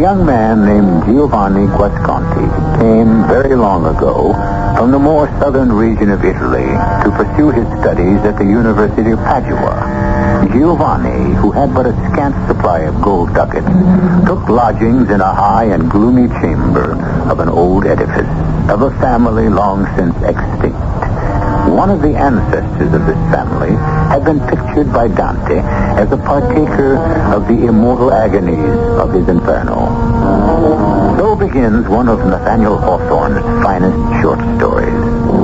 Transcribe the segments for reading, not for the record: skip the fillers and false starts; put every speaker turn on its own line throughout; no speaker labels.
young man named Giovanni Guuscanti came very long ago from the more southern region of Italy to pursue his studies at the University of Padua. Giovanni, who had but a scant supply of gold ducats, took lodgings in a high and gloomy chamber of an old edifice of a family long since extinct. One of the ancestors of this family had been pictured by Dante as a partaker of the immortal agonies of his Inferno. So begins one of Nathaniel Hawthorne's finest short stories,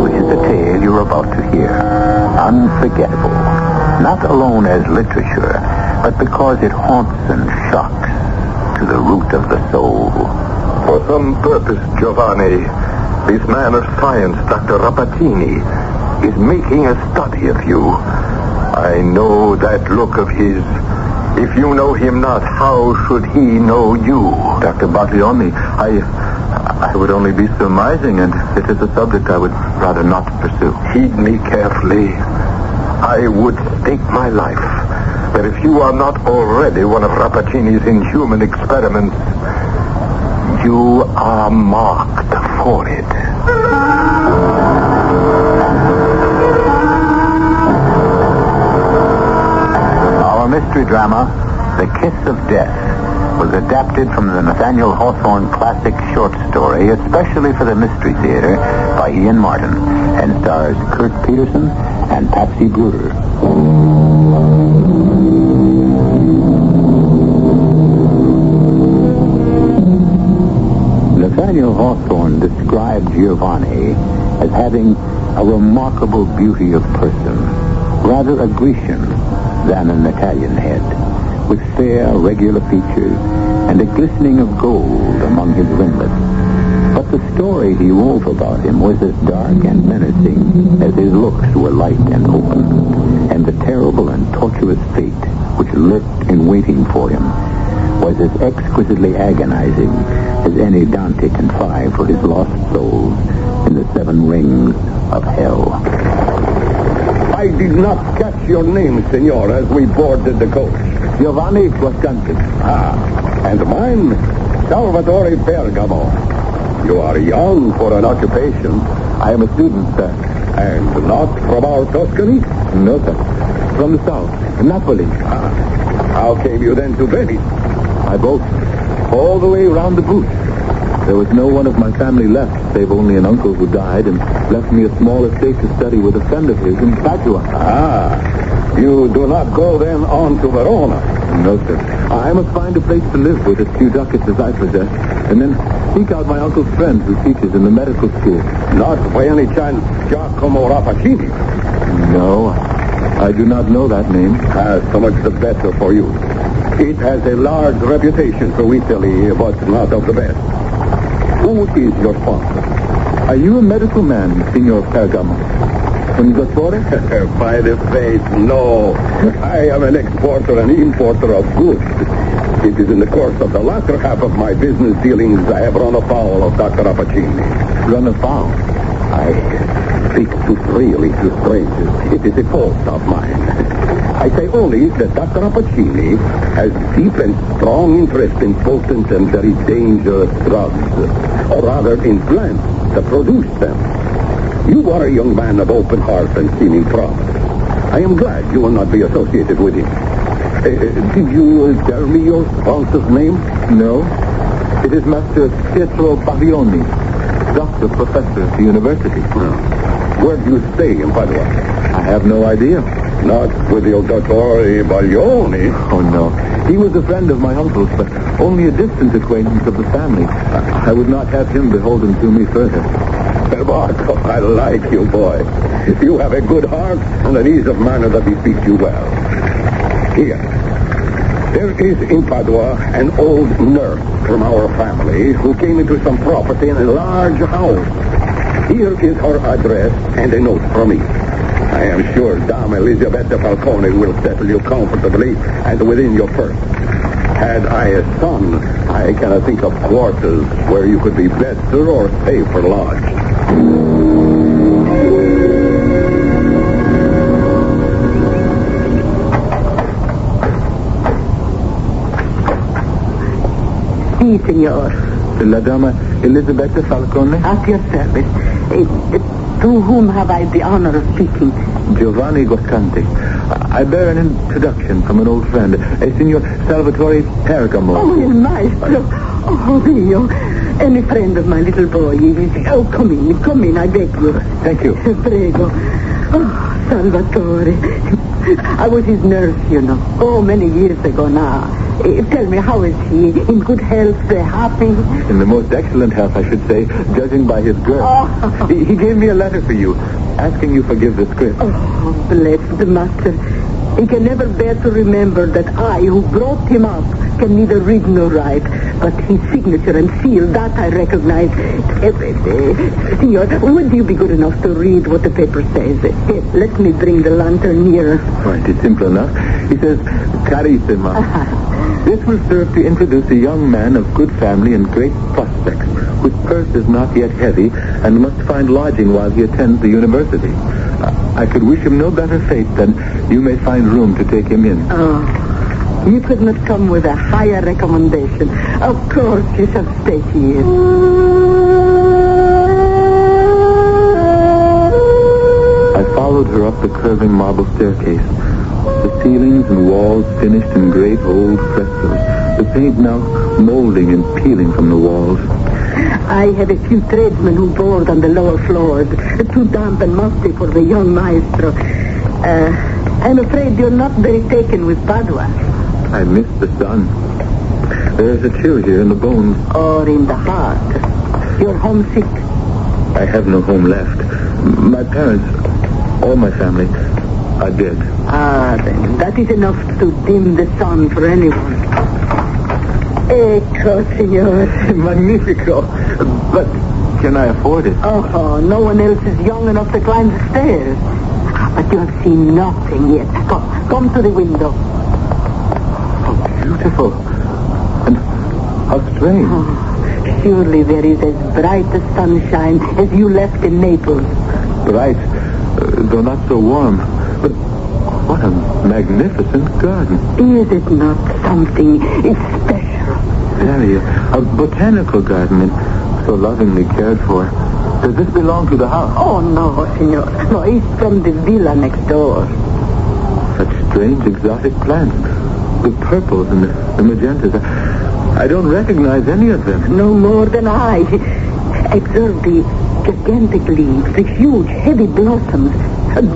which is the tale you're about to hear. Unforgettable. Not alone as literature, but because it haunts and shocks to the root of the soul.
For some purpose, Giovanni, this man of science, Dr. Rapachini, is making a study of you. I know that look of his. If you know him not, how should he know you?
Dr. Baglioni, I would only be surmising, and it is a subject I would rather not pursue.
Heed me carefully. I would stake my life that if you are not already one of Rapachini's inhuman experiments, you are marked for it.
Our mystery drama, The Kiss of Death, was adapted from the Nathaniel Hawthorne classic short story, especially for the Mystery Theater, by Ian Martin, and stars Kurt Peterson and Patsy Bruder. Nathaniel Hawthorne described Giovanni as having a remarkable beauty of person, rather a Grecian than an Italian head, with fair, regular features and a glistening of gold among his ringlets. But the story he wove about him was as dark and menacing as his looks were light and open, and the terrible and tortuous fate which lurked in waiting for him was as exquisitely agonizing as any Dante contrived for his lost souls in the 7 rings of hell.
I did not catch your name, senor, as we boarded the coach.
Giovanni Guuscanti.
And mine, Salvatore Bergamo. You are young for an occupation.
I am a student, sir.
And not from our Tuscany?
No, sir. From the south, Napoli.
How came you then to Venice?
By boat. All the way around the Booth. There was no one of my family left, save only an uncle who died and left me a small estate to study with a friend of his in Padua.
You do not go then on to Verona?
No, sir. I must find a place to live with as few ducats as I possess, and then seek out my uncle's friend who teaches in the medical school.
Not by any chance Giacomo Rapachini?
No, I do not know that name.
So much the better for you. It has a large reputation through Italy, but not of the best. Who is your sponsor?
Are you a medical man, Signor Bergamo?
By the faith, no. I am an exporter and importer of goods. It is in the course of the latter half of my business dealings I have run afoul of Dr. Rapachini.
Run afoul?
I speak too freely to strangers. It is a fault of mine. I say only that Dr. Rapachini has deep and strong interest in potent and very dangerous drugs, or rather in plants that produce them. You are a young man of open heart and seeming promise. I am glad you will not be associated with him. Did you tell me your sponsor's name?
No. It is Master Pietro Baglioni, doctor, professor at the university.
Where do you stay in Padua?
I have no idea.
Not with the Dottore Baglioni?
Oh, no. He was a friend of my uncle's, but only a distant acquaintance of the family. I would not have him beholden to me further.
Marco, I like you, boy. You have a good heart and an ease of manner that befits you well. Here. There is in Padua an old nurse from our family who came into some property in a large house. Here is her address and a note from me. I am sure Dame Elisabetta Falcone will settle you comfortably and within your purse. Had I a son, I cannot think of quarters where you could be better or safer lodged.
Sì, Signor.
La Dama Elisabetta Falcone?
At your service. To whom have I the honor of speaking?
Giovanni Guuscanti. I bear an introduction from an old friend, Signor Salvatore Pergamo.
Oh, il maestro. Oh, Dio. Any friend of my little boy. Oh, come in, I beg you.
Thank you.
Prego. Oh, Salvatore. I was his nurse, you know. Oh, many years ago now. Tell me, how is he? In good health? Happy?
In the most excellent health, I should say, judging by his girth.
Oh.
He gave me a letter for you, asking you forgive the script.
Oh, bless the master. He can never bear to remember that I, who brought him up, can neither read nor write. But his signature and seal, that I recognize. Signor, would you be good enough to read what the paper says? Let me bring the lantern nearer.
Right, it's simple enough. He says, Carissima. This will serve to introduce a young man of good family and great prospects, whose purse is not yet heavy and must find lodging while he attends the university. I could wish him no better fate than you may find room to take him in.
Oh, you could not come with a higher recommendation. Of course you shall stay here.
I followed her up the curving marble staircase. The ceilings and walls finished in great old frescoes. The paint now molding and peeling from the walls.
I have a few tradesmen who board on the lower floors. Too damp and musty for the young maestro. I'm afraid you're not very taken with Padua.
I miss the sun. There's a chill here in the bones.
Or in the heart. You're homesick.
I have no home left. My parents, all my family, are dead.
Ah, then that is enough to dim the sun for anyone. Ecco, signor.
Magnifico. But can I afford it?
Oh, no one else is young enough to climb the stairs. But you have seen nothing yet. Come to the window.
How beautiful. And how strange.
Oh, surely there is as bright a sunshine as you left in Naples.
Bright, though not so warm. But what a magnificent garden.
Is it not something special?
Very. A botanical garden and so lovingly cared for. Does this belong to the house?
Oh, no, signor. No, it's from the villa next door.
Such strange exotic plants. The purples and the magentas. I don't recognize any of them.
No more than I. Observe the gigantic leaves, the huge, heavy blossoms.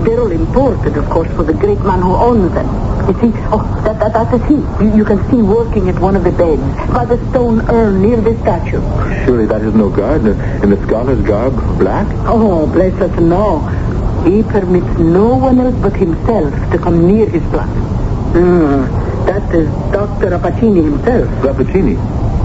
They're all imported, of course, for the great man who owns them. You see, that is he. You can see working at one of the beds, by the stone urn near the statue.
Surely that is no gardener in the scholar's garb, black?
Oh, bless us, no. He permits no one else but himself to come near his plant. That is Dr. Rapachini himself.
Rapachini?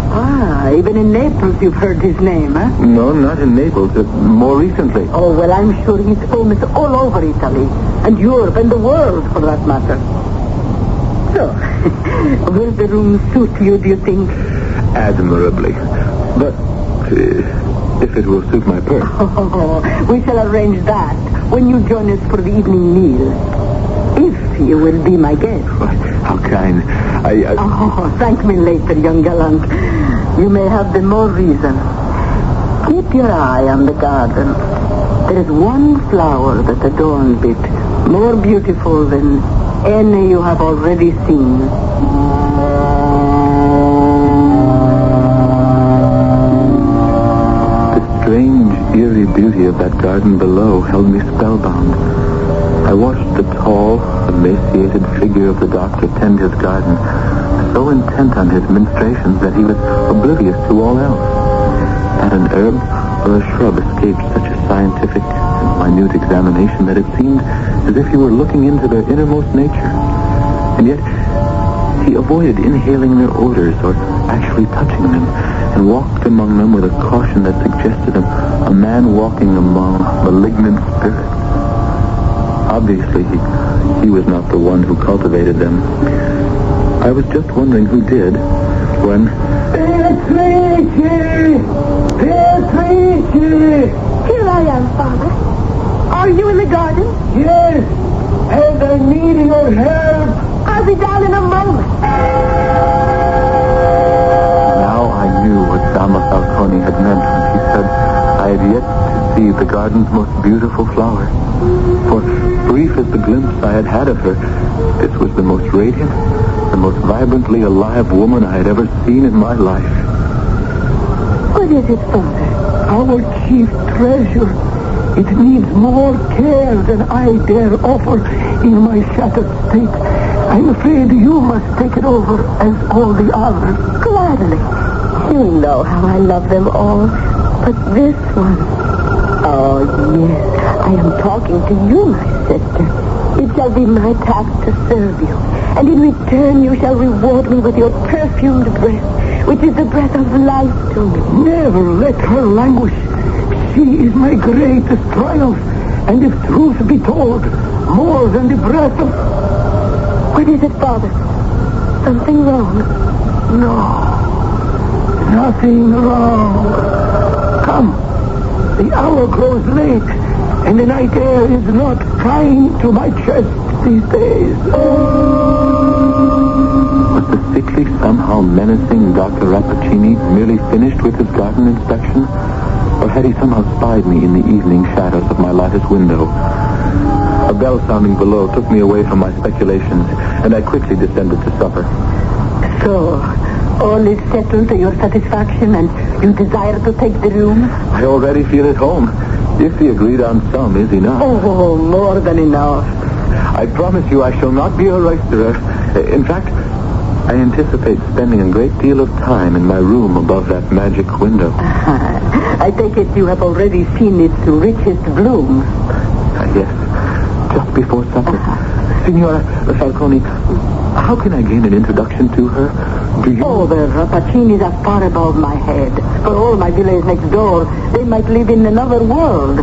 Ah, even in Naples you've heard his name, huh?
No, not in Naples. More recently.
Oh, well, I'm sure he's famous all over Italy. And Europe and the world, for that matter. So, will the room suit you, do you think?
Admirably. But if it will suit my purse.
Oh, we shall arrange that when you join us for the evening meal. If you will be my guest.
How kind.
Oh, thank me later, young gallant. You may have the more reason. Keep your eye on the garden. There is one flower that adorns it, more beautiful than any you have already seen.
The strange, eerie beauty of that garden below held me spellbound. I watched the tall, emaciated figure of the doctor tend his garden, so intent on his ministrations that he was oblivious to all else. Not an herb or a shrub escaped such a scientific and minute examination that it seemed as if he were looking into their innermost nature. And yet, he avoided inhaling their odors or actually touching them, and walked among them with a caution that suggested him a man walking among malignant spirits. Obviously, he was not the one who cultivated them. I was just wondering who did, when...
Beatrice! Beatrice! Here I am, Father. Are you in the garden?
Yes, and I need your help.
I'll be down in a moment.
Now I knew Falcone had meant when he said I had yet to see the garden's most beautiful flower. For brief as the glimpse I had had of her, this was the most radiant, the most vibrantly alive woman I had ever seen in my life.
What is it, Father?
Our chief treasure. It needs more care than I dare offer in my shattered state. I'm afraid you must take it over as all the others.
Gladly. You know how I love them all. But this one... Oh, yes. I am talking to you, my sister. It shall be my task to serve you. And in return, you shall reward me with your perfumed breath, which is the breath of life to me.
Never let her languish. She is my greatest triumph. And if truth be told, more than the breath of...
What is it, Father? Something wrong?
No. Nothing wrong. Come. The hour grows late, and the night air is not kind to my chest these days.
Was the sickly, somehow menacing Dr. Rapachini merely finished with his garden inspection? Or had he somehow spied me in the evening shadows of my lattice window? A bell sounding below took me away from my speculations, and I quickly descended to supper.
So, all is settled to your satisfaction, and you desire to take the room?
I already feel at home. If the agreed-on sum is enough.
Oh, more than enough.
I promise you I shall not be a roisterer. In fact, I anticipate spending a great deal of time in my room above that magic window.
I take it you have already seen its richest bloom.
Yes, just before supper. Signora Falcone, how can I gain an introduction to her? Do you...
Oh, the Rapachinis are far above my head. For all my villa is next door, they might live in another world.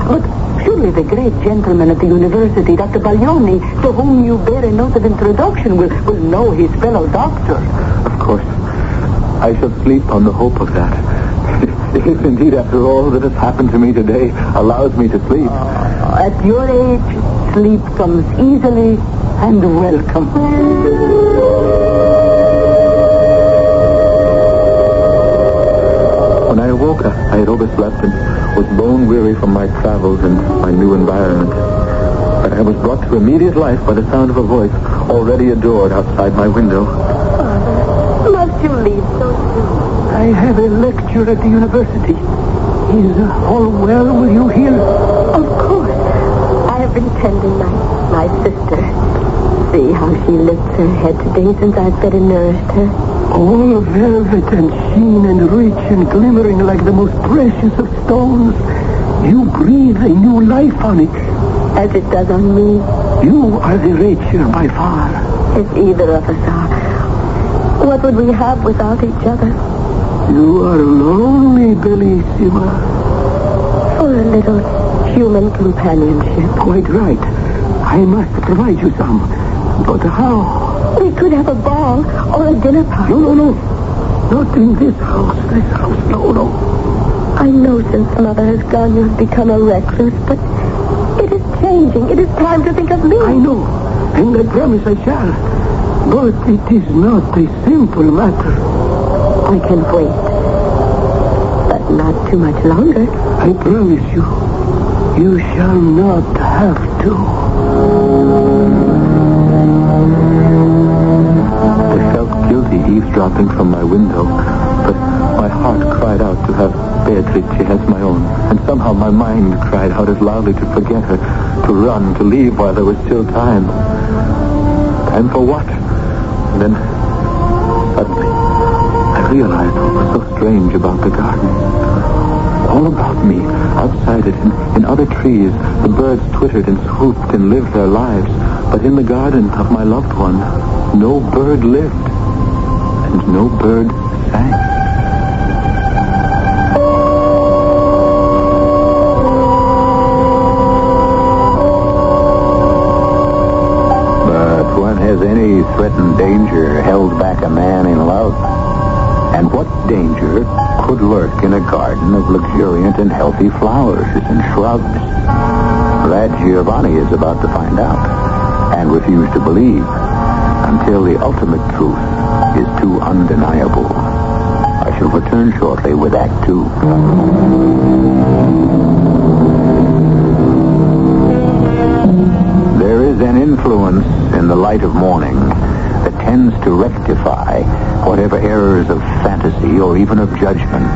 But surely the great gentleman at the university, Dr. Baglioni, to whom you bear a note of introduction, will know his fellow doctor.
Of course. I shall sleep on the hope of that. If indeed, after all that has happened to me today, allows me to sleep.
At your age, sleep comes easily and welcome.
When I awoke, I had overslept and was bone weary from my travels and my new environment. But I was brought to immediate life by the sound of a voice already adored outside my window.
Father, must you leave so soon?
I have a lecture at the university. Is all well with you here?
Of course. I have been tending my sister. See how she lifts her head today since I've fed and nourished her.
All velvet and sheen and rich and glimmering like the most precious of stones. You breathe a new life on it.
As it does on me.
You are the richer by far.
If either of us are. What would we have without each other?
You are lonely, Bellissima.
For a little human companionship.
Quite right. I must provide you some. But how?
We could have a ball or a dinner party.
No. Not in this house. No.
I know since Mother has gone you've become a recluse, but it is changing. It is time to think of me.
I know, and I promise I shall. But it is not a simple matter.
I can wait. But not too much longer.
I promise you, you shall not have to.
I felt guilty eavesdropping from my window, but my heart cried out to have Beatrice as my own, and somehow my mind cried out as loudly to forget her, to run, to leave while there was still time. Time for what? And then, suddenly, I realized what was so strange about the garden. All about me, outside it, in other trees, the birds twittered and swooped and lived their lives. But in the garden of my loved one, no bird lived, and no bird sang.
But when has any threatened danger held back a man in love? And what danger could lurk in a garden of luxuriant and healthy flowers and shrubs? That Giovanni is about to find out and refuse to believe until the ultimate truth is too undeniable. A I shall return shortly with Act 2. There is an influence in the light of morning that tends to rectify whatever errors of fantasy or even of judgment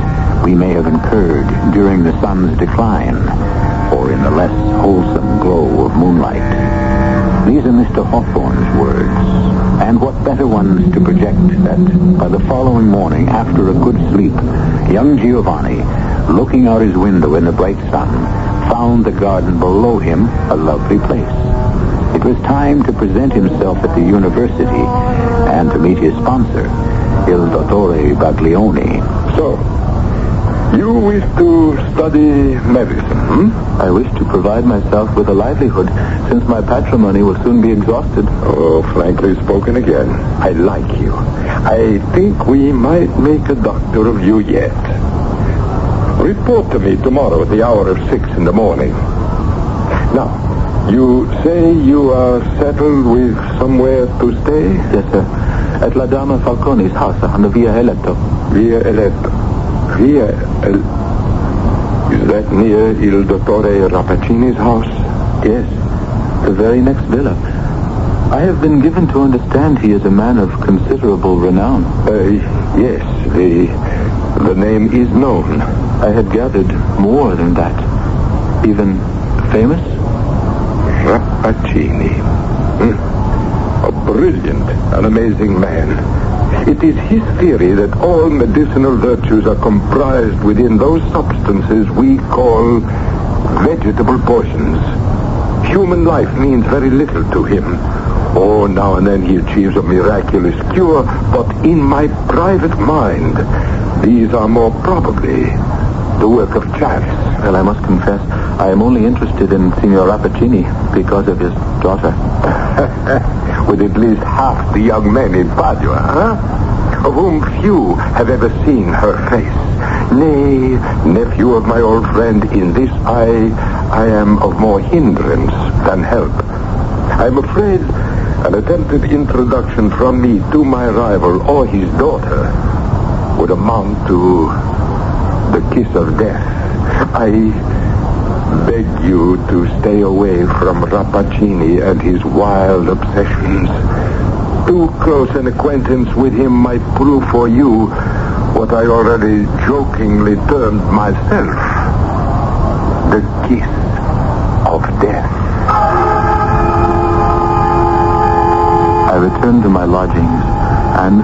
we may have incurred during the sun's decline or in the less wholesome glow of moonlight. These are Mr. Hawthorne's words, and what better ones to project that by the following morning, after a good sleep, young Giovanni, looking out his window in the bright sun, found the garden below him a lovely place. It was time to present himself at the university and to meet his sponsor, Il Dottore Baglioni.
So, you wish to study medicine,
I wish to provide myself with a livelihood, since my patrimony will soon be exhausted.
Oh, frankly spoken again. I like you. I think we might make a doctor of you yet. Report to me tomorrow at the hour of 6 in the morning. Now, you say you are settled with somewhere to stay?
Yes, sir. At La Dama Falcone's house on the Via Eletto.
Is that near Il Dottore Rapachini's house?
Yes, the very next villa. I have been given to understand he is a man of considerable renown.
Yes, the name is known.
I had gathered more than that. Even famous?
Rapachini. A brilliant and amazing man. It is his theory that all medicinal virtues are comprised within those substances we call vegetable potions. Human life means very little to him. Oh, now and then he achieves a miraculous cure, but in my private mind, these are more probably the work of chance.
Well, I must confess, I am only interested in Signor Rapachini because of his daughter.
With at least half the young men in Padua, of whom few have ever seen her face. Nay, nephew of my old friend, in this I am of more hindrance than help. I am afraid an attempted introduction from me to my rival or his daughter would amount to the kiss of death. I beg you to stay away from Rapachini and his wild obsessions. Too close an acquaintance with him might prove for you what I already jokingly termed myself the kiss of death.
I returned to my lodgings, and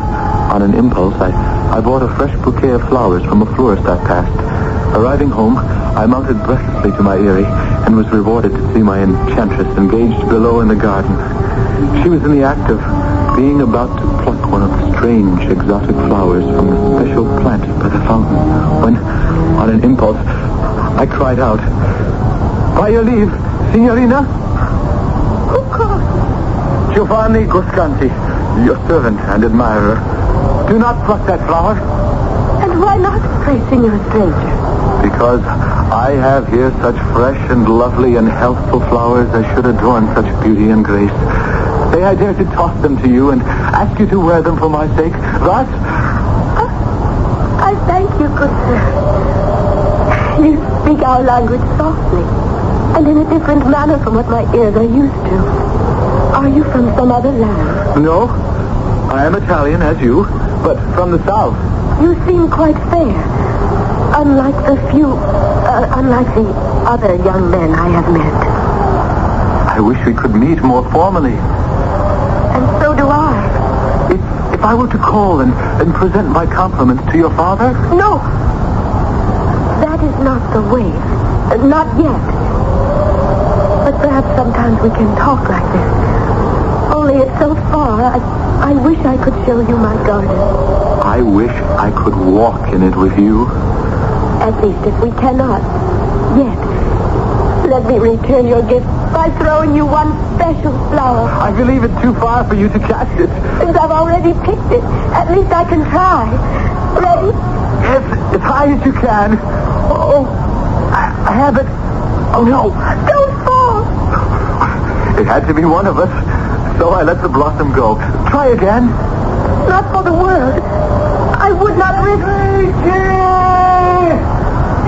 on an impulse, I bought a fresh bouquet of flowers from a florist I passed. Arriving home, I mounted breathlessly to my eyrie and was rewarded to see my enchantress engaged below in the garden. She was in the act of being about to pluck one of the strange, exotic flowers from the special plant by the fountain, when, on an impulse, I cried out, "By your leave, Signorina?"
Who calls?
Giovanni Guuscanti, your servant and admirer. Do not pluck that flower.
And why not, pray, Signor Stranger?
Because I have here such fresh and lovely and healthful flowers as should adorn such beauty and grace. May I dare to toss them to you and ask you to wear them for my sake? Thus?
I thank you, good sir. You speak our language softly, and in a different manner from what my ears are used to. Are you from some other land?
No, I am Italian as you, but from the south.
You seem quite fair, unlike the other young men I have met.
I wish we could meet more formally.
And so do I.
If I were to call and present my compliments to your father?
No. That is not the way. Not yet. But perhaps sometimes we can talk like this. Only it's so far, I wish I could show you my garden.
I wish I could walk in it with you.
At least if we cannot. Yet. Let me return your gift by throwing you one special flower.
I believe it's too far for you to catch it.
Since I've already picked it, at least I can try. Ready?
Yes, as high as you can. Oh, I have it. Oh, no.
Don't fall.
It had to be one of us, so I let the blossom go. Try again.
Not for the world. I would not risk...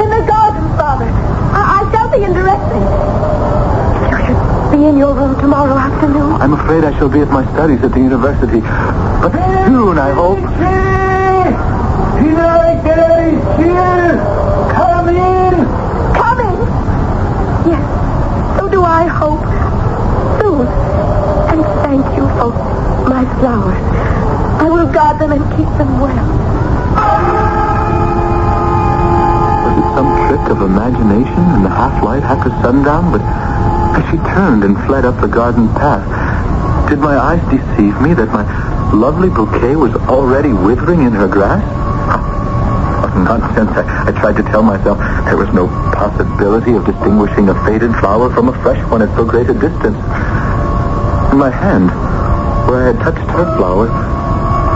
In the garden, Father. I shall be in directly. You should be in your room tomorrow afternoon.
I'm afraid I shall be at my studies at the university. But soon, I hope.
Come in!
Coming? Yes, so do I hope. Soon. And thank you for my flowers. I will guard them and keep them well.
Was it some trick of imagination in the half-light after sundown? But as she turned and fled up the garden path, did my eyes deceive me that my lovely bouquet was already withering in her grasp? Nonsense. I tried to tell myself there was no possibility of distinguishing a faded flower from a fresh one at so great a distance. My hand, where I had touched her flower,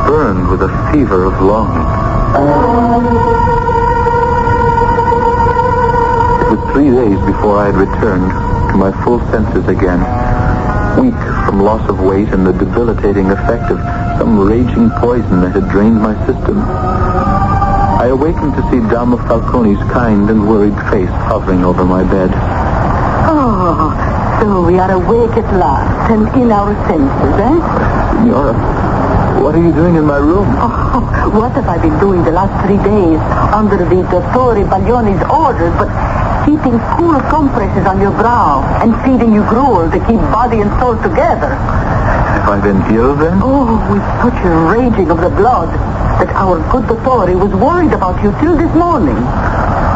burned with a fever of longing. It was 3 days before I had returned to my full senses again, weak from loss of weight and the debilitating effect of some raging poison that had drained my system. I awakened to see Dama Falcone's kind and worried face hovering over my bed.
Oh, so we are awake at last and in our senses, eh?
Signora, what are you doing in my room?
Oh, what have I been doing the last 3 days under the Dottore Baglioni's orders but heating cool compresses on your brow and feeding you gruel to keep body and soul together?
Have I been ill then?
Oh, with such a raging of the blood that our good Dottore was worried about you till this morning.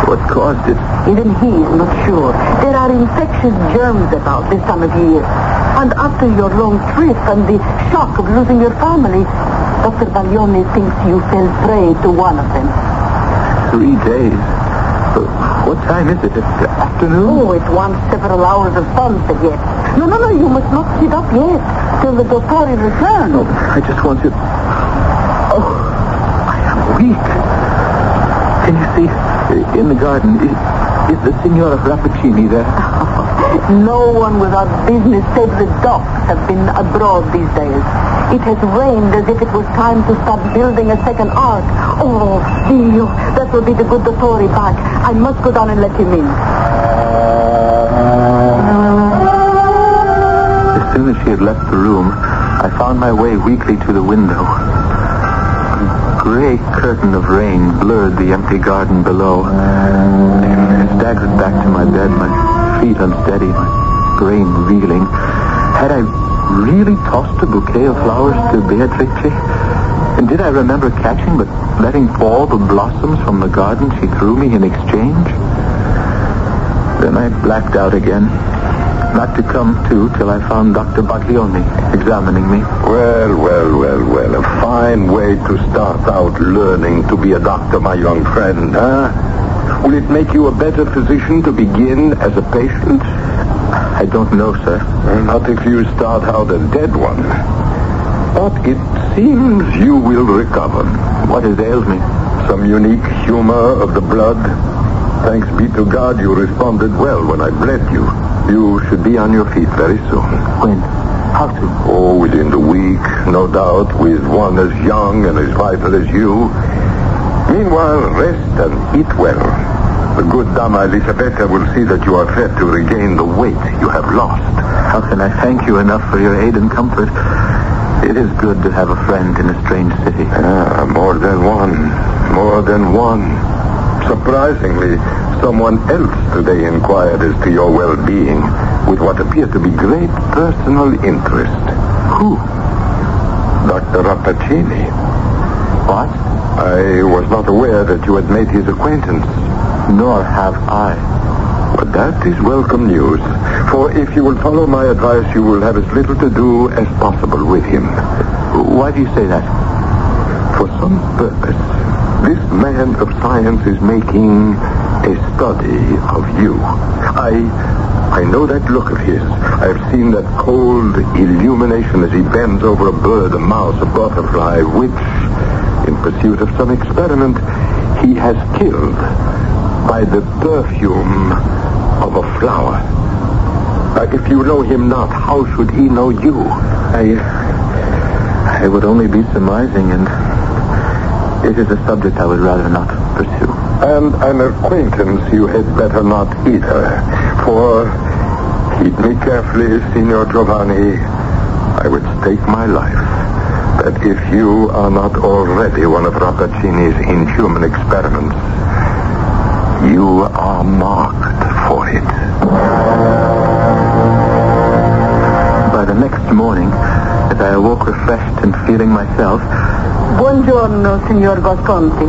What caused it?
Even he is not sure. There are infectious germs about this time of year. And after your long trip and the shock of losing your family, Dr. Baglioni thinks you fell prey to one of them.
3 days? What time is it? Afternoon?
Oh, it wants several hours of sunset yet. No, you must not sit up yet till the Dottore returns.
No, I just want to... Oh, I am weak. Can you see, in the garden, is the Signora Rapachini there?
No one without business save the ducks have been abroad these days. It has rained as if it was time to start building a second ark. Oh, Dio, that will be the good Dottore back. I must go down and let him in.
As soon as she had left the room, I found my way weakly to the window. A gray curtain of rain blurred the empty garden below. I staggered back to my bed, my feet unsteady, my brain reeling. Had I really tossed a bouquet of flowers to Beatrice? And did I remember catching but letting fall the blossoms from the garden she threw me in exchange? Then I blacked out again, not to come to till I found Dr. Baglioni examining me.
Well. A fine way to start out learning to be a doctor, my young friend, huh? Will it make you a better physician to begin as a patient?
I don't know, sir.
Not if you start out a dead one. But it seems you will recover.
What has ailed me?
Some unique humor of the blood. Thanks be to God you responded well when I bled you. You should be on your feet very soon.
When? How soon?
Oh, within the week, no doubt, with one as young and as vital as you. Meanwhile, rest and eat well. The good Dama Elisabetta will see that you are fed to regain the weight you have lost.
How can I thank you enough for your aid and comfort? It is good to have a friend in a strange city.
More than one. Surprisingly, someone else today inquired as to your well-being with what appeared to be great personal interest.
Who?
Dr. Rapachini.
What?
I was not aware that you had made his acquaintance.
Nor have I.
But that is welcome news. For if you will follow my advice, you will have as little to do as possible with him.
Why do you say that?
For some purpose. This man of science is making a study of you. I know that look of his. I have seen that cold illumination as he bends over a bird, a mouse, a butterfly, which, in pursuit of some experiment, he has killed by the perfume of a flower. If you know him not, how should he know you?
I would only be surmising, and It is a subject I would rather not pursue.
And an acquaintance you had better not either. For, heed me carefully, Signor Giovanni, I would stake my life that if you are not already one of Rapachini's inhuman experiments, you are marked for it.
By the next morning, as I awoke refreshed and feeling myself...
Buongiorno, Signor Guuscanti.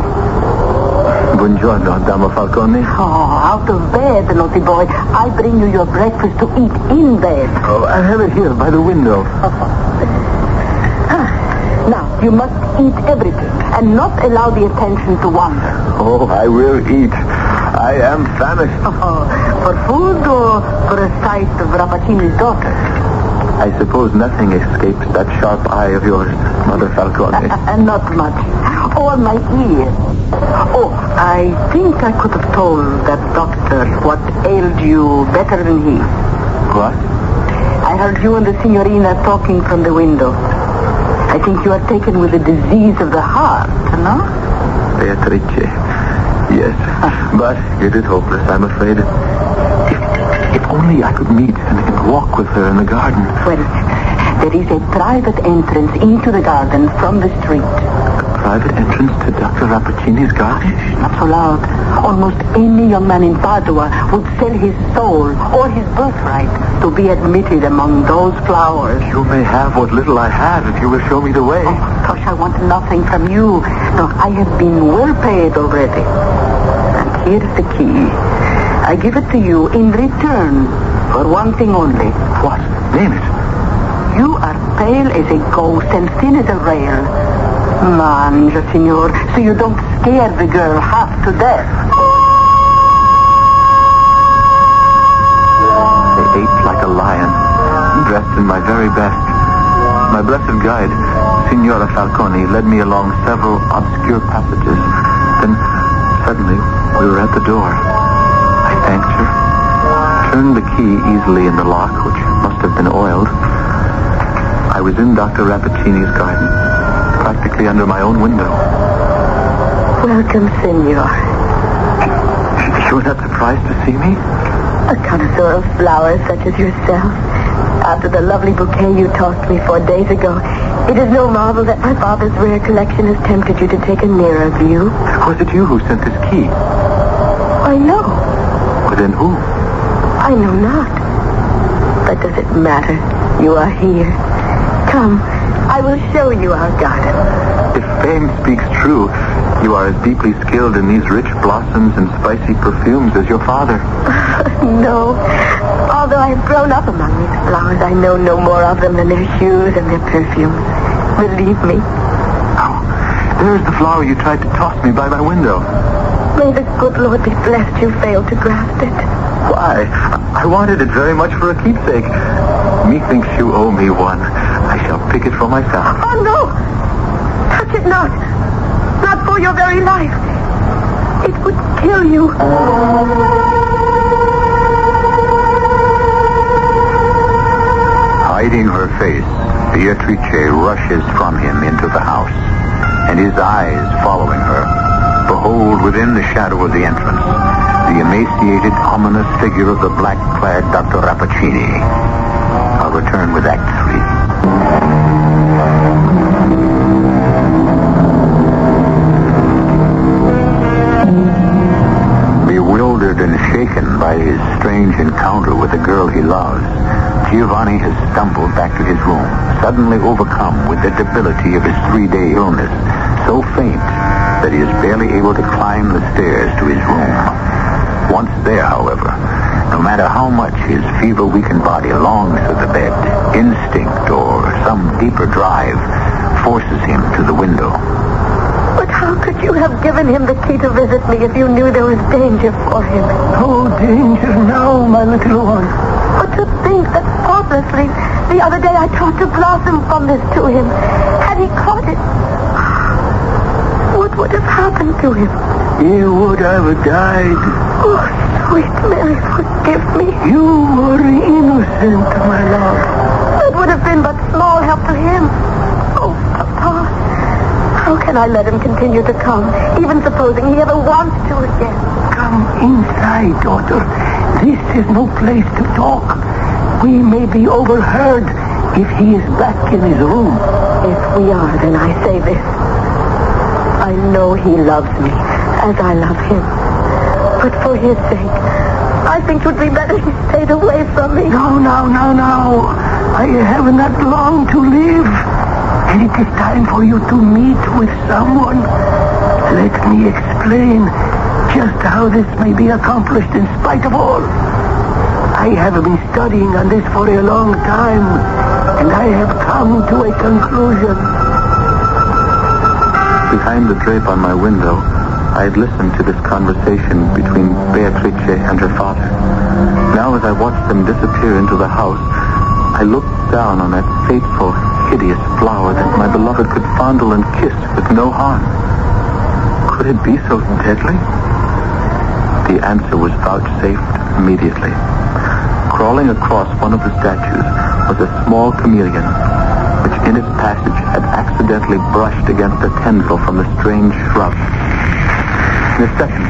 Buongiorno, Dama Falcone.
Oh, out of bed, naughty boy. I bring you your breakfast to eat in bed.
Oh, I have it here by the window.
Now, you must eat everything and not allow the attention to wander.
Oh, I will eat. I am famished.
For food or for a sight of Rapachini's daughter?
I suppose nothing escapes that sharp eye of yours, Mother Falcone.
Not much. Or my ear. Oh, I think I could have told that doctor what ailed you better than he.
What?
I heard you and the signorina talking from the window. I think you are taken with a disease of the heart, no?
Beatrice. Yes. But it is hopeless, I'm afraid. If only I could meet and walk with her in the garden.
Well, there is a private entrance into the garden from the street.
A private entrance to Dr. Rapachini's garden?
Not so loud. Almost any young man in Padua would sell his soul or his birthright to be admitted among those flowers.
You may have what little I have if you will show me the way.
Oh, Tosh, I want nothing from you. No, I have been well paid already. And here's the key. I give it to you in return for one thing only.
What? Name it.
You are pale as a ghost and thin as a rail. Manja, signor, so you don't scare the girl half to death.
I ate like a lion, dressed in my very best. My blessed guide, Signora Falcone, led me along several obscure passages. Then, suddenly, we were at the door. I thanked her, turned the key easily in the lock, which must have been oiled. I was in Dr. Rapachini's garden, practically under my own window.
Welcome, senor.
You were not surprised to see me?
A connoisseur of flowers such as yourself. After the lovely bouquet you tossed me 4 days ago, it is no marvel that my father's rare collection has tempted you to take a nearer view.
Was it you who sent this key?
I know.
Well, then who?
I know not. But does it matter? You are here. Come, I will show you our garden.
If fame speaks true, you are as deeply skilled in these rich blossoms and spicy perfumes as your father.
No. Although I have grown up among these flowers, I know no more of them than their hues and their perfumes. Believe me.
Oh, there's the flower you tried to toss me by my window.
May the good Lord be blessed you failed to grasp it.
Why? I wanted it very much for a keepsake. Methinks you owe me one. I shall pick it for myself.
Oh, no! Touch it not! Not for your very life. It would kill you.
Hiding her face, Beatrice rushes from him into the house, and his eyes following her, behold within the shadow of the entrance the emaciated, ominous figure of the black-clad Dr. Rapachini. I'll return with Act 3. Bewildered and shaken by his strange encounter with the girl he loves, Giovanni has stumbled back to his room, suddenly overcome with the debility of his 3-day illness, so faint that he is barely able to climb the stairs to his room. Once there, however, no matter how much his fever-weakened body longs for the bed, instinct or some deeper drive forces him to the window.
But how could you have given him the key to visit me if you knew there was danger for him?
No danger now, my little one.
But to think that thoughtlessly, the other day I tried to blossom from this to him. Had he caught it, what would have happened to him?
He would have died.
Oh, sweet Mary, forgive me.
You were innocent, my love.
It would have been but small help to him. Oh, Papa,
How can I let him continue to come, even supposing he ever wants to again?
Come inside, daughter. This is no place to talk. We may be overheard if he is back in his room.
If we are, then I say this. I know he loves me, as I love him. But for his sake, I think it would be better he stayed away from me.
No. I have not long to live. And it is time for you to meet with someone. Let me explain just how this may be accomplished in spite of all. I have been studying on this for a long time, and I have come to a conclusion.
Behind the drape on my window, I had listened to this conversation between Beatrice and her father. Now, as I watched them disappear into the house, I looked down on that fateful, hideous flower that my beloved could fondle and kiss with no harm. Could it be so deadly? The answer was vouchsafed immediately. Crawling across one of the statues was a small chameleon, which in its passage had accidentally brushed against a tendril from the strange shrub. In a second,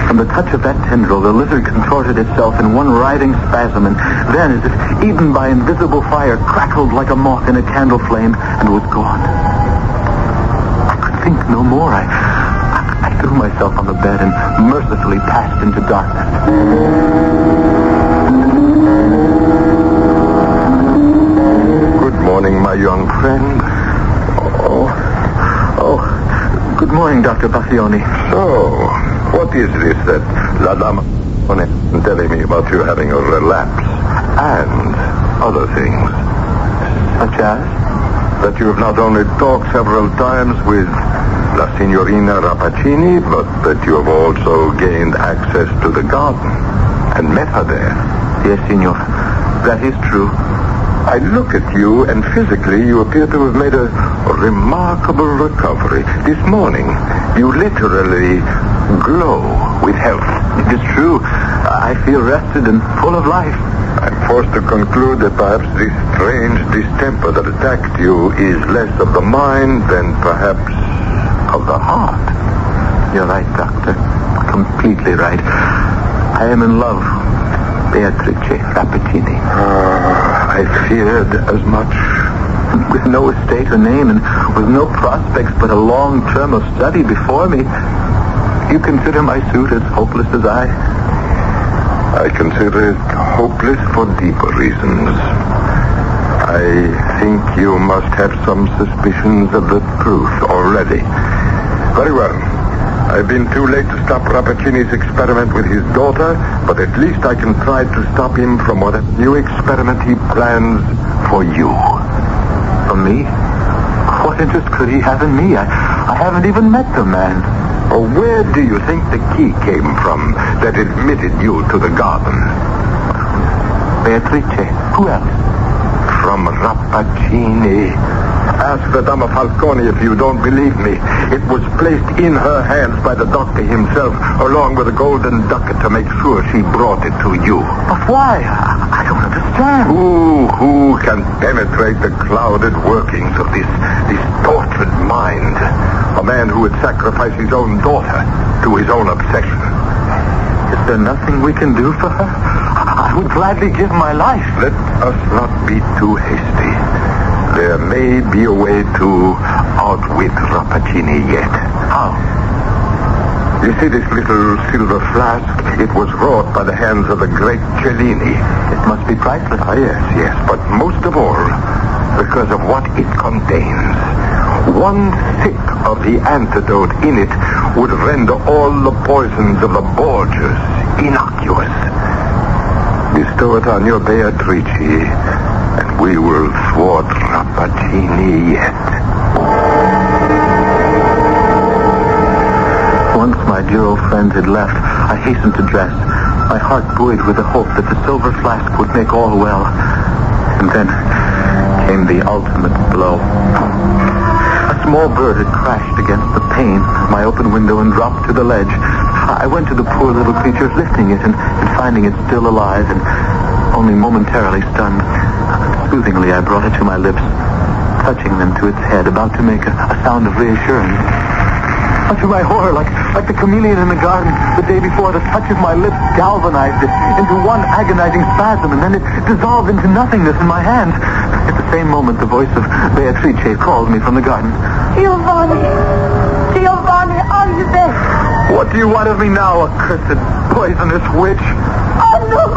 from the touch of that tendril, the lizard contorted itself in one writhing spasm, and then, as if eaten by invisible fire, crackled like a moth in a candle flame and was gone. I could think no more. I threw myself on the bed and mercifully passed into darkness.
Good morning, my young friend.
Good morning, Dr. Baffioni.
So, what is this that La Dama is telling me about you having a relapse and other things?
Such as?
That you have not only talked several times with La Signorina Rapachini, but that you have also gained access to the garden and met her there.
Yes, Signor. That is true.
I look at you, and physically you appear to have made a remarkable recovery. This morning, you literally glow with health.
It is true. I feel rested and full of life.
I'm forced to conclude that perhaps this strange distemper that attacked you is less of the mind than perhaps of the heart.
You're right, Doctor. Completely right. I am in love. Beatrice Rapachini.
I feared as much.
With no estate or name and with no prospects but a long term of study before me, you consider my suit as hopeless as
I consider it hopeless for deeper reasons. I think you must have some suspicions of the truth already. Very well. I've been too late to stop Rapachini's experiment with his daughter, but at least I can try to stop him from what new experiment he plans for you.
For me? What interest could he have in me? I haven't even met the man.
Or where do you think the key came from that admitted you to the garden?
Beatrice. Who else?
From Rapachini. Ask the Dama Falcone if you don't believe me. It was placed in her hands by the doctor himself, along with a golden ducat to make sure she brought it to you.
But why? I don't understand.
Who can penetrate the clouded workings of this tortured mind? A man who would sacrifice his own daughter to his own obsession.
Is there nothing we can do for her? I would gladly give my life.
Let us not be too hasty. There may be a way to outwit Rapachini yet.
How?
You see this little silver flask? It was wrought by the hands of the great Cellini.
It must be priceless.
Yes. But most of all, because of what it contains. 1/6 of the antidote in it would render all the poisons of the Borgias innocuous. Bestow it on your Beatrice, and we will thwart Rapachini yet.
Once my dear old friends had left, I hastened to dress, my heart buoyed with the hope that the silver flask would make all well. And then came the ultimate blow. A small bird had crashed against the pane of my open window and dropped to the ledge. I went to the poor little creature, lifting it and finding it still alive and only momentarily stunned. Soothingly, I brought it to my lips. touching them to its head, about to make a sound of reassurance. But to my horror, like the chameleon in the garden the day before, the touch of my lips galvanized it into one agonizing spasm, and then it dissolved into nothingness in my hands. At the same moment, the voice of Beatrice called me from the garden.
Giovanni! Giovanni, are you there?
What do you want of me now, accursed, poisonous witch?
Oh, no!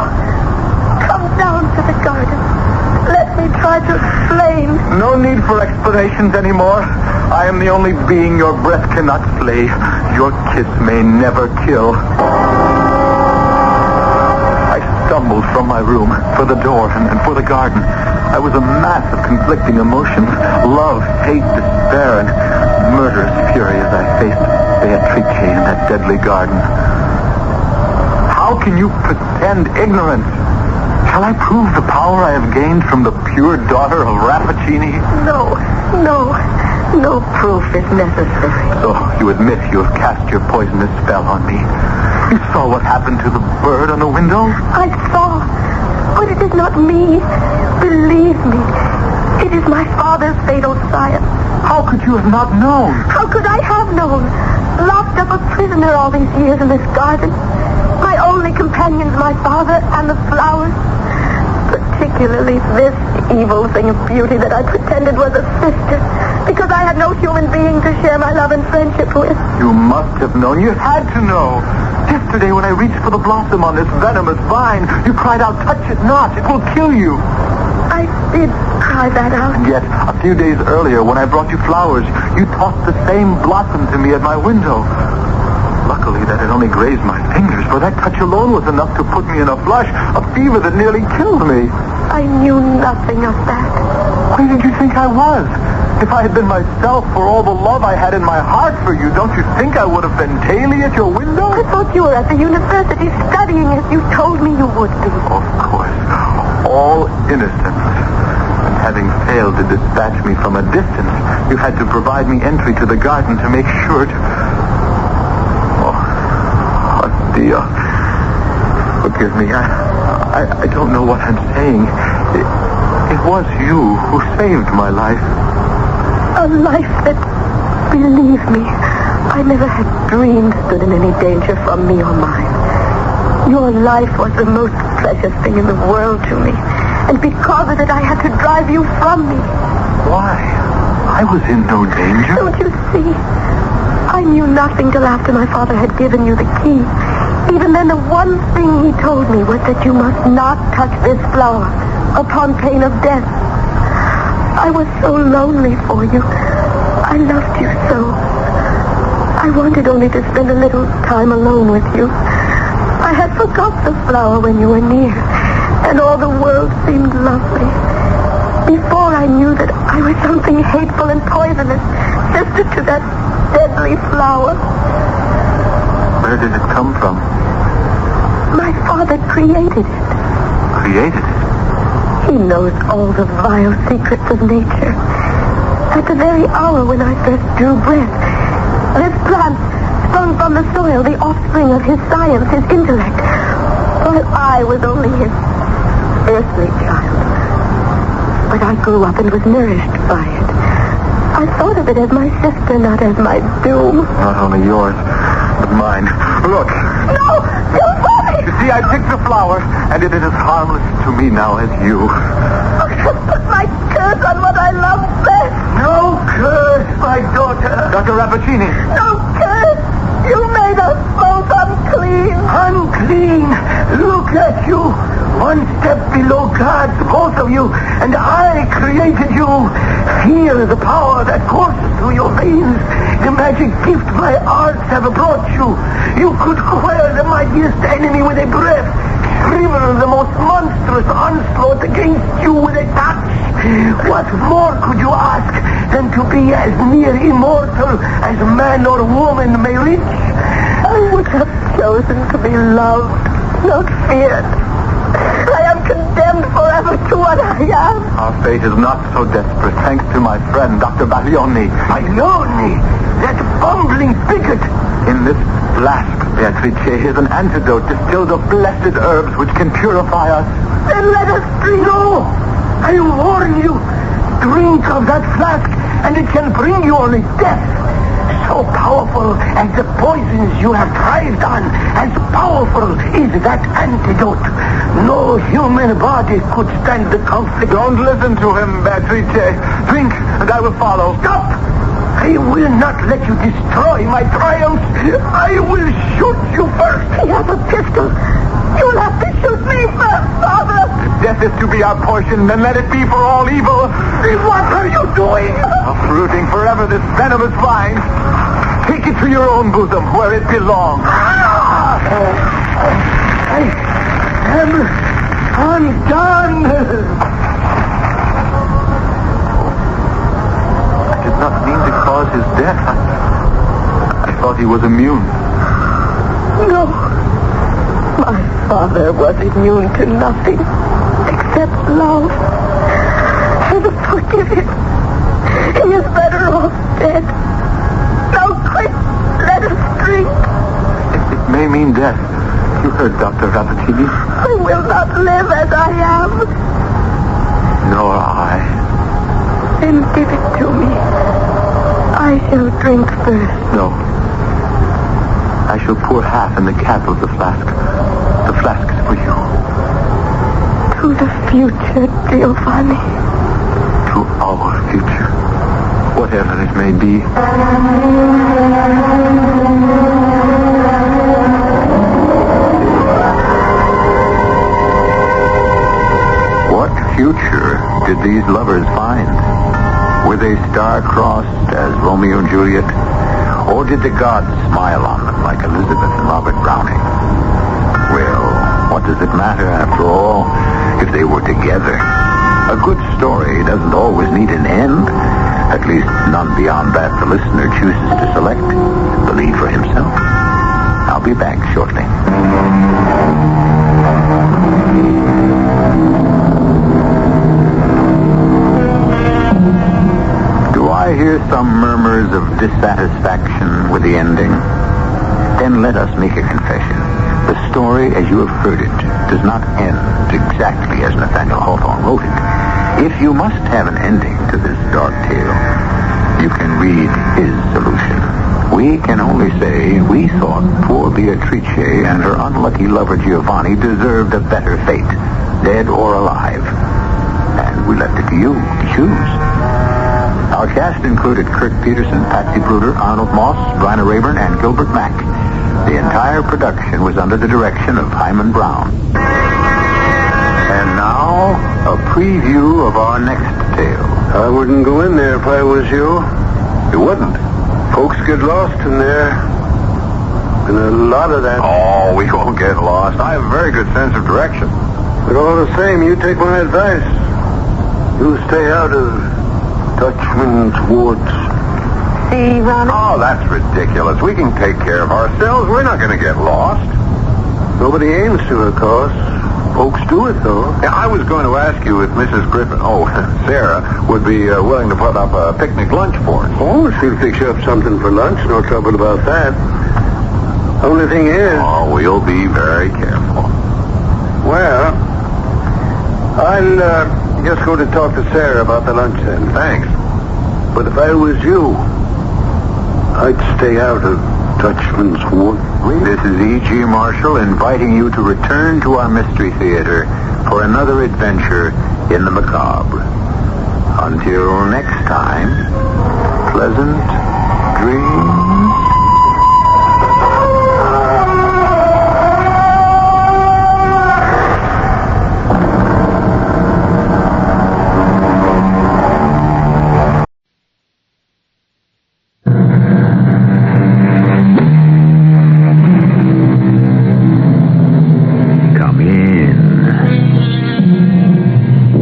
Come down to the garden. Let me try to explain.
No need for explanations anymore. I am the only being your breath cannot slay. Your kiss may never kill. I stumbled from my room, for the door, and for the garden. I was a mass of conflicting emotions. Love, hate, despair, and murderous fury as I faced Beatrice in that deadly garden. How can you pretend ignorance? Shall I prove the power I have gained from the pure daughter of Rapachini?
No proof is necessary.
So you admit you have cast your poisonous spell on me. You saw what happened to the bird on the window?
I saw, but it is not me. Believe me, it is my father's fatal science.
How could you have not known?
How could I have known? Locked up a prisoner all these years in this garden. My only companions, my father and the flowers. Particularly this evil thing of beauty that I pretended was a sister, because I had no human being to share my love and friendship with.
You must have known. You had to know. Yesterday when I reached for the blossom on this venomous vine, you cried out, "Touch it not, it will kill you."
I did cry that out.
And yet, a few days earlier, when I brought you flowers, you tossed the same blossom to me at my window. Luckily, that had only grazed my fingers, for that touch alone was enough to put me in a flush, a fever that nearly killed me.
I knew nothing of that.
Where did you think I was? If I had been myself for all the love I had in my heart for you, don't you think I would have been daily at your window?
I thought you were at the university studying as you told me you would be.
Of course. All innocence. And having failed to dispatch me from a distance, you had to provide me entry to the garden to make sure to... Oh, dear. Forgive me. I don't know what I'm saying. It was you who saved my life.
A life that, believe me, I never had dreamed stood in any danger from me or mine. Your life was the most precious thing in the world to me. And because of it, I had to drive you from me.
Why? I was in no danger.
Don't you see? I knew nothing till after my father had given you the key. Even then, the one thing he told me was that you must not touch this flower upon pain of death. I was so lonely for you. I loved you so. I wanted only to spend a little time alone with you. I had forgot the flower when you were near, and all the world seemed lovely. Before I knew that I was something hateful and poisonous, sister to that deadly flower.
Where did it come from?
My father created it.
Created it?
He knows all the vile secrets of nature. At the very hour when I first drew breath, this plant sprung from the soil, the offspring of his science, his intellect, while I was only his earthly child. But I grew up and was nourished by it. I thought of it as my sister, not as my doom.
Not only yours, but mine. Look.
No! Giovanni!
You see, I picked the flower, and it is as harmless to me now as you.
Put my curse on what I love best.
No curse, my daughter.
Dr. Rapachini.
No curse! You made us both unclean.
Unclean. Look at you. One step below God's, both of you, and I created you. Feel the power that courses through your veins. The magic gift my arts have brought you. You could quell the mightiest enemy with a breath. Shrivel the most monstrous onslaught against you with a touch. What more could you ask than to be as near immortal as man or woman may reach?
I would have chosen to be loved, not feared. I am condemned forever to what I am.
Our fate is not so desperate, thanks to my friend, Dr. Baglioni.
Baglioni, that bumbling bigot.
In this flask, Beatrice, is an antidote distilled of blessed herbs which can purify us.
Then let us drink.
No! I warn you, drink of that flask, and it can bring you only death. So powerful as the poisons you have thrived on, as powerful is that antidote. No human body could stand the conflict.
Don't listen to him, Beatrice. Drink, and I will follow.
Stop! I will not let you destroy my triumph. I will shoot you first.
He has a pistol. You'll have to shoot me first, Father.
Death is to be our portion, then let it be for all evil.
What are you doing?
Uprooting forever this venomous vine. Take it to your own bosom, where it belongs.
I am undone.
I did not mean to cause his death. I thought he was immune.
No. My father was immune to nothing except love. Heaven forgive him. He is better off dead. Now quick, let us drink.
It may mean death. You heard Dr. Rapachini.
I will not live as I am.
Nor I.
Then give it to me. I shall drink first.
No. I shall pour half in the cap of the flask. The flask is for you.
To the future, Giovanni.
To our future. Whatever it may be.
What future did these lovers find? Were they star-crossed as Romeo and Juliet? Or did the gods smile on them like Elizabeth and Robert Browning? Well, what does it matter after all if they were together? A good story doesn't always need an end. At least none beyond that the listener chooses to select. Believe for himself. I'll be back shortly. Do I hear some murmurs of dissatisfaction with the ending? Then let us make a confession. The story, as you have heard it, does not end exactly as Nathaniel Hawthorne wrote it. If you must have an ending to this dark tale, you can read his solution. We can only say we thought poor Beatrice and her unlucky lover Giovanni deserved a better fate, dead or alive. And we left it to you to choose. Our cast included Kurt Peterson, Patsy Bruder, Arnold Moss, Bryna Rayburn, and Gilbert Mack. The entire production was under the direction of Hyman Brown. And now, a preview of our next tale.
I wouldn't go in there if I was you.
You wouldn't?
Folks get lost in there. And a lot of that.
Oh, we won't get lost. I have a very good sense of direction.
But all the same, you take my advice. You stay out of Dutchman's woods.
See, Ronald?
Oh, that's ridiculous. We can take care of ourselves. We're not going to get lost.
Nobody aims to, of course. Folks do it, though.
Yeah, I was going to ask you if Mrs. Griffin, Sarah, would be willing to put up a picnic lunch for us.
Oh, she'll fix you up something for lunch. No trouble about that. Only thing is...
Oh, we'll be very careful.
Well, I'll just go to talk to Sarah about the lunch then.
Thanks.
But if I was you, I'd stay out of Dutchman's Wood.
This is E.G. Marshall inviting you to return to our Mystery Theater for another adventure in the macabre. Until next time, pleasant dreams.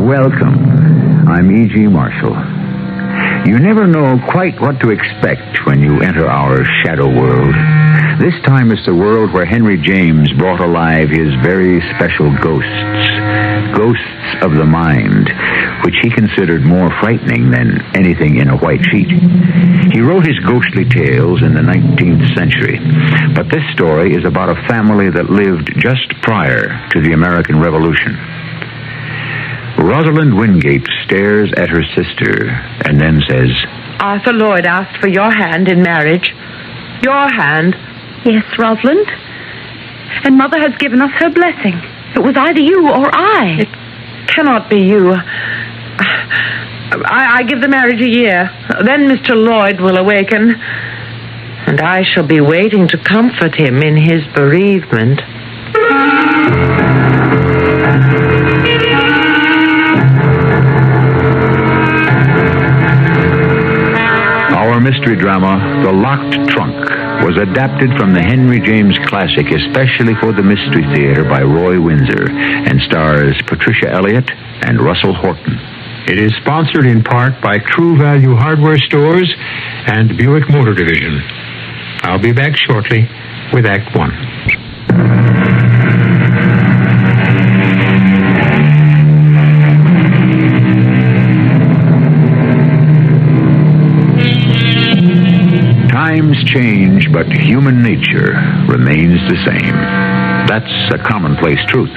Welcome. I'm E.G. Marshall. You never know quite what to expect when you enter our shadow world. This time it's the world where Henry James brought alive his very special ghosts. Ghosts of the mind, which he considered more frightening than anything in a white sheet. He wrote his ghostly tales in the 19th century, but this story is about a family that lived just prior to the American Revolution. Rosalind Wingate stares at her sister and then says,
Arthur Lloyd asked for your hand in marriage. Your hand.
Yes, Rosalind. And Mother has given us her blessing. It was either you or I.
It cannot be you. I give the marriage a year. Then Mr. Lloyd will awaken, and I shall be waiting to comfort him in his bereavement.
Our mystery drama, The Locked Trunk, was adapted from the Henry James classic especially for the Mystery Theater by Roy Windsor and stars Patricia Elliott and Russell Horton.
It is sponsored in part by True Value Hardware Stores and Buick Motor Division. I'll be back shortly with Act One.
Times change, but human nature remains the same. That's a commonplace truth.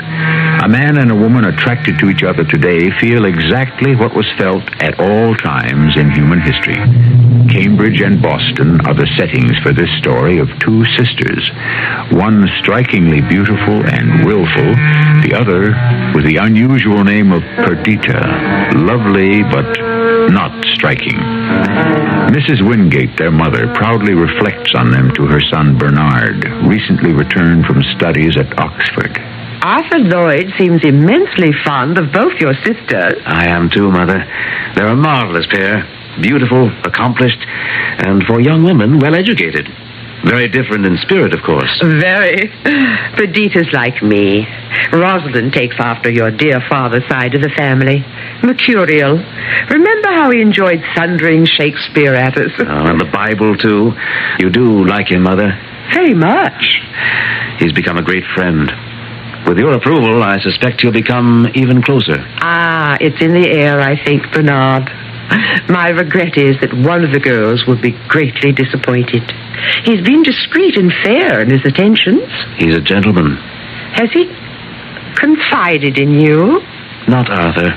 A man and a woman attracted to each other today feel exactly what was felt at all times in human history. Cambridge and Boston are the settings for this story of two sisters, one strikingly beautiful and willful, the other with the unusual name of Perdita, lovely but not striking. Mrs. Wingate, their mother, proudly reflects on them to her son Bernard, recently returned from studies at Oxford.
Arthur Lloyd seems immensely fond of both your sisters.
I am too, Mother. They're a marvelous pair. Beautiful, accomplished, and for young women, well educated. Very different in spirit, of course.
Very. Perdita's like me. Rosalind takes after your dear father's side of the family. Mercurial. Remember how he enjoyed thundering Shakespeare at us?
Oh, and the Bible, too. You do like him, Mother?
Very much.
He's become a great friend. With your approval, I suspect he'll become even closer.
Ah, it's in the air, I think, Bernard. My regret is that one of the girls will be greatly disappointed. He's been discreet and fair in his attentions.
He's a gentleman.
Has he confided in you?
Not Arthur.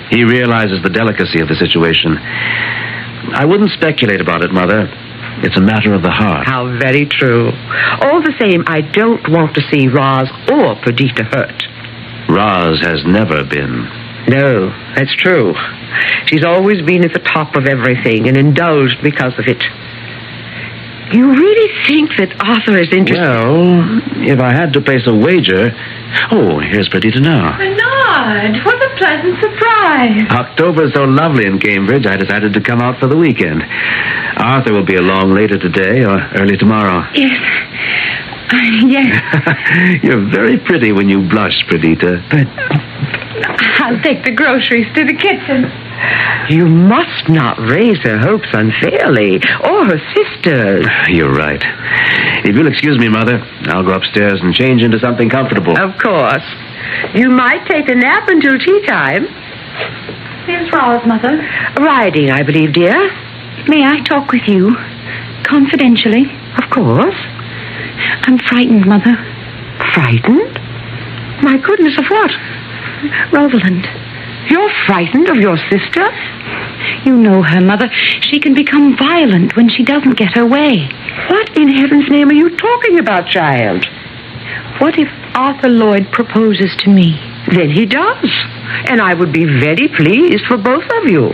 He realizes the delicacy of the situation. I wouldn't speculate about it, Mother. It's a matter of the heart.
How very true. All the same, I don't want to see Roz or Perdita hurt.
Roz has never been.
No, that's true. She's always been at the top of everything and indulged because of it. You really think that Arthur is interested?
Well, if I had to place a wager... Oh, here's Perdita now.
Bernard, what a pleasant surprise.
October's so lovely in Cambridge, I decided to come out for the weekend. Arthur will be along later today or early tomorrow.
Yes. Yes.
You're very pretty when you blush, Perdita.
But I'll take the groceries to the kitchen.
You must not raise her hopes unfairly, or her sisters.
You're right. If you'll excuse me, Mother, I'll go upstairs and change into something comfortable.
Of course. You might take a nap until tea time.
Here's Roz, Mother.
Riding, I believe, dear.
May I talk with you? Confidentially?
Of course.
I'm frightened, Mother.
Frightened? My goodness, of what?
Rosalind.
You're frightened of your sister?
You know her, Mother. She can become violent when she doesn't get her way.
What in heaven's name are you talking about, child?
What if Arthur Lloyd proposes to me?
Then he does. And I would be very pleased for both of you.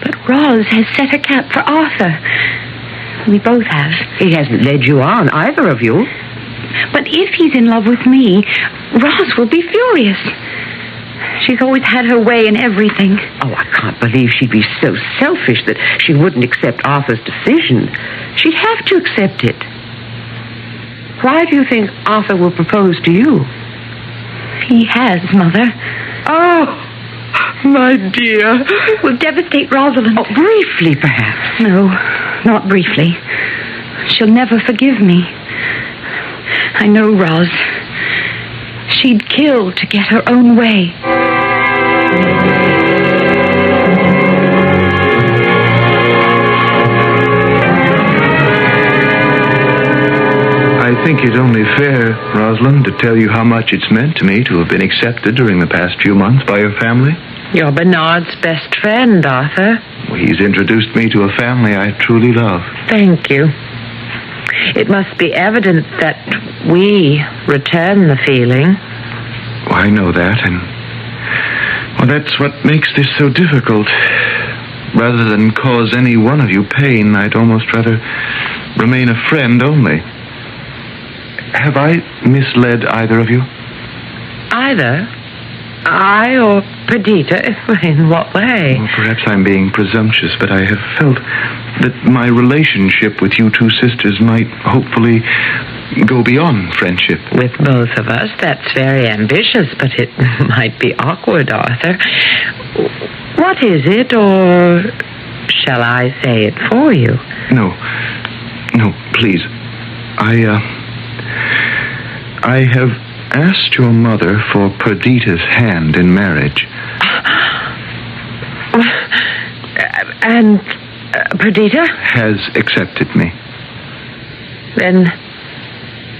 But Roz has set a cap for Arthur. We both have.
He hasn't led you on, either of you.
But if he's in love with me, Roz will be furious. She's always had her way in everything.
Oh, I can't believe she'd be so selfish that she wouldn't accept Arthur's decision. She'd have to accept it. Why do you think Arthur will propose to you?
He has, Mother.
Oh, my dear.
It will devastate Rosalind.
Oh, briefly, perhaps.
No, not briefly. She'll never forgive me. I know Roz. She'd kill to get her own way.
I think it's only fair, Rosalind, to tell you how much it's meant to me to have been accepted during the past few months by your family.
You're Bernard's best friend, Arthur.
He's introduced me to a family I truly love.
Thank you. It must be evident that we return the feeling.
Well, I know that, and that's what makes this so difficult. Rather than cause any one of you pain, I'd almost rather remain a friend only. Have I misled either of you?
Either? I or Perdita? In what way?
Well, perhaps I'm being presumptuous, but I have felt that my relationship with you two sisters might hopefully go beyond friendship.
With both of us, that's very ambitious, but it might be awkward, Arthur. What is it, or shall I say it for you?
No, please. I have asked your mother for Perdita's hand in marriage.
And Perdita?
Has accepted me.
Then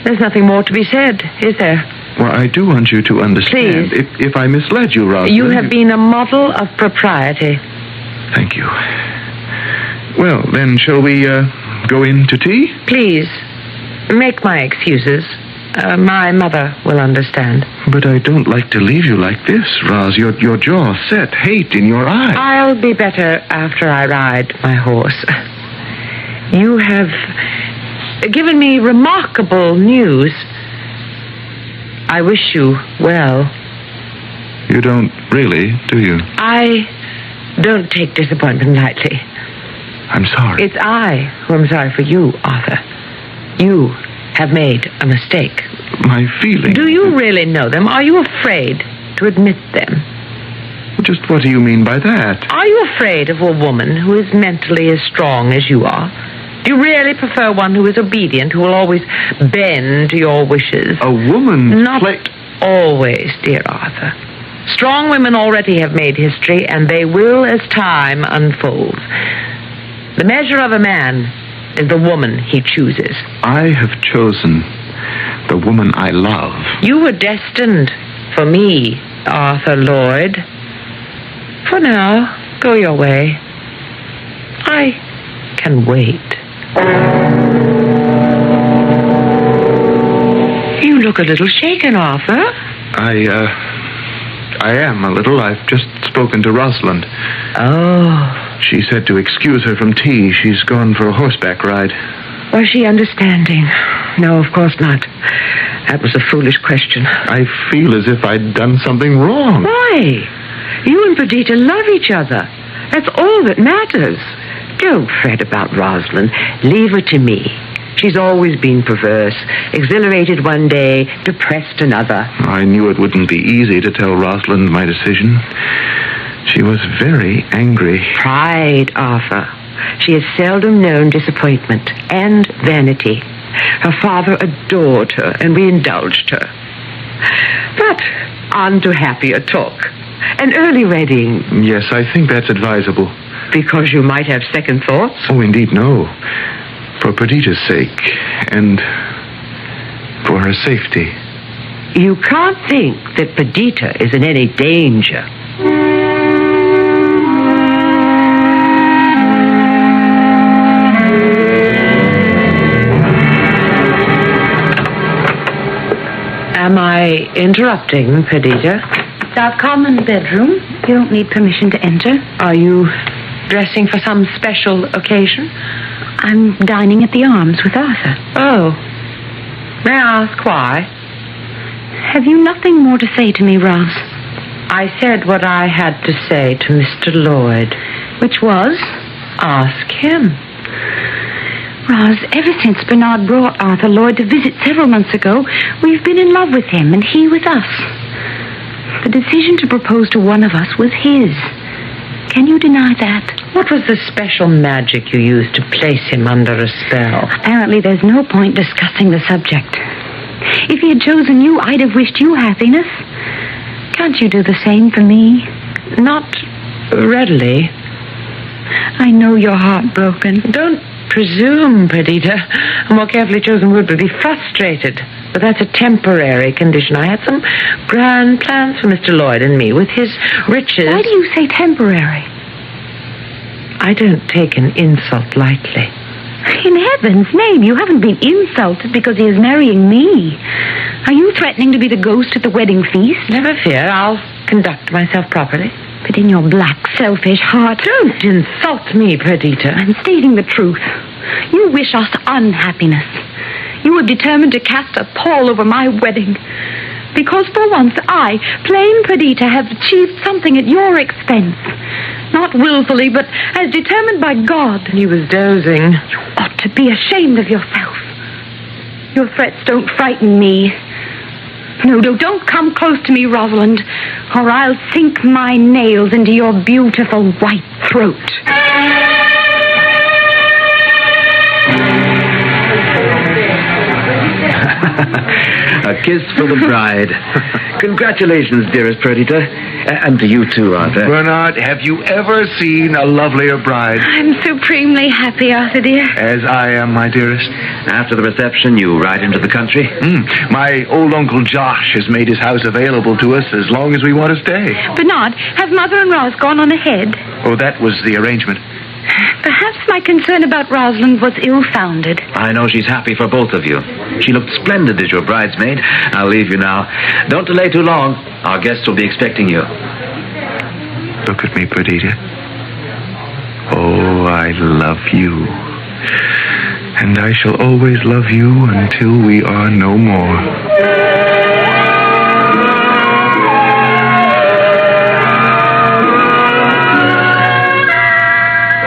there's nothing more to be said, is there?
Well, I do want you to understand.
Please.
If I misled you, Rosalind...
You have been a model of propriety.
Thank you. Well, then, shall we go in to tea?
Please, make my excuses. My mother will understand.
But I don't like to leave you like this, Roz. Your jaw set, hate in your eye.
I'll be better after I ride my horse. You have given me remarkable news. I wish you well.
You don't really, do you?
I don't take disappointment lightly.
I'm sorry.
It's I who am sorry for you, Arthur. You have made a mistake.
My feelings...
Do you really know them? Are you afraid to admit them?
Just what do you mean by that?
Are you afraid of a woman who is mentally as strong as you are? Do you really prefer one who is obedient, who will always bend to your wishes?
A woman...
Not always, dear Arthur. Strong women already have made history, and they will as time unfolds. The measure of a man is the woman he chooses.
I have chosen the woman I love.
You were destined for me, Arthur Lloyd. For now, go your way. I can wait. You look a little shaken, Arthur.
I am a little. I've just spoken to Rosalind.
Oh.
She said to excuse her from tea. She's gone for a horseback ride.
Was she understanding? No, of course not. That was a foolish question.
I feel as if I'd done something wrong.
Why? You and Perdita love each other. That's all that matters. Don't fret about Rosalind. Leave her to me. She's always been perverse. Exhilarated one day, depressed another.
I knew it wouldn't be easy to tell Rosalind my decision. She was very angry.
Pride, Arthur. She has seldom known disappointment and vanity. Her father adored her, and we indulged her. But on to happier talk. An early wedding.
Yes, I think that's advisable.
Because you might have second thoughts?
Oh, indeed, no. For Perdita's sake, and for her safety.
You can't think that Perdita is in any danger. Am I interrupting, Perdita?
It's our common bedroom. You don't need permission to enter.
Are you dressing for some special occasion?
I'm dining at the Arms with Arthur.
Oh. May I ask why?
Have you nothing more to say to me, Roz?
I said what I had to say to Mr. Lloyd.
Which was?
Ask him.
Roz, ever since Bernard brought Arthur Lloyd to visit several months ago, we've been in love with him and he with us. The decision to propose to one of us was his. Can you deny that?
What was the special magic you used to place him under a spell?
Apparently there's no point discussing the subject. If he had chosen you, I'd have wished you happiness. Can't you do the same for me?
Not readily.
I know you're heartbroken.
Don't presume, Perdita. A more carefully chosen word would be frustrated. But that's a temporary condition. I had some grand plans for Mr. Lloyd and me. With his riches...
Why do you say temporary?
I don't take an insult lightly.
In heaven's name, you haven't been insulted because he is marrying me. Are you threatening to be the ghost at the wedding feast?
Never fear, I'll conduct myself properly.
But in your black, selfish heart...
Don't insult me, Perdita.
I'm stating the truth. You wish us unhappiness. You are determined to cast a pall over my wedding. Because for once I, plain Perdita, have achieved something at your expense. Not willfully, but as determined by God.
He was dozing.
You ought to be ashamed of yourself. Your threats don't frighten me. No, don't come close to me, Rosalind, or I'll sink my nails into your beautiful white throat.
A kiss for the bride. Congratulations, dearest Perdita. And to you too, Arthur.
Bernard, have you ever seen a lovelier bride?
I'm supremely happy, Arthur, dear.
As I am, my dearest.
After the reception, you ride into the country?
My old Uncle Josh has made his house available to us as long as we want to stay.
Bernard, have Mother and Roz gone on ahead?
Oh, that was the arrangement.
Perhaps my concern about Rosalind was ill-founded.
I know she's happy for both of you. She looked splendid as your bridesmaid. I'll leave you now. Don't delay too long. Our guests will be expecting you.
Look at me, Perdita. Oh, I love you. And I shall always love you until we are no more.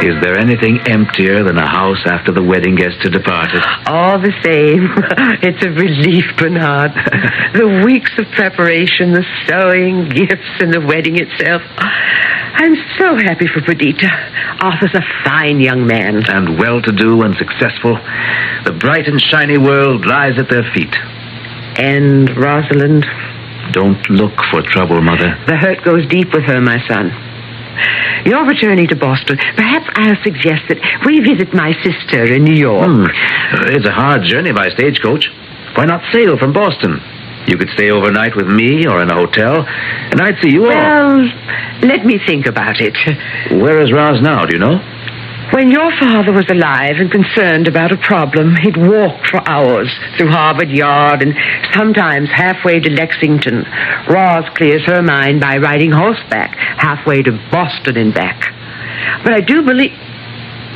Is there anything emptier than a house after the wedding guests have departed?
All the same, it's a relief, Bernard. The weeks of preparation, the sewing, gifts, and the wedding itself. I'm so happy for Perdita. Arthur's a fine young man.
And well-to-do and successful. The bright and shiny world lies at their feet.
And Rosalind?
Don't look for trouble, Mother.
The hurt goes deep with her, my son. You're returning to Boston. Perhaps I'll suggest that we visit my sister in New York.
It's a hard journey by stagecoach. Why not sail from Boston? You could stay overnight with me or in a hotel, and I'd see you all.
Well, let me think about it.
Where is Roz now, do you know?
When your father was alive and concerned about a problem, he'd walk for hours through Harvard Yard and sometimes halfway to Lexington. Roz clears her mind by riding horseback halfway to Boston and back. But I do believe...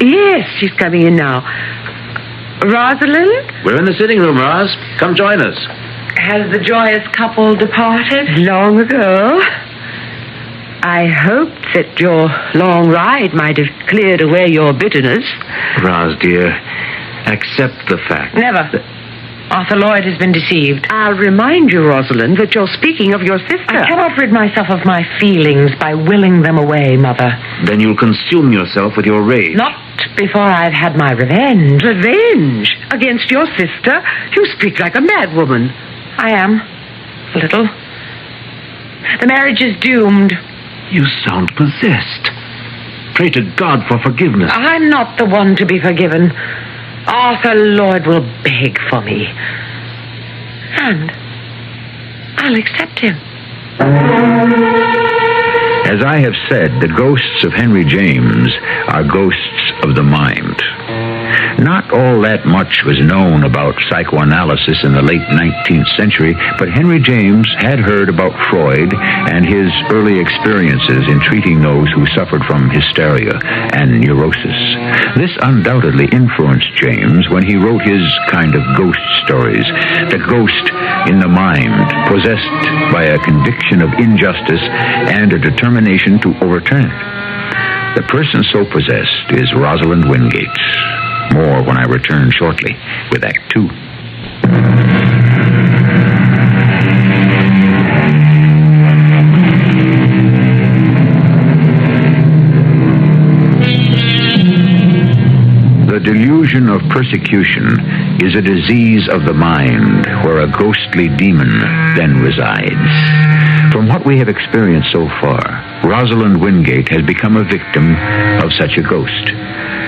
Yes, she's coming in now. Rosalind?
We're in the sitting room, Roz. Come join us.
Has the joyous couple departed? Long ago. I hoped that your long ride might have cleared away your bitterness.
Roz, dear, accept the fact.
Never. Arthur Lloyd has been deceived. I'll remind you, Rosalind, that you're speaking of your sister. I cannot rid myself of my feelings by willing them away, Mother.
Then you'll consume yourself with your rage.
Not before I've had my revenge. Revenge? Against your sister? You speak like a madwoman. I am. A little. The marriage is doomed.
You sound possessed. Pray to God for forgiveness.
I'm not the one to be forgiven. Arthur Lloyd will beg for me. And I'll accept him.
As I have said, the ghosts of Henry James are ghosts of the mind. Not all that much was known about psychoanalysis in the late 19th century, but Henry James had heard about Freud and his early experiences in treating those who suffered from hysteria and neurosis. This undoubtedly influenced James when he wrote his kind of ghost stories, the ghost in the mind, possessed by a conviction of injustice and a determination to overturn it. The person so possessed is Rosalind Wingate. More when I return shortly with Act 2. The delusion of persecution is a disease of the mind where a ghostly demon then resides. From what we have experienced so far, Rosalind Wingate has become a victim of such a ghost.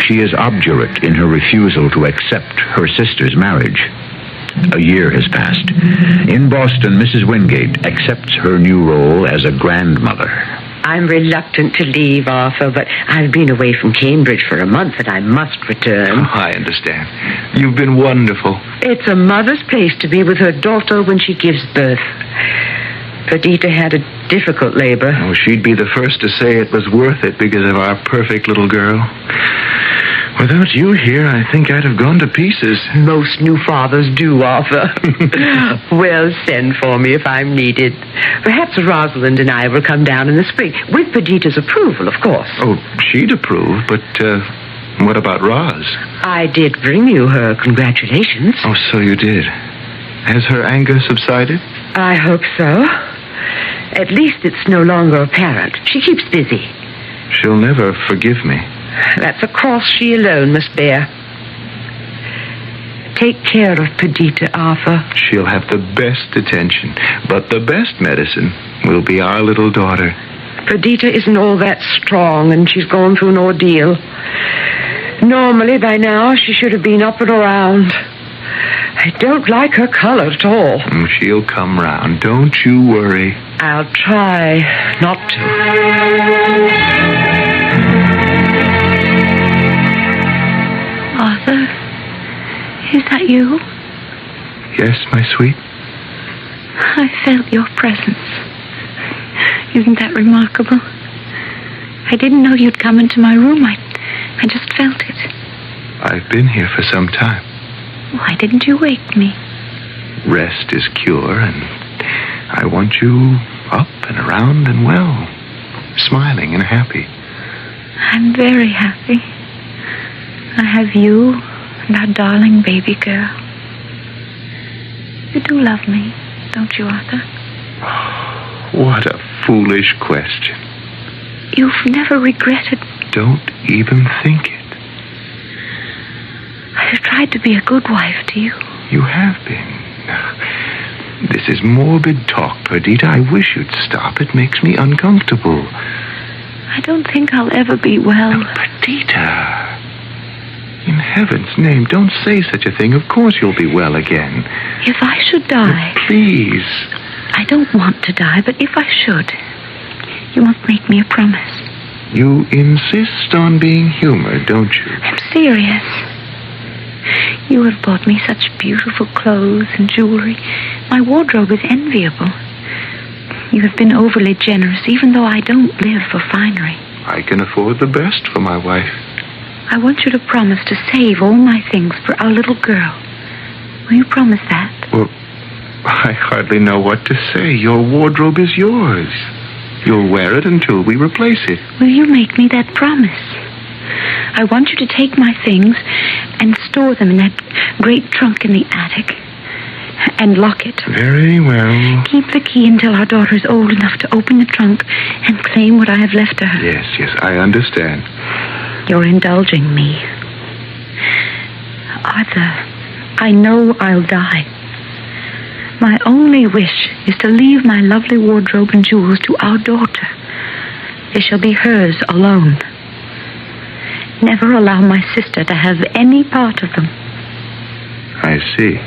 She is obdurate in her refusal to accept her sister's marriage. A year has passed. In Boston, Mrs. Wingate accepts her new role as a grandmother.
I'm reluctant to leave, Arthur, but I've been away from Cambridge for a month and I must return.
Oh, I understand. You've been wonderful.
It's a mother's place to be with her daughter when she gives birth. Perdita had a difficult labor.
Oh, she'd be the first to say it was worth it because of our perfect little girl. Without you here, I think I'd have gone to pieces.
Most new fathers do, Arthur. Well, send for me if I'm needed. Perhaps Rosalind and I will come down in the spring, with Perdita's approval, of course.
Oh, she'd approve, but what about Roz?
I did bring you her congratulations.
Oh, so you did. Has her anger subsided?
I hope so. At least it's no longer apparent. She keeps busy.
She'll never forgive me.
That's a cross she alone must bear. Take care of Perdita, Arthur.
She'll have the best attention, but the best medicine will be our little daughter.
Perdita isn't all that strong, and she's gone through an ordeal. Normally, by now, she should have been up and around. I don't like her color at all.
She'll come round. Don't you worry.
I'll try not to.
Arthur, is that you?
Yes, my sweet.
I felt your presence. Isn't that remarkable? I didn't know you'd come into my room. I just felt it.
I've been here for some time.
Why didn't you wake me?
Rest is cure, and I want you up and around and well, smiling and happy.
I'm very happy. I have you and our darling baby girl. You do love me, don't you, Arthur?
What a foolish question.
You've never regretted...
Don't even think it.
I've tried to be a good wife to you.
You have been. This is morbid talk, Perdita. I wish you'd stop. It makes me uncomfortable.
I don't think I'll ever be well.
Now, Perdita, in heaven's name, don't say such a thing. Of course you'll be well again.
If I should die...
Now, please.
I don't want to die, but if I should, you must make me a promise.
You insist on being humored, don't you?
I'm serious. You have bought me such beautiful clothes and jewelry. My wardrobe is enviable. You have been overly generous, even though I don't live for finery.
I can afford the best for my wife.
I want you to promise to save all my things for our little girl. Will you promise that?
Well, I hardly know what to say. Your wardrobe is yours. You'll wear it until we replace it.
Will you make me that promise? I want you to take my things and store them in that great trunk in the attic and lock it.
Very well.
Keep the key until our daughter is old enough to open the trunk and claim what I have left to her.
Yes, I understand.
You're indulging me. Arthur, I know I'll die. My only wish is to leave my lovely wardrobe and jewels to our daughter. They shall be hers alone. Never allow my sister to have any part of them.
I see.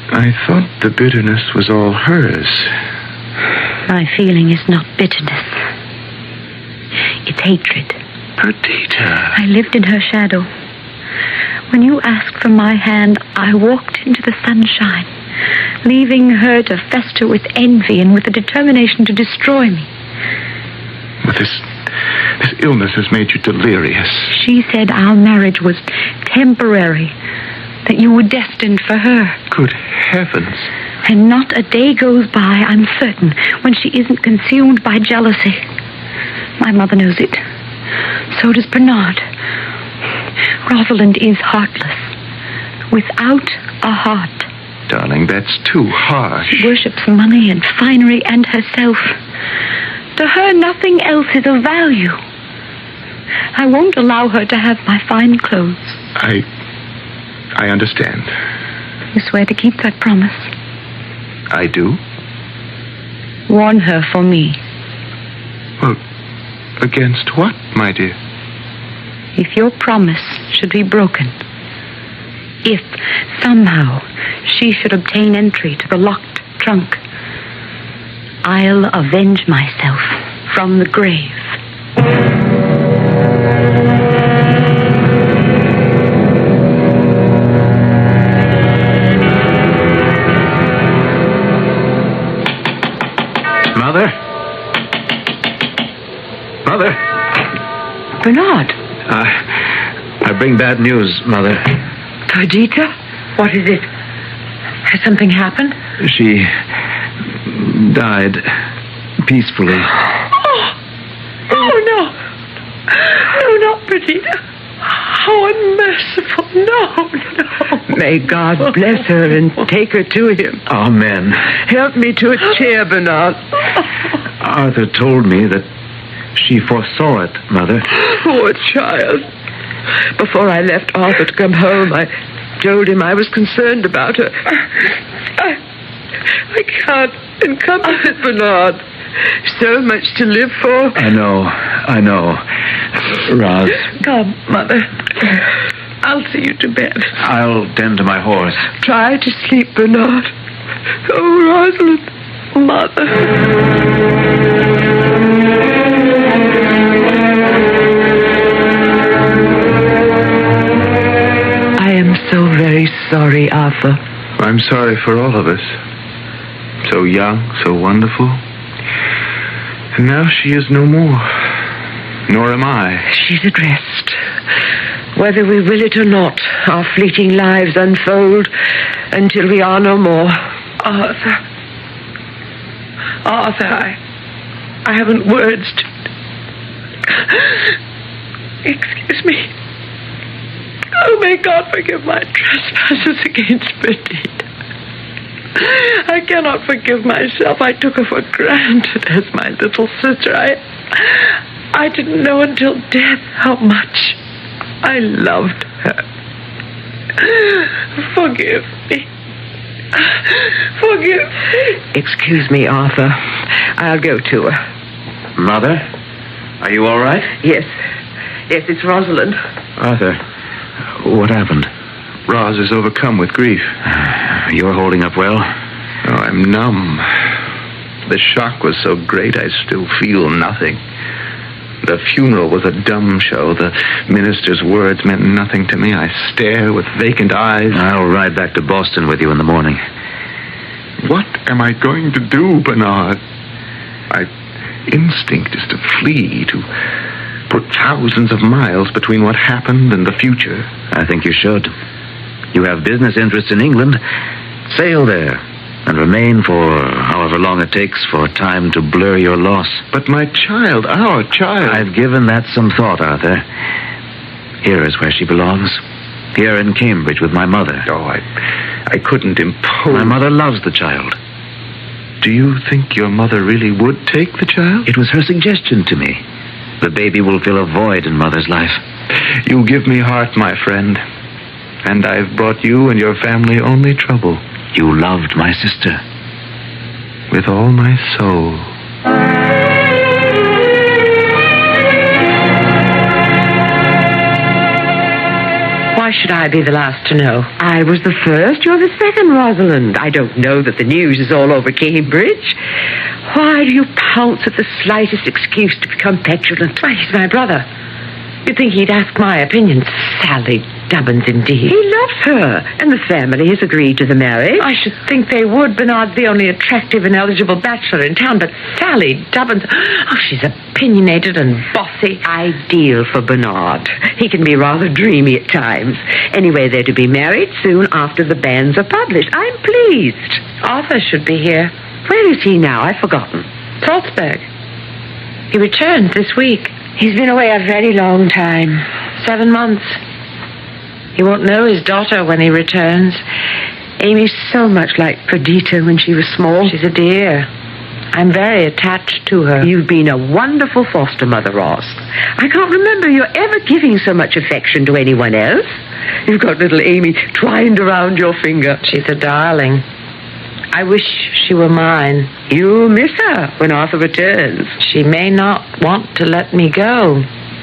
I thought the bitterness was all hers.
My feeling is not bitterness. It's hatred.
Perdita.
I lived in her shadow. When you asked for my hand, I walked into the sunshine, leaving her to fester with envy and with the determination to destroy me.
This illness has made you delirious.
She said our marriage was temporary, that you were destined for her.
Good heavens.
And not a day goes by, I'm certain, when she isn't consumed by jealousy. My mother knows it. So does Bernard. Rosalind is heartless, without a heart.
Darling, that's too harsh.
She worships money and finery and herself. To her, nothing else is of value. I won't allow her to have my fine clothes.
I understand.
You swear to keep that promise?
I do.
Warn her for me.
Well, against what, my dear?
If your promise should be broken, If, somehow, she should obtain entry to the locked trunk, I'll avenge myself from the grave.
Mother? Mother?
Bernard.
I bring bad news, Mother.
Perdita? What is it? Has something happened?
She died peacefully.
Oh, no. No, not Perdita. How unmerciful. No. May God bless her and take her to him.
Amen.
Help me to a chair, Bernard.
Arthur told me that she foresaw it, Mother.
Poor child. Before I left Arthur to come home, I told him I was concerned about her. I can't encompass it, Bernard. So much to live for.
I know. Roz.
Come, Mother. I'll see you to bed.
I'll tend to my horse.
Try to sleep, Bernard. Oh, Rosalind. Mother. I am so very sorry, Arthur.
I'm sorry for all of us. So young, so wonderful. And now she is no more. Nor am I.
She's at rest. Whether we will it or not, our fleeting lives unfold until we are no more. Arthur, I haven't words to... Excuse me. Oh, may God forgive my trespasses against Perdita. I cannot forgive myself. I took her for granted as my little sister. I didn't know until death how much I loved her. Forgive me. Forgive me. Excuse me, Arthur. I'll go to her.
Mother? Are you all right?
Yes, it's Rosalind.
Arthur, what happened?
Roz is overcome with grief.
You're holding up well?
Oh, I'm numb. The shock was so great I still feel nothing. The funeral was a dumb show. The minister's words meant nothing to me. I stare with vacant eyes.
I'll ride back to Boston with you in the morning.
What am I going to do, Bernard? My instinct is to flee, to put thousands of miles between what happened and the future.
I think you should. You have business interests in England. Sail there and remain for however long it takes for time to blur your loss.
But my child, our child...
I've given that some thought, Arthur. Here is where she belongs. Here in Cambridge with my mother.
Oh, I couldn't impose...
My mother loves the child.
Do you think your mother really would take the child?
It was her suggestion to me. The baby will fill a void in Mother's life.
You give me heart, my friend. And I've brought you and your family only trouble.
You loved my sister.
With all my soul.
Why should I be the last to know? I was the first. You're the second, Rosalind. I don't know that the news is all over Cambridge. Why do you pounce at the slightest excuse to become petulant? Why, he's my brother. You'd think he'd ask my opinion. Sally Dubbins, indeed. He loves her, and the family has agreed to the marriage. I should think they would. Bernard's the only attractive and eligible bachelor in town, but Sally Dubbins... Oh, she's opinionated and bossy. Ideal for Bernard. He can be rather dreamy at times. Anyway, they're to be married soon after the banns are published. I'm pleased. Arthur should be here. Where is he now? I've forgotten. Salzburg. He returns this week. He's been away a very long time. 7 months. He won't know his daughter when he returns. Amy's so much like Perdita when she was small. She's a dear. I'm very attached to her. You've been a wonderful foster mother, Ross. I can't remember you ever giving so much affection to anyone else. You've got little Amy twined around your finger. She's a darling. I wish she were mine. You'll miss her when Arthur returns. She may not want to let me go.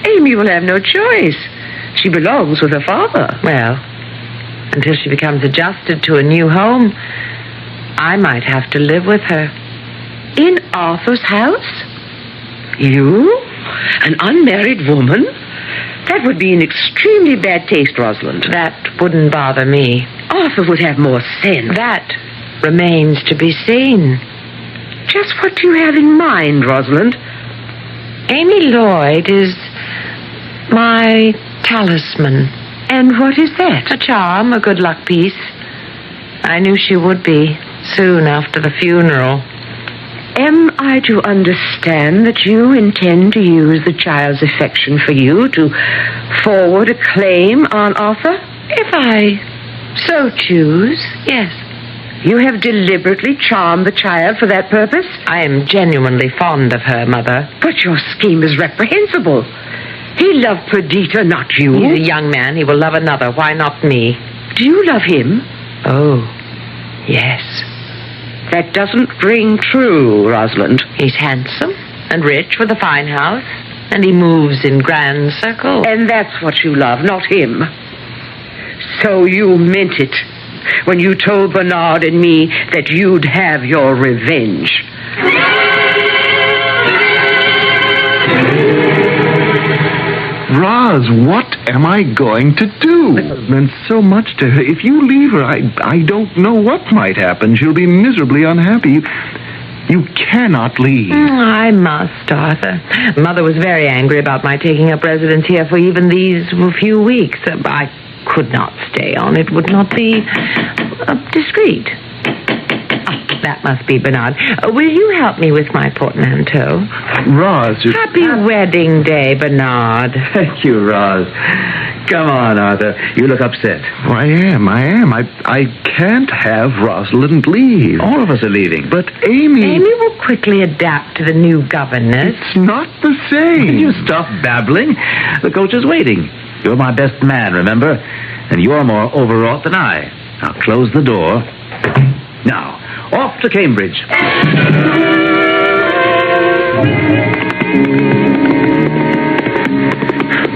Amy will have no choice. She belongs with her father. Well, until she becomes adjusted to a new home. I might have to live with her.
In Arthur's house? You? An unmarried woman? That would be in extremely bad taste, Rosalind.
That wouldn't bother me.
Arthur would have more sense.
That remains to be seen.
Just what do you have in mind, Rosalind?
Amy Lloyd is my talisman.
And what is that?
A charm, a good luck piece. I knew she would be soon after the funeral.
Am I to understand that you intend to use the child's affection for you to forward a claim on Arthur?
If I so choose, yes.
You have deliberately charmed the child for that purpose?
I am genuinely fond of her, Mother.
But your scheme is reprehensible. He loved Perdita, not you.
He's a young man. He will love another. Why not me?
Do you love him?
Oh, yes.
That doesn't ring true, Rosalind.
He's handsome and rich with a fine house, and he moves in grand circles.
And that's what you love, not him. So you meant it when you told Bernard and me that you'd have your revenge.
Roz, what am I going to do? It has meant so much to her. If you leave her, I don't know what might happen. She'll be miserably unhappy. You cannot leave.
I must, Arthur. Mother was very angry about my taking up residence here for even these few weeks. I could not stay on. It would not be discreet. That must be Bernard. Will you help me with my portmanteau?
Roz,
Happy wedding day, Bernard.
Thank you, Roz. Come on, Arthur. You look upset.
Oh, I am. I can't have Rosalind leave.
All of us are leaving.
But Amy...
Amy will quickly adapt to the new governess.
It's not the same.
Can you stop babbling? The coach is waiting. You're my best man, remember? And you're more overwrought than I. Now, close the door. Now, off to Cambridge.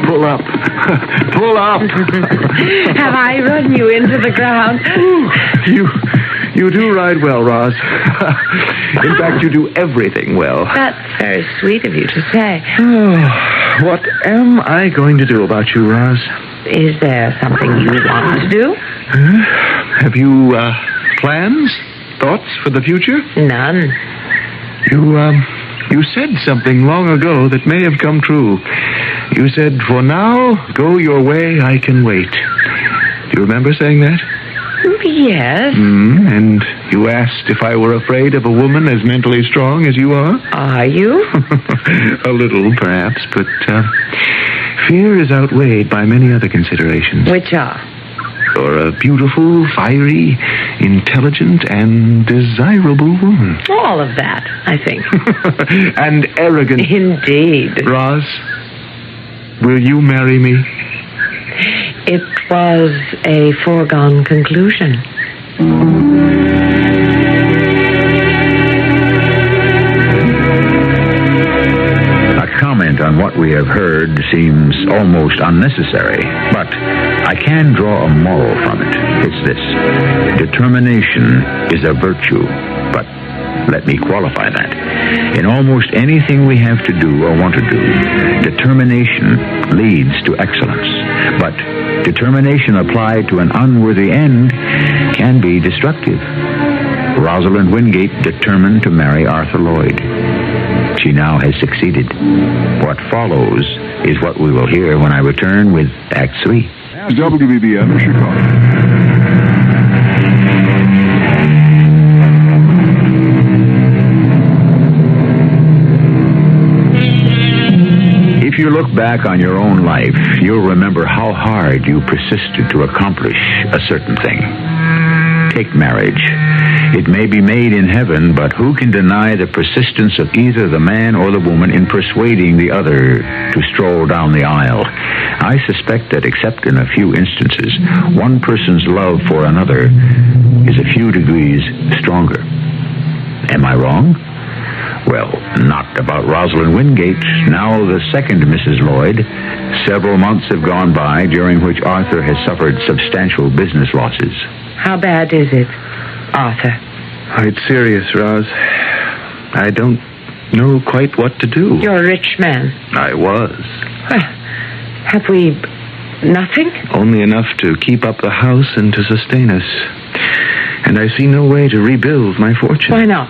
Pull up. Pull up.
Have I run you into the ground?
You do ride well, Roz. In fact, you do everything well.
That's very sweet of you to say.
What am I going to do about you, Roz?
Is there something you want to do?
Have you plans? Thoughts for the future?
None.
You said something long ago that may have come true. You said, "For now, go your way, I can wait." Do you remember saying that?
Yes.
And you asked if I were afraid of a woman as mentally strong as you are?
Are you?
A little, perhaps, but fear is outweighed by many other considerations.
Which are?
You're a beautiful, fiery, intelligent, and desirable woman.
All of that, I think.
And arrogant.
Indeed.
Roz, will you marry me?
It was a foregone conclusion.
A comment on what we have heard seems almost unnecessary, but I can draw a moral from it. It's this: determination is a virtue, but let me qualify that. In almost anything we have to do or want to do, determination leads to excellence. But determination applied to an unworthy end can be destructive. Rosalind Wingate determined to marry Arthur Lloyd. She now has succeeded. What follows is what we will hear when I return with Act 3.
WBBM Chicago.
If you look back on your own life, you'll remember how hard you persisted to accomplish a certain thing. Take marriage. It may be made in heaven, but who can deny the persistence of either the man or the woman in persuading the other to stroll down the aisle? I suspect that, except in a few instances, one person's love for another is a few degrees stronger. Am I wrong? Well, not about Rosalind Wingate, now the second Mrs. Lloyd. Several months have gone by, during which Arthur has suffered substantial business losses.
How bad is it, Arthur?
It's serious, Roz. I don't know quite what to do.
You're a rich man.
I was.
Have we nothing?
Only enough to keep up the house and to sustain us. And I see no way to rebuild my fortune.
Why not?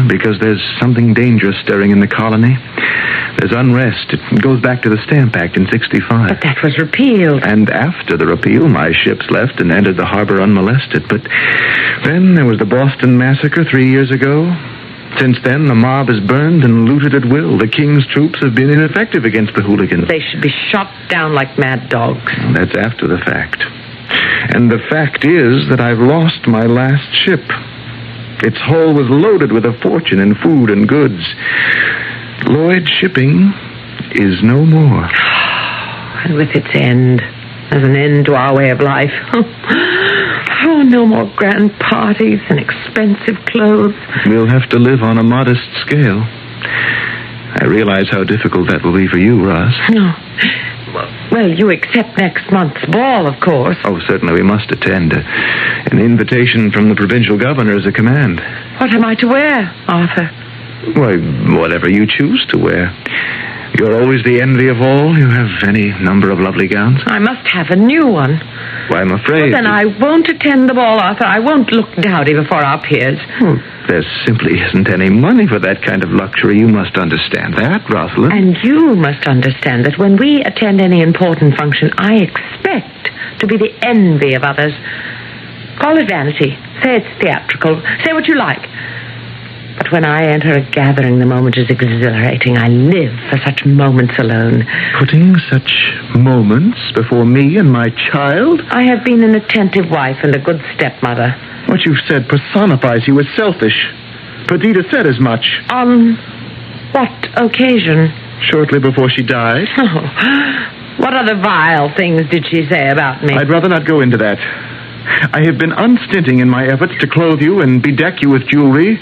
Because there's something dangerous stirring in the colony. There's unrest. It goes back to the Stamp Act in 65.
But that was repealed.
And after the repeal, my ships left and entered the harbor unmolested. But then there was the Boston Massacre 3 years ago. Since then, the mob is burned and looted at will. The king's troops have been ineffective against the hooligans.
They should be shot down like mad dogs.
That's after the fact. And the fact is that I've lost my last ship. Its hull was loaded with a fortune in food and goods. Lloyd Shipping is no more.
And with its end, there's an end to our way of life. Oh, no more grand parties and expensive clothes.
We'll have to live on a modest scale. I realize how difficult that will be for you, Roz.
No. Well, you accept next month's ball, of course.
Oh, certainly we must attend. An invitation from the provincial governor is a command.
What am I to wear, Arthur?
Why, whatever you choose to wear. You're always the envy of all. You have any number of lovely gowns.
I must have a new one.
Why, I'm afraid...
Well, then I won't attend the ball, Arthur. I won't look dowdy before our peers.
Well, there simply isn't any money for that kind of luxury. You must understand that, Rosalind.
And you must understand that when we attend any important function, I expect to be the envy of others. Call it vanity. Say it's theatrical. Say what you like. But when I enter a gathering, the moment is exhilarating. I live for such moments alone.
Putting such moments before me and my child?
I have been an attentive wife and a good stepmother.
What you've said personifies you as selfish. Perdita said as much.
On what occasion?
Shortly before she died.
Oh, what other vile things did she say about me?
I'd rather not go into that. I have been unstinting in my efforts to clothe you and bedeck you with jewelry.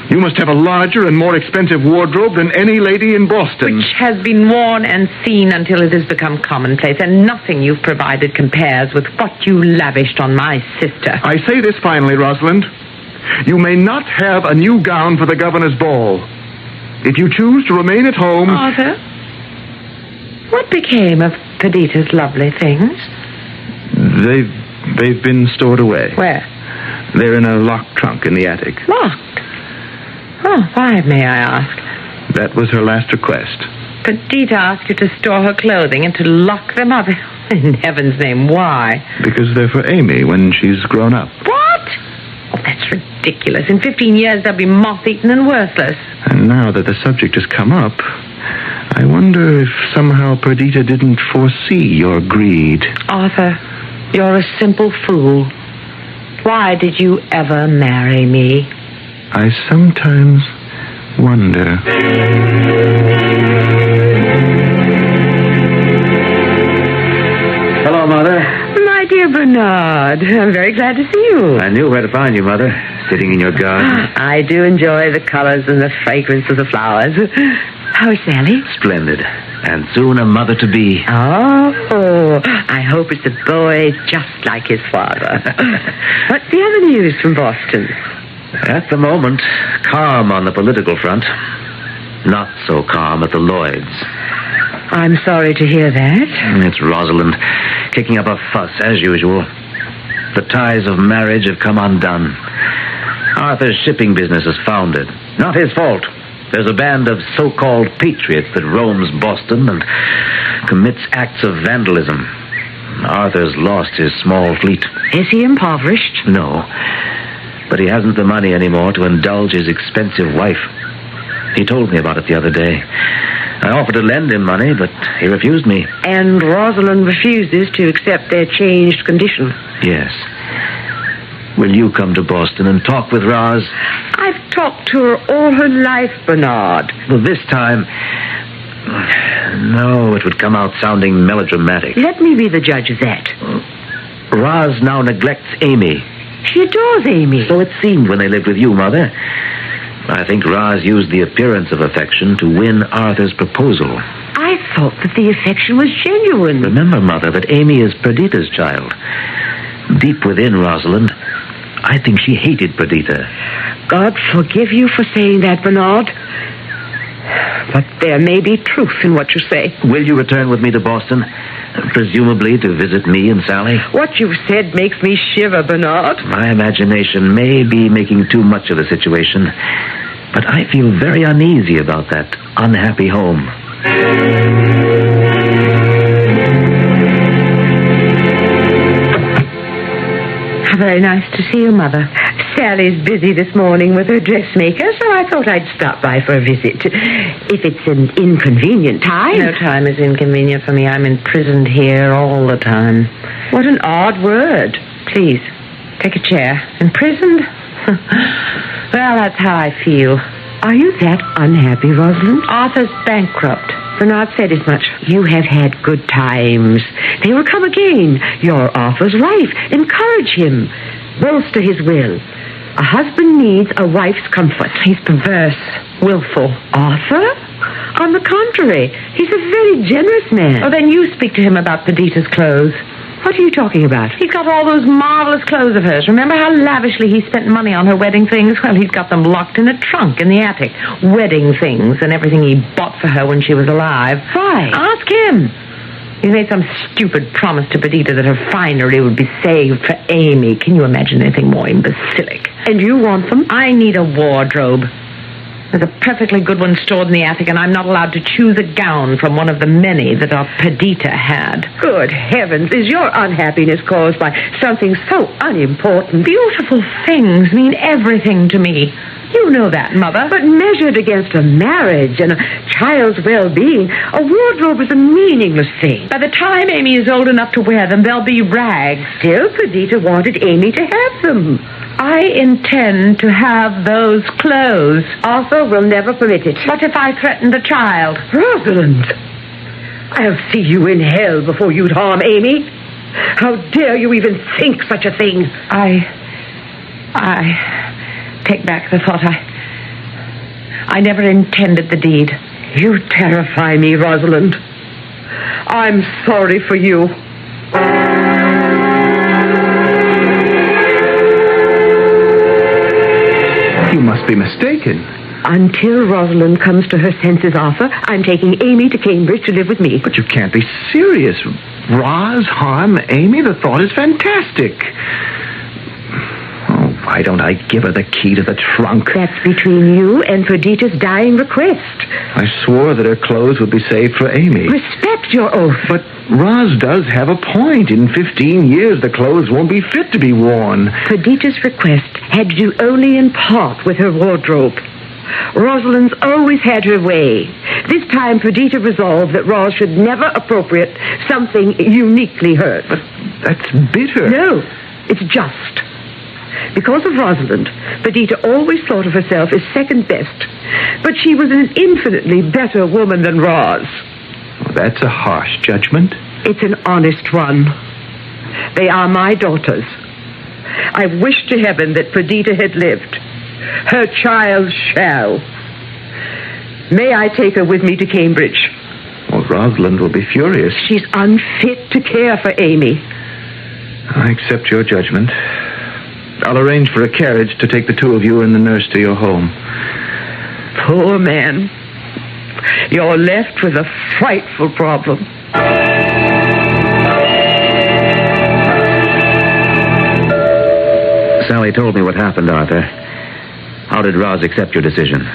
You must have a larger and more expensive wardrobe than any lady in Boston.
Which has been worn and seen until it has become commonplace, and nothing you've provided compares with what you lavished on my sister.
I say this finally, Rosalind. You may not have a new gown for the governor's ball. If you choose to remain at home...
Arthur, what became of Perdita's lovely things?
They've been stored away.
Where?
They're in a locked trunk in the attic.
Locked? Oh, why, may I ask?
That was her last request.
Perdita asked you to store her clothing and to lock them up. In heaven's name, why?
Because they're for Amy when she's grown up.
What? Oh, that's ridiculous. In 15 years, they'll be moth-eaten and worthless.
And now that the subject has come up, I wonder if somehow Perdita didn't foresee your greed.
Arthur, you're a simple fool. Why did you ever marry me?
I sometimes wonder.
Hello, Mother.
My dear Bernard, I'm very glad to see you.
I knew where to find you, Mother. Sitting in your garden.
I do enjoy the colors and the fragrance of the flowers. How is Sally?
Splendid. And soon a mother-to-be.
Oh, I hope it's a boy just like his father. What's the other news from Boston?
At the moment, calm on the political front. Not so calm at the Lloyds.
I'm sorry to hear that.
It's Rosalind, kicking up a fuss, as usual. The ties of marriage have come undone. Arthur's shipping business is founded. Not his fault. There's a band of so-called patriots that roams Boston and commits acts of vandalism. Arthur's lost his small fleet.
Is he impoverished?
No. But he hasn't the money anymore to indulge his expensive wife. He told me about it the other day. I offered to lend him money, but he refused me.
And Rosalind refuses to accept their changed condition.
Yes. Will you come to Boston and talk with Roz?
I've talked to her all her life, Bernard.
Well, this time... No, it would come out sounding melodramatic.
Let me be the judge of that.
Roz now neglects Amy.
She adores Amy.
So it seemed when they lived with you, Mother. I think Roz used the appearance of affection to win Arthur's proposal.
I thought that the affection was genuine.
Remember, Mother, that Amy is Perdita's child. Deep within Rosalind, I think she hated Perdita.
God forgive you for saying that, Bernard. But there may be truth in what you say.
Will you return with me to Boston? Presumably to visit me and Sally?
What you've said makes me shiver, Bernard.
My imagination may be making too much of the situation, but I feel very uneasy about that unhappy home.
Very nice to see you, Mother. Sally's busy this morning with her dressmaker, so I thought I'd stop by for a visit. If it's an inconvenient time... No time is inconvenient for me. I'm imprisoned here all the time. What an odd word. Please, take a chair. Imprisoned? Well, that's how I feel. Are you that unhappy, Rosalind? Arthur's bankrupt. Bernard said as much. You have had good times. They will come again. You're Arthur's wife. Encourage him. Bolster his will. A husband needs a wife's comfort. He's perverse, willful. Arthur? On the contrary, he's a very generous man. Oh, then you speak to him about Perdita's clothes. What are you talking about? He's got all those marvelous clothes of hers. Remember how lavishly he spent money on her wedding things? Well, he's got them locked in a trunk in the attic. Wedding things and everything he bought for her when she was alive. Why? Ask him. He made some stupid promise to Perdita that her finery would be saved for Amy. Can you imagine anything more imbecilic? And you want them? I need a wardrobe. There's a perfectly good one stored in the attic, and I'm not allowed to choose a gown from one of the many that our Perdita had. Good heavens, is your unhappiness caused by something so unimportant? Beautiful things mean everything to me. You know that, Mother. But measured against a marriage and a child's well-being, a wardrobe is a meaningless thing. By the time Amy is old enough to wear them, they'll be rags. Still, Perdita wanted Amy to have them. I intend to have those clothes. Arthur will never permit it. What if I threaten the child? Rosalind! I'll see you in hell before you'd harm Amy. How dare you even think such a thing? I take back the thought. I never intended the deed. You terrify me, Rosalind. I'm sorry for you.
You must be mistaken.
Until Rosalind comes to her senses, Arthur, I'm taking Amy to Cambridge to live with me.
But you can't be serious. Roz harm Amy? The thought is fantastic. Oh, why don't I give her the key to the trunk?
That's between you and Perdita's dying request.
I swore that her clothes would be saved for Amy.
Respect your oath.
But Roz does have a point. In 15 years, the clothes won't be fit to be worn.
Perdita's request had to do only in part with her wardrobe. Rosalind's always had her way. This time, Perdita resolved that Roz should never appropriate something uniquely hers.
But that's bitter.
No, it's just. Because of Rosalind, Perdita always thought of herself as second best. But she was an infinitely better woman than Roz.
Well, that's a harsh judgment.
It's an honest one. They are my daughters. I wish to heaven that Perdita had lived. Her child shall. May I take her with me to Cambridge?
Well, Rosalind will be furious.
She's unfit to care for Amy.
I accept your judgment. I'll arrange for a carriage to take the two of you and the nurse to your home.
Poor man. You're left with a frightful problem.
Sally told me what happened, Arthur. How did Roz accept your decision?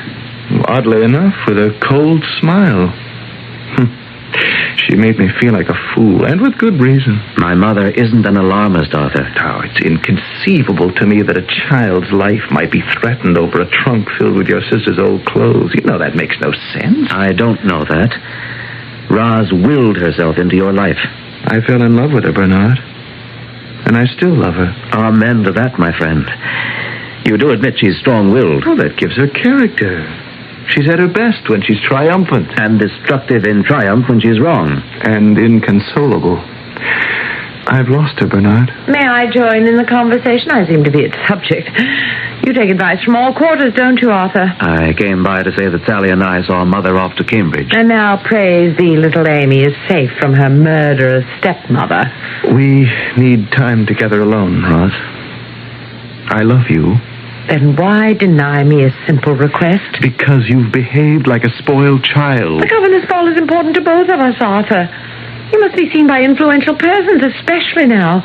Oddly enough, with a cold smile. She made me feel like a fool, and with good reason.
My mother isn't an alarmist, Arthur.
Oh, it's inconceivable to me that a child's life might be threatened over a trunk filled with your sister's old clothes. You know that makes no sense.
I don't know that. Roz willed herself into your life.
I fell in love with her, Bernard. And I still love her.
Amen to that, my friend. You do admit she's strong-willed.
Oh, that gives her character. She's at her best when she's triumphant.
And destructive in triumph when she's wrong.
And inconsolable. I've lost her, Bernard.
May I join in the conversation? I seem to be its subject. You take advice from all quarters, don't you, Arthur?
I came by to say that Sally and I saw Mother off to Cambridge.
And now praise thee, little Amy is safe from her murderous stepmother.
We need time together alone, Roz. I love you.
Then why deny me a simple request?
Because you've behaved like a spoiled child.
The governor's ball is important to both of us, Arthur. You must be seen by influential persons, especially now.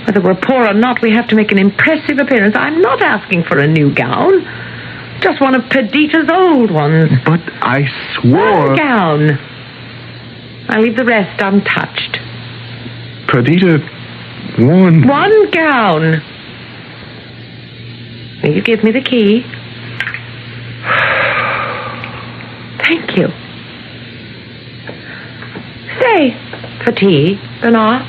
Whether we're poor or not, we have to make an impressive appearance. I'm not asking for a new gown. Just one of Perdita's old ones.
But I swore...
One gown. I'll leave the rest untouched.
Perdita warned...
One gown. Will you give me the key? Thank you. Stay for tea, Bernard.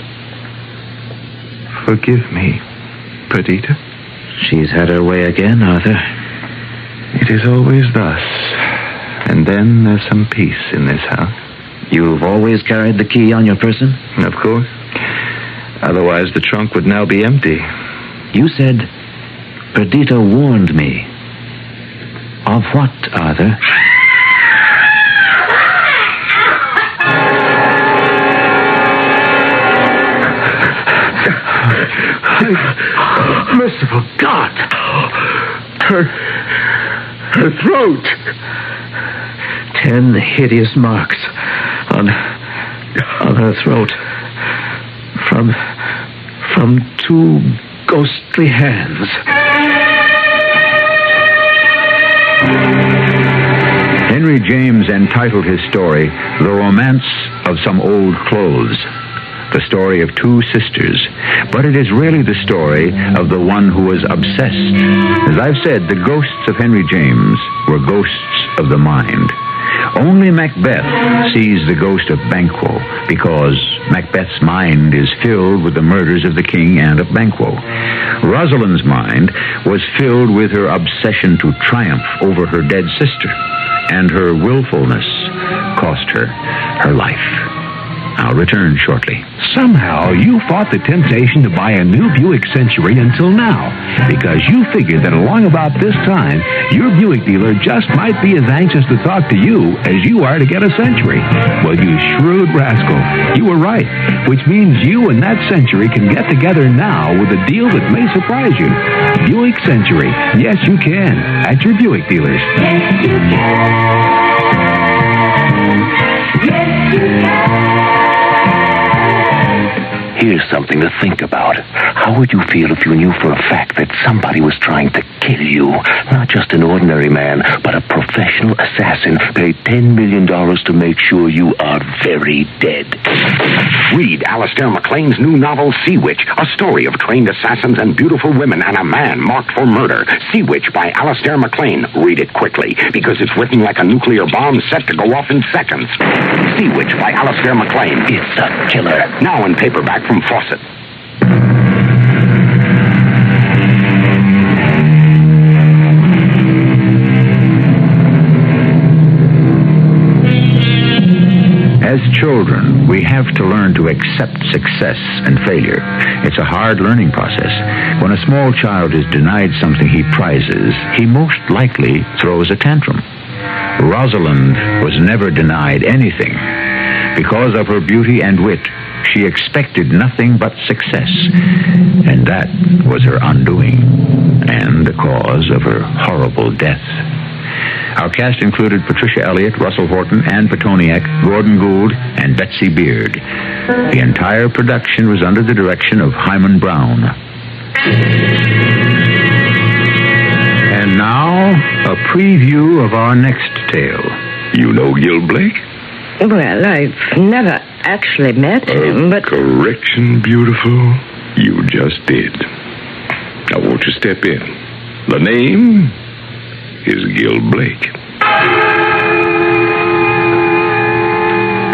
Forgive me, Perdita.
She's had her way again, Arthur.
It is always thus. And then there's some peace in this house.
You've always carried the key on your person?
Of course. Otherwise the trunk would now be empty.
You said Perdita warned me. Of what, Arthur?
Merciful God! Her throat!
10 hideous marks on her throat from 2 ghostly hands.
Henry James entitled his story The Romance of Some Old Clothes, the story of 2 sisters, but it is really the story of the one who was obsessed. As I've said, the ghosts of Henry James were ghosts of the mind. Only Macbeth sees the ghost of Banquo, because Macbeth's mind is filled with the murders of the king and of Banquo. Rosalind's mind was filled with her obsession to triumph over her dead sister, and her willfulness cost her her life. I'll return shortly.
Somehow you fought the temptation to buy a new Buick Century until now, because you figured that along about this time, your Buick dealer just might be as anxious to talk to you as you are to get a Century. Well, you shrewd rascal, you were right, which means you and that Century can get together now with a deal that may surprise you. Buick Century. Yes, you can. At your Buick dealers.
Yes, you can. Yes, you can.
Here's something to think about. How would you feel if you knew for a fact that somebody was trying to kill you? Not just an ordinary man, but a professional assassin paid $10 million to make sure you are very dead.
Read Alistair MacLean's new novel, Sea Witch, a story of trained assassins and beautiful women and a man marked for murder. Sea Witch by Alistair MacLean. Read it quickly, because it's written like a nuclear bomb set to go off in seconds. Sea Witch by Alistair MacLean.
It's a killer.
Now in paperback from Fawcett.
As children, we have to learn to accept success and failure. It's a hard learning process. When a small child is denied something he prizes, he most likely throws a tantrum. Rosalind was never denied anything. Because of her beauty and wit, she expected nothing but success. And that was her undoing, and the cause of her horrible death. Our cast included Patricia Elliott, Russell Horton, Ann Petoniak, Gordon Gould, and Betsy Beard. The entire production was under the direction of Hyman Brown. And now, a preview of our next tale.
You know Gil Blake?
Well, I've never actually met him, but...
Correction, beautiful. You just did. Now, won't you step in? The name is Gil Blake.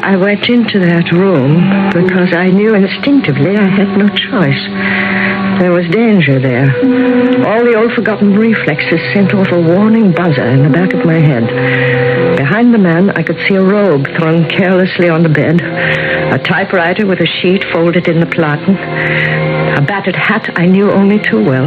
I went into that room because I knew instinctively I had no choice. There was danger there. All the old forgotten reflexes sent off a warning buzzer in the back of my head. Behind the man, I could see a robe thrown carelessly on the bed, a
A typewriter with a sheet folded in the platen. A battered hat I knew only too well.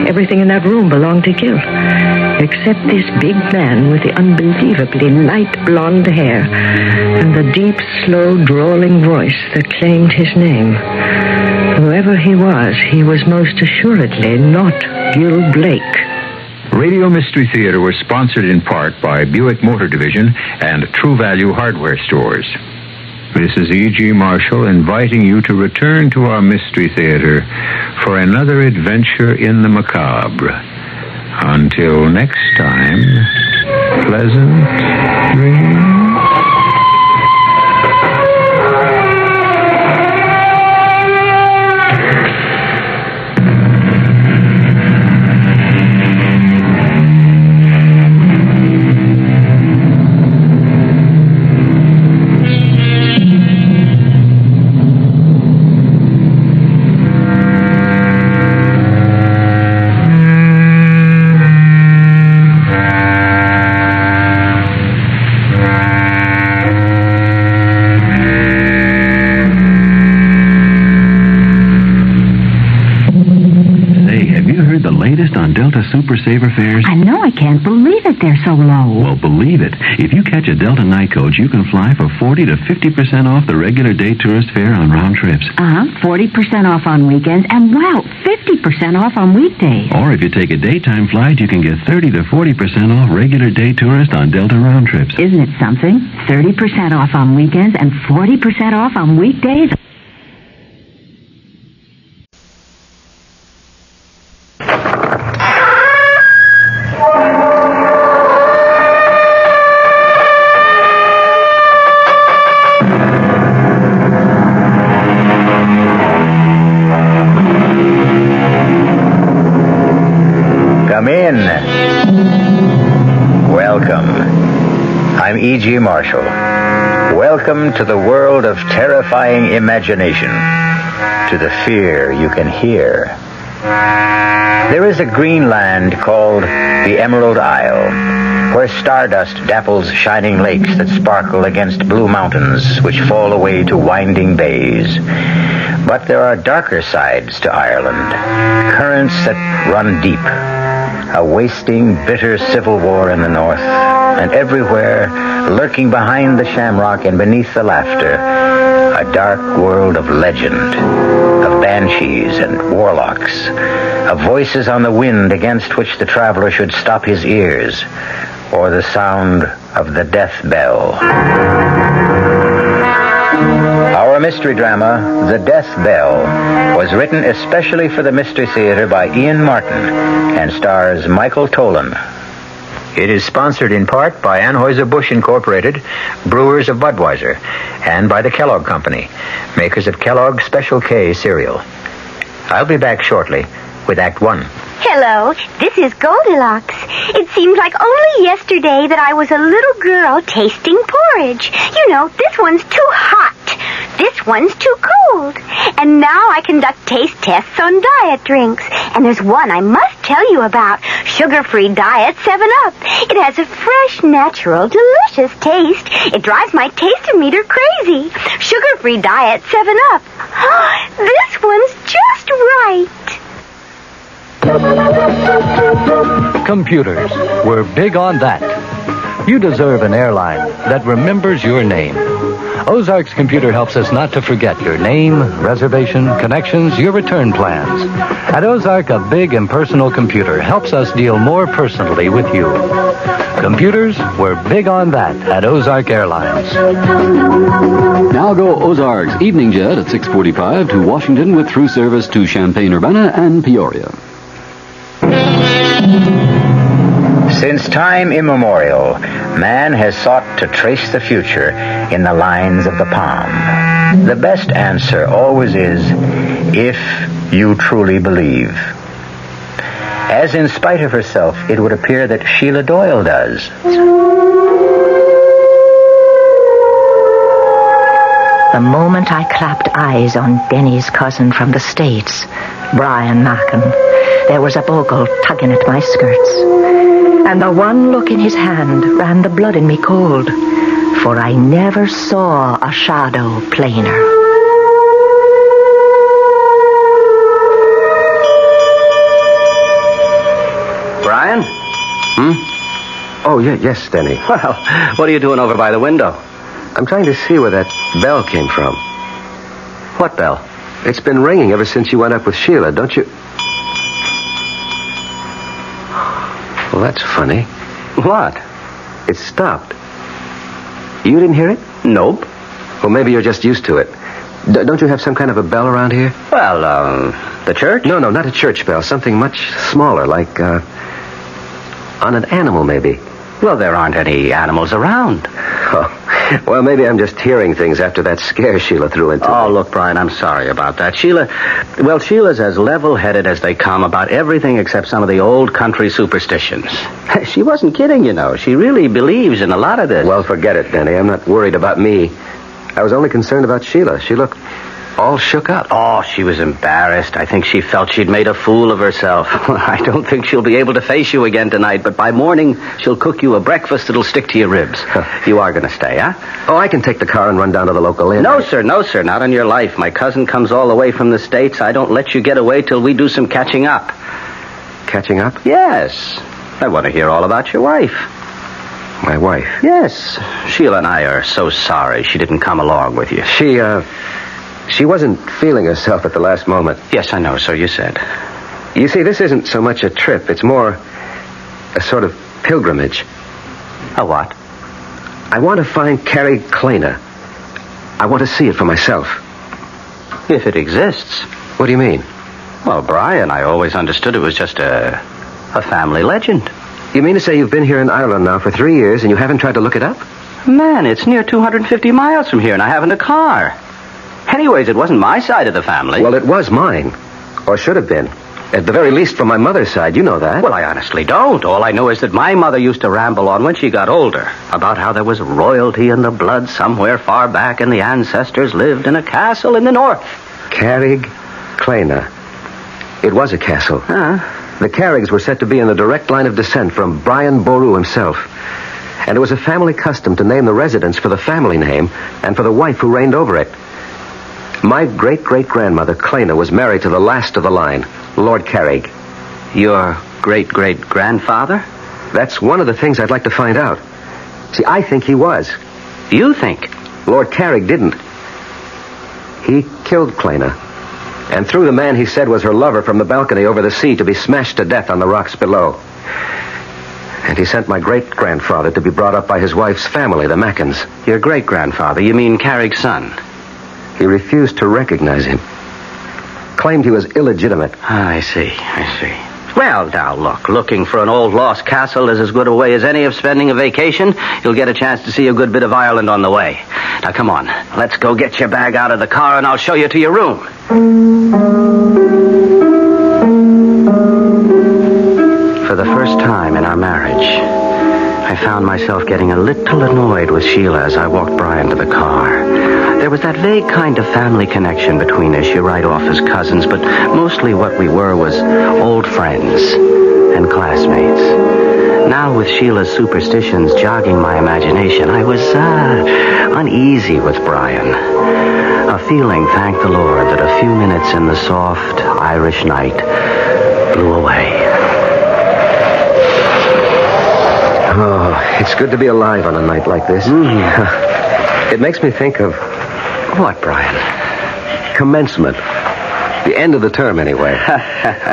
Everything in that room belonged to Gil, except this big man with the unbelievably light blonde hair and the deep, slow, drawling voice that claimed his name. Whoever he was most assuredly not Gil Blake.
Radio Mystery Theater was sponsored in part by Buick Motor Division and True Value Hardware Stores. This is E.G. Marshall inviting you to return to our Mystery Theater for another adventure in the macabre. Until next time, pleasant dreams.
Super Saver fares?
I know, I can't believe it. They're so low.
Well, believe it. If you catch a Delta night coach, you can fly for 40 to 50% off the regular day tourist fare on round trips.
40% off on weekends, and wow, 50% off on weekdays.
Or if you take a daytime flight, you can get 30 to 40% off regular day tourist on Delta round trips.
Isn't it something? 30% off on weekends and 40% off on weekdays.
Come in. Welcome. I'm E.G. Marshall. Welcome to the world of terrifying imagination, to the fear you can hear. There is a green land called the Emerald Isle, where stardust dapples shining lakes that sparkle against blue mountains which fall away to winding bays. But there are darker sides to Ireland, currents that run deep. A wasting, bitter civil war in the north, and everywhere, lurking behind the shamrock and beneath the laughter, a dark world of legend, of banshees and warlocks, of voices on the wind against which the traveler should stop his ears, or the sound of the death bell. Our mystery drama, The Death Bell, was written especially for the Mystery Theater by Ian Martin and stars Michael Tolan. It is sponsored in part by Anheuser-Busch Incorporated, brewers of Budweiser, and by the Kellogg Company, makers of Kellogg's Special K cereal. I'll be back shortly with Act 1.
Hello, this is Goldilocks. It seems like only yesterday that I was a little girl tasting porridge. You know, this one's too hot. This one's too cold. And now I conduct taste tests on diet drinks. And there's one I must tell you about. Sugar-free diet 7-Up. It has a fresh, natural, delicious taste. It drives my taste-o-meter crazy. Sugar-free diet 7-Up. This one's just right.
Computers. We're big on that. You deserve an airline that remembers your name. Ozark's computer helps us not to forget your name, reservation, connections, your return plans. At Ozark, a big impersonal computer helps us deal more personally with you. Computers, we're big on that at Ozark Airlines.
Now go Ozark's evening jet at 6:45 to Washington with through service to Champaign-Urbana and Peoria.
Since time immemorial, man has sought to trace the future in the lines of the palm. The best answer always is, if you truly believe. As in spite of herself, it would appear that Sheila Doyle does.
The moment I clapped eyes on Benny's cousin from the States, Brian Mackin, there was a bogle tugging at my skirts. And the one look in his hand ran the blood in me cold. for I never saw a shadow plainer.
Brian?
Oh, yes, Denny.
Well, what are you doing over by the window?
I'm trying to see where that bell came from.
What bell?
It's been ringing ever since you went up with Sheila, don't you? Well, that's funny.
What?
It stopped. You didn't hear it?
Nope.
Well, maybe you're just used to it. Don't you have some kind of a bell around here?
Well, the church?
No, not a church bell. Something much smaller, like, on an animal, maybe.
Well, there aren't any animals around.
Oh, well, maybe I'm just hearing things after that scare Sheila threw into me.
Oh, look, Brian, I'm sorry about that. Sheila's as level-headed as they come about everything except some of the old country superstitions. She wasn't kidding, you know. She really believes in a lot of this.
Well, forget it, Denny. I'm not worried about me. I was only concerned about Sheila. She looked all shook up.
Oh, she was embarrassed. I think she felt she'd made a fool of herself. I don't think she'll be able to face you again tonight, but by morning, she'll cook you a breakfast that'll stick to your ribs. You are going to stay, huh?
Oh, I can take the car and run down to the local inn.
No, sir, not on your life. My cousin comes all the way from the States. I don't let you get away till we do some catching up.
Catching up?
Yes. I want to hear all about your wife.
My wife?
Yes. Sheila and I are so sorry she didn't come along with you.
She wasn't feeling herself at the last moment.
Yes, I know, so you said.
You see, this isn't so much a trip. It's more a sort of pilgrimage.
A what?
I want to find Carrie Kleiner. I want to see it for myself.
If it exists.
What do you mean?
Well, Brian, I always understood it was just a family legend.
You mean to say you've been here in Ireland now for 3 years and you haven't tried to look it up?
Man, it's near 250 miles from here and I haven't a car. Anyways, it wasn't my side of the family.
Well, it was mine. Or should have been. At the very least from my mother's side. You know that.
Well, I honestly don't. All I know is that my mother used to ramble on when she got older about how there was royalty in the blood somewhere far back and the ancestors lived in a castle in the north.
Carrig Kleiner. It was a castle. The Carrigs were said to be in the direct line of descent from Brian Boru himself. And it was a family custom to name the residence for the family name and for the wife who reigned over it. My great-great-grandmother, Kleiner, was married to the last of the line, Lord Carrig.
Your great-great-grandfather?
That's one of the things I'd like to find out. See, I think he was.
You think?
Lord Carrig didn't. He killed Kleiner and threw the man he said was her lover from the balcony over the sea to be smashed to death on the rocks below. And he sent my great-grandfather to be brought up by his wife's family, the Mackens.
Your great-grandfather? You mean Carrig's son?
He refused to recognize him. Claimed he was illegitimate.
I see. Well, now, look. Looking for an old lost castle is as good a way as any of spending a vacation. You'll get a chance to see a good bit of Ireland on the way. Now, come on. Let's go get your bag out of the car and I'll show you to your room. For the first time in our marriage, I found myself getting a little annoyed with Sheila as I walked Brian to the car. There was that vague kind of family connection between us. You write off as cousins, but mostly what we were was old friends and classmates. Now, with Sheila's superstitions jogging my imagination, I was uneasy with Brian. A feeling, thank the Lord, that a few minutes in the soft Irish night blew away.
Oh, it's good to be alive on a night like this. It makes me think of...
What, Brian?
Commencement. The end of the term, anyway.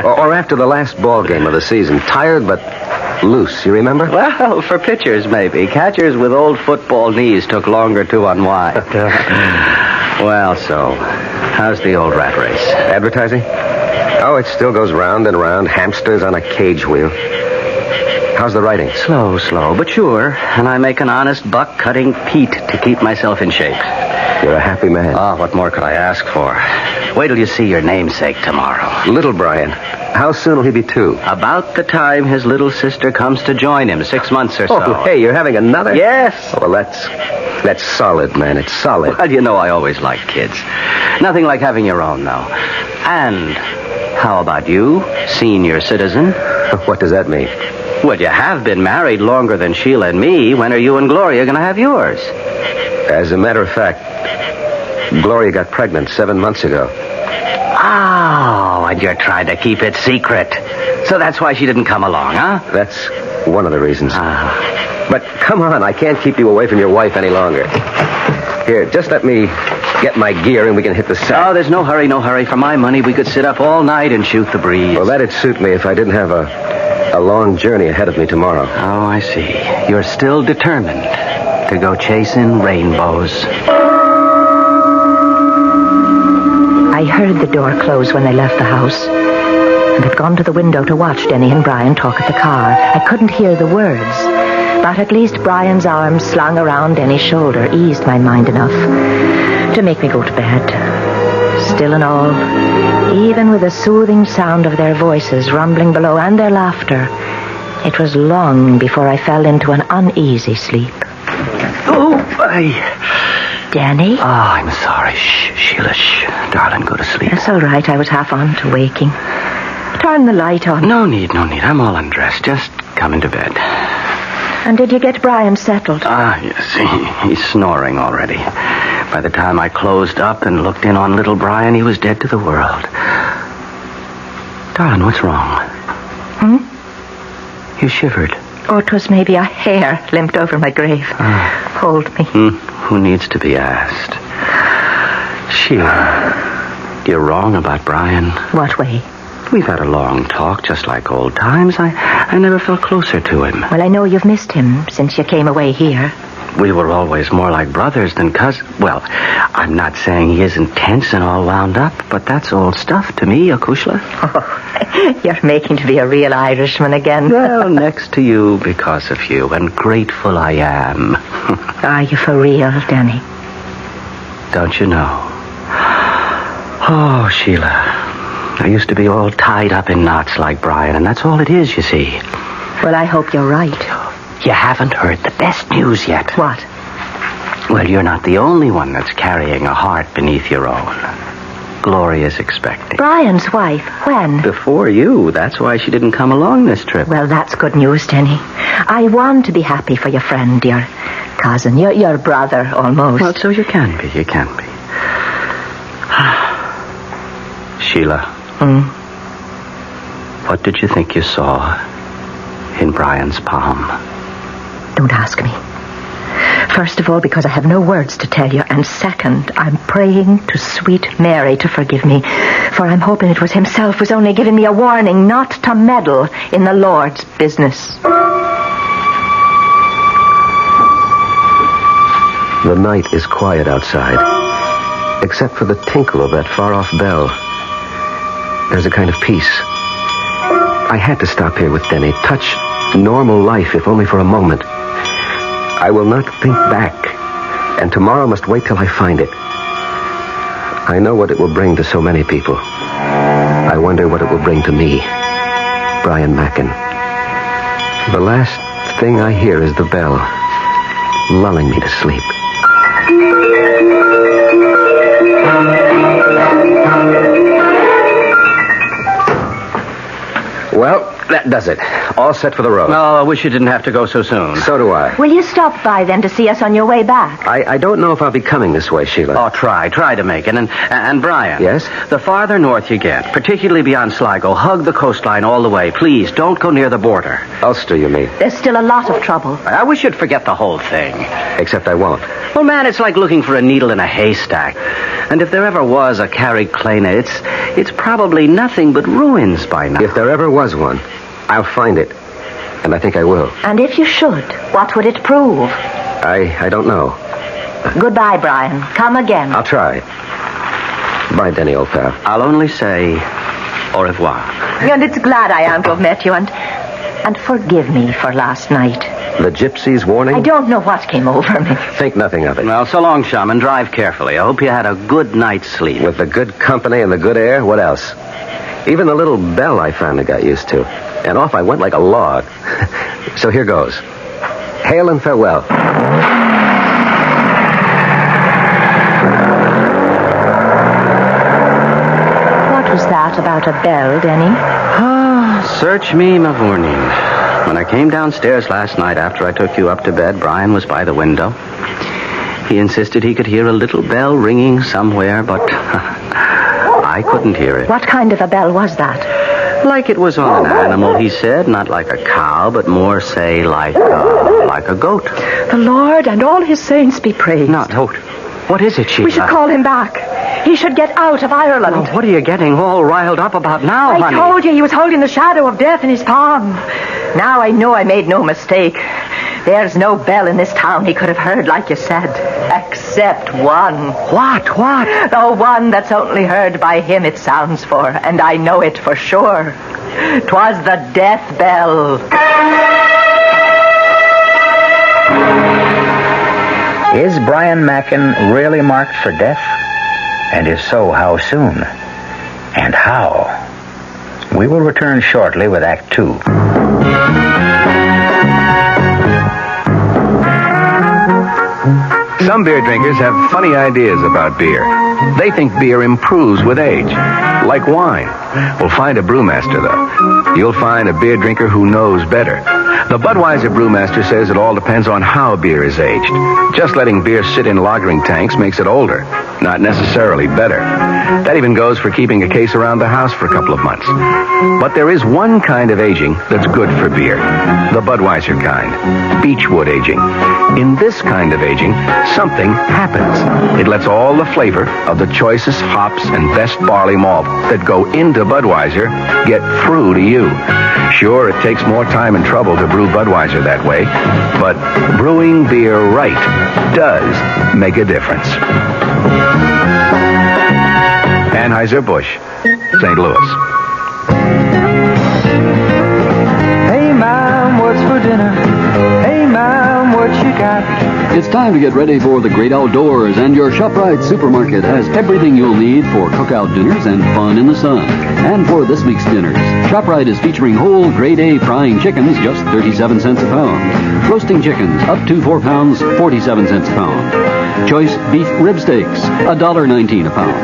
or after the last ball game of the season. Tired, but loose. You remember?
Well, for pitchers, maybe. Catchers with old football knees took longer to unwind. Well, so, how's the old rat race?
Advertising? Oh, it still goes round and round. Hamsters on a cage wheel. How's the writing?
Slow, but sure. And I make an honest buck cutting peat to keep myself in shape.
You're a happy man.
Oh, what more could I ask for? Wait till you see your namesake tomorrow.
Little Brian. How soon will he be 2?
About the time his little sister comes to join him, 6 months or so.
Oh, hey, you're having another?
Yes.
Oh, well, that's solid, man. It's solid.
Well, you know I always liked kids. Nothing like having your own, though. And how about you, senior citizen?
What does that mean?
Well, you have been married longer than Sheila and me. When are you and Gloria going to have yours?
As a matter of fact, Gloria got pregnant 7 months ago.
Oh, and you're trying to keep it secret. So that's why she didn't come along, huh?
That's one of the reasons. But come on, I can't keep you away from your wife any longer. Here, just let me get my gear and we can hit the set.
Oh, there's no hurry, no hurry. For my money, we could sit up all night and shoot the breeze.
Well, that'd suit me if I didn't have a long journey ahead of me tomorrow.
Oh, I see. You're still determined to go chasing rainbows.
I heard the door close when I left the house, and had gone to the window to watch Denny and Brian talk at the car. I couldn't hear the words, but at least Brian's arms slung around Denny's shoulder eased my mind enough to make me go to bed. Still and all, even with the soothing sound of their voices rumbling below and their laughter, it was long before I fell into an uneasy sleep.
Oh,
Danny?
Oh, I'm sorry. Shh, Sheila, shh. Darling, go to sleep.
It's all right. I was half on to waking. Turn the light on.
No need. I'm all undressed. Just come into bed.
And did you get Brian settled?
Yes. He's snoring already. By the time I closed up and looked in on little Brian, he was dead to the world. Darling, what's wrong? You shivered.
Oh, it was maybe a hair limped over my grave. Hold me.
Who needs to be asked? Sheila, you're wrong about Brian.
What way?
We've had a long talk, just like old times. I never felt closer to him.
Well, I know you've missed him since you came away here.
We were always more like brothers than cousins. Well, I'm not saying he isn't tense and all wound up, but that's old stuff to me, Akushla.
Oh, you're making to be a real Irishman again.
Well, next to you because of you, and grateful I am.
Are you for real, Danny?
Don't you know? Oh, Sheila, I used to be all tied up in knots like Brian, and that's all it is, you see.
Well, I hope you're right.
You haven't heard the best news yet.
What?
Well, you're not the only one that's carrying a heart beneath your own. Gloria's expecting.
Brian's wife? When?
Before you. That's why she didn't come along this trip.
Well, that's good news, Denny. I want to be happy for your friend, your cousin, your brother, almost.
Well, so you can be. Sheila. What did you think you saw in Brian's palm?
Don't ask me. First of all, because I have no words to tell you, and second, I'm praying to sweet Mary to forgive me, for I'm hoping it was himself who's only giving me a warning not to meddle in the Lord's business.
The night is quiet outside, except for the tinkle of that far-off bell. There's a kind of peace. I had to stop here with Denny, touch normal life, if only for a moment. I will not think back, and tomorrow must wait till I find it. I know what it will bring to so many people. I wonder what it will bring to me, Brian Mackin. The last thing I hear is the bell, lulling me to sleep. Well, that does it. All set for the road.
Oh, I wish you didn't have to go so soon.
So do I.
Will you stop by then to see us on your way back?
I don't know if I'll be coming this way, Sheila.
Oh, try to make it. And Brian.
Yes?
The farther north you get, particularly beyond Sligo, hug the coastline all the way. Please, don't go near the border.
Ulster, you mean?
There's still a lot of trouble.
I wish you'd forget the whole thing.
Except I won't.
Well, man, it's like looking for a needle in a haystack. And if there ever was a Carrick-Clana, it's probably nothing but ruins by now.
If there ever was one, I'll find it. And I think I will.
And if you should, what would it prove?
I don't know.
Goodbye, Brian. Come again.
I'll try. Bye, Denny, old pal.
I'll only say au revoir.
And it's glad I am to have met you, and forgive me for last night.
The gypsy's warning?
I don't know what came over me.
Think nothing of it.
Well, so long, chum, and drive carefully. I hope you had a good night's sleep.
With the good company and the good air, what else? Even the little bell I finally got used to. And off I went like a log. So here goes. Hail and farewell.
What was that about a bell, Denny?
Search me, Mavourneen. When I came downstairs last night after I took you up to bed, Brian was by the window. He insisted he could hear a little bell ringing somewhere, but I couldn't hear it.
What kind of a bell was that?
Like it was on an animal, he said. Not like a cow, but more, say, like a goat.
The Lord and all his saints be praised.
No, what is it, Sheila?
We should call him back. He should get out of Ireland.
Oh, what are you getting all riled up about now, honey?
I told you he was holding the shadow of death in his palm. Now I know I made no mistake. There's no bell in this town he could have heard, like you said. Except one.
What?
The one that's only heard by him it sounds for, and I know it for sure. 'Twas the death bell.
Is Brian Mackin really marked for death? And if so, how soon? And how? We will return shortly with Act 2.
Some beer drinkers have funny ideas about beer. They think beer improves with age, like wine. Well, find a brewmaster, though. You'll find a beer drinker who knows better. The Budweiser brewmaster says it all depends on how beer is aged. Just letting beer sit in lagering tanks makes it older, not necessarily better. That even goes for keeping a case around the house for a couple of months. But there is one kind of aging that's good for beer. The Budweiser kind. Beechwood aging. In this kind of aging, something happens. It lets all the flavor of the choicest hops and best barley malt that go into Budweiser get through to you. Sure, it takes more time and trouble to brew Budweiser that way, but brewing beer right does make a difference. Anheuser-Busch, St. Louis.
Hey, Mom, what's for dinner? Hey, Mom, what you got?
It's time to get ready for the great outdoors, and your ShopRite supermarket has everything you'll need for cookout dinners and fun in the sun. And for this week's dinners, ShopRite is featuring whole grade A frying chickens, just 37 cents a pound. Roasting chickens, up to 4 pounds, 47 cents a pound. Choice beef rib steaks, $1.19 a pound.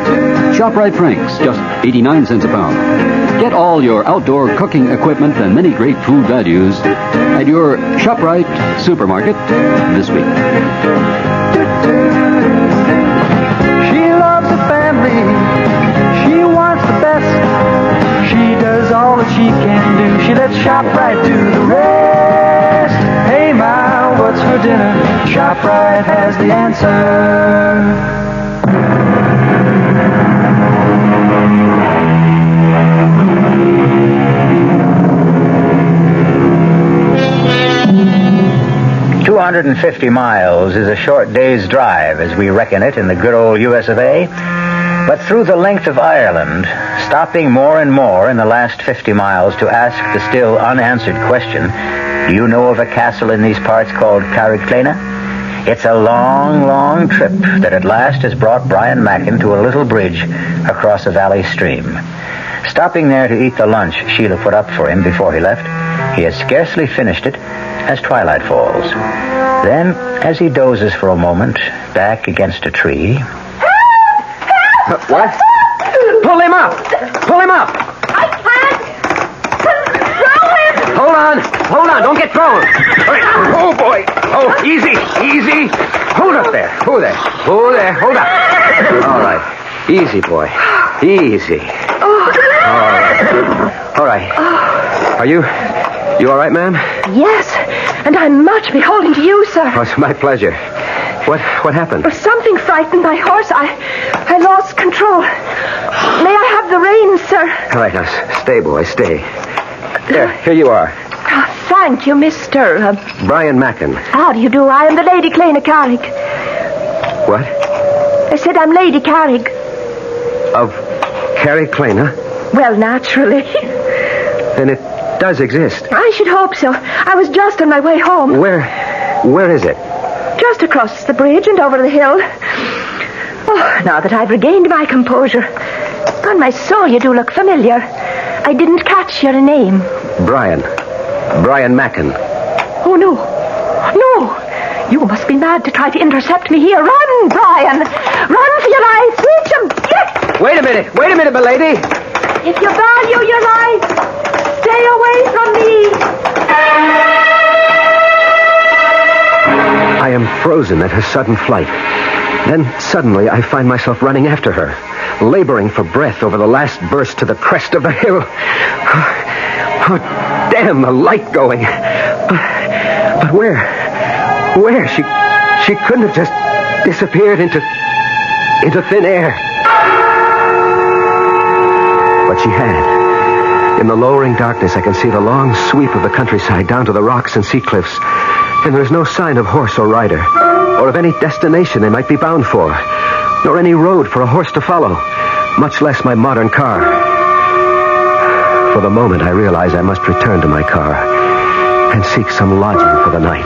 ShopRite Franks, just 89 cents a pound. Get all your outdoor cooking equipment and many great food values at your ShopRite supermarket this week.
She loves the family. She wants the best. She does all that she can do. She lets ShopRite do the rest. Hey, Ma, what's for dinner? ShopRite has the answer.
250 miles is a short day's drive as we reckon it in the good old US of A. But through the length of Ireland, stopping more and more in the last 50 miles to ask the still unanswered question, do you know of a castle in these parts called Carrigclena? It's a long, long trip that at last has brought Brian Mackin to a little bridge across a valley stream. Stopping there to eat the lunch Sheila put up for him before he left, he has scarcely finished it as twilight falls. Then, as he dozes for a moment, back against a tree...
What? Pull him up! Pull him up!
I can't! Throw him!
Hold on, don't get thrown! Oh, boy! Oh, easy! Hold up there! Hold up! All right. Easy, boy. Easy. All right. Are you all right, ma'am?
Yes, and I'm much beholden to you, sir.
Oh, it's my pleasure. What happened?
Well, something frightened my horse. I lost control. May I have the reins, sir?
All right, now, stay, boy, stay. Here you are.
Oh, thank you, Mr.
Brian Mackin.
How do you do? I am the Lady Clena Carrig.
What?
I said I'm Lady Carrig.
Of Carrigclena?
Well, naturally.
Then it does exist.
I should hope so. I was just on my way home.
Where is it?
Just across the bridge and over the hill. Oh, now that I've regained my composure. On my soul, you do look familiar. I didn't catch your name.
Brian Mackin.
Oh, no. No. You must be mad to try to intercept me here. Run, Brian. Run for your life. Reach him. Yes.
Wait a minute, my lady.
If you value your life, stay away from me.
I am frozen at her sudden flight. Then suddenly I find myself running after her, laboring for breath over the last burst to the crest of the hill. Oh, damn, the light going. But where? Where? She couldn't have just disappeared into thin air. But she had. In the lowering darkness, I can see the long sweep of the countryside down to the rocks and sea cliffs. And there's no sign of horse or rider, or of any destination they might be bound for, nor any road for a horse to follow, much less my modern car. For the moment, I realize I must return to my car and seek some lodging for the night.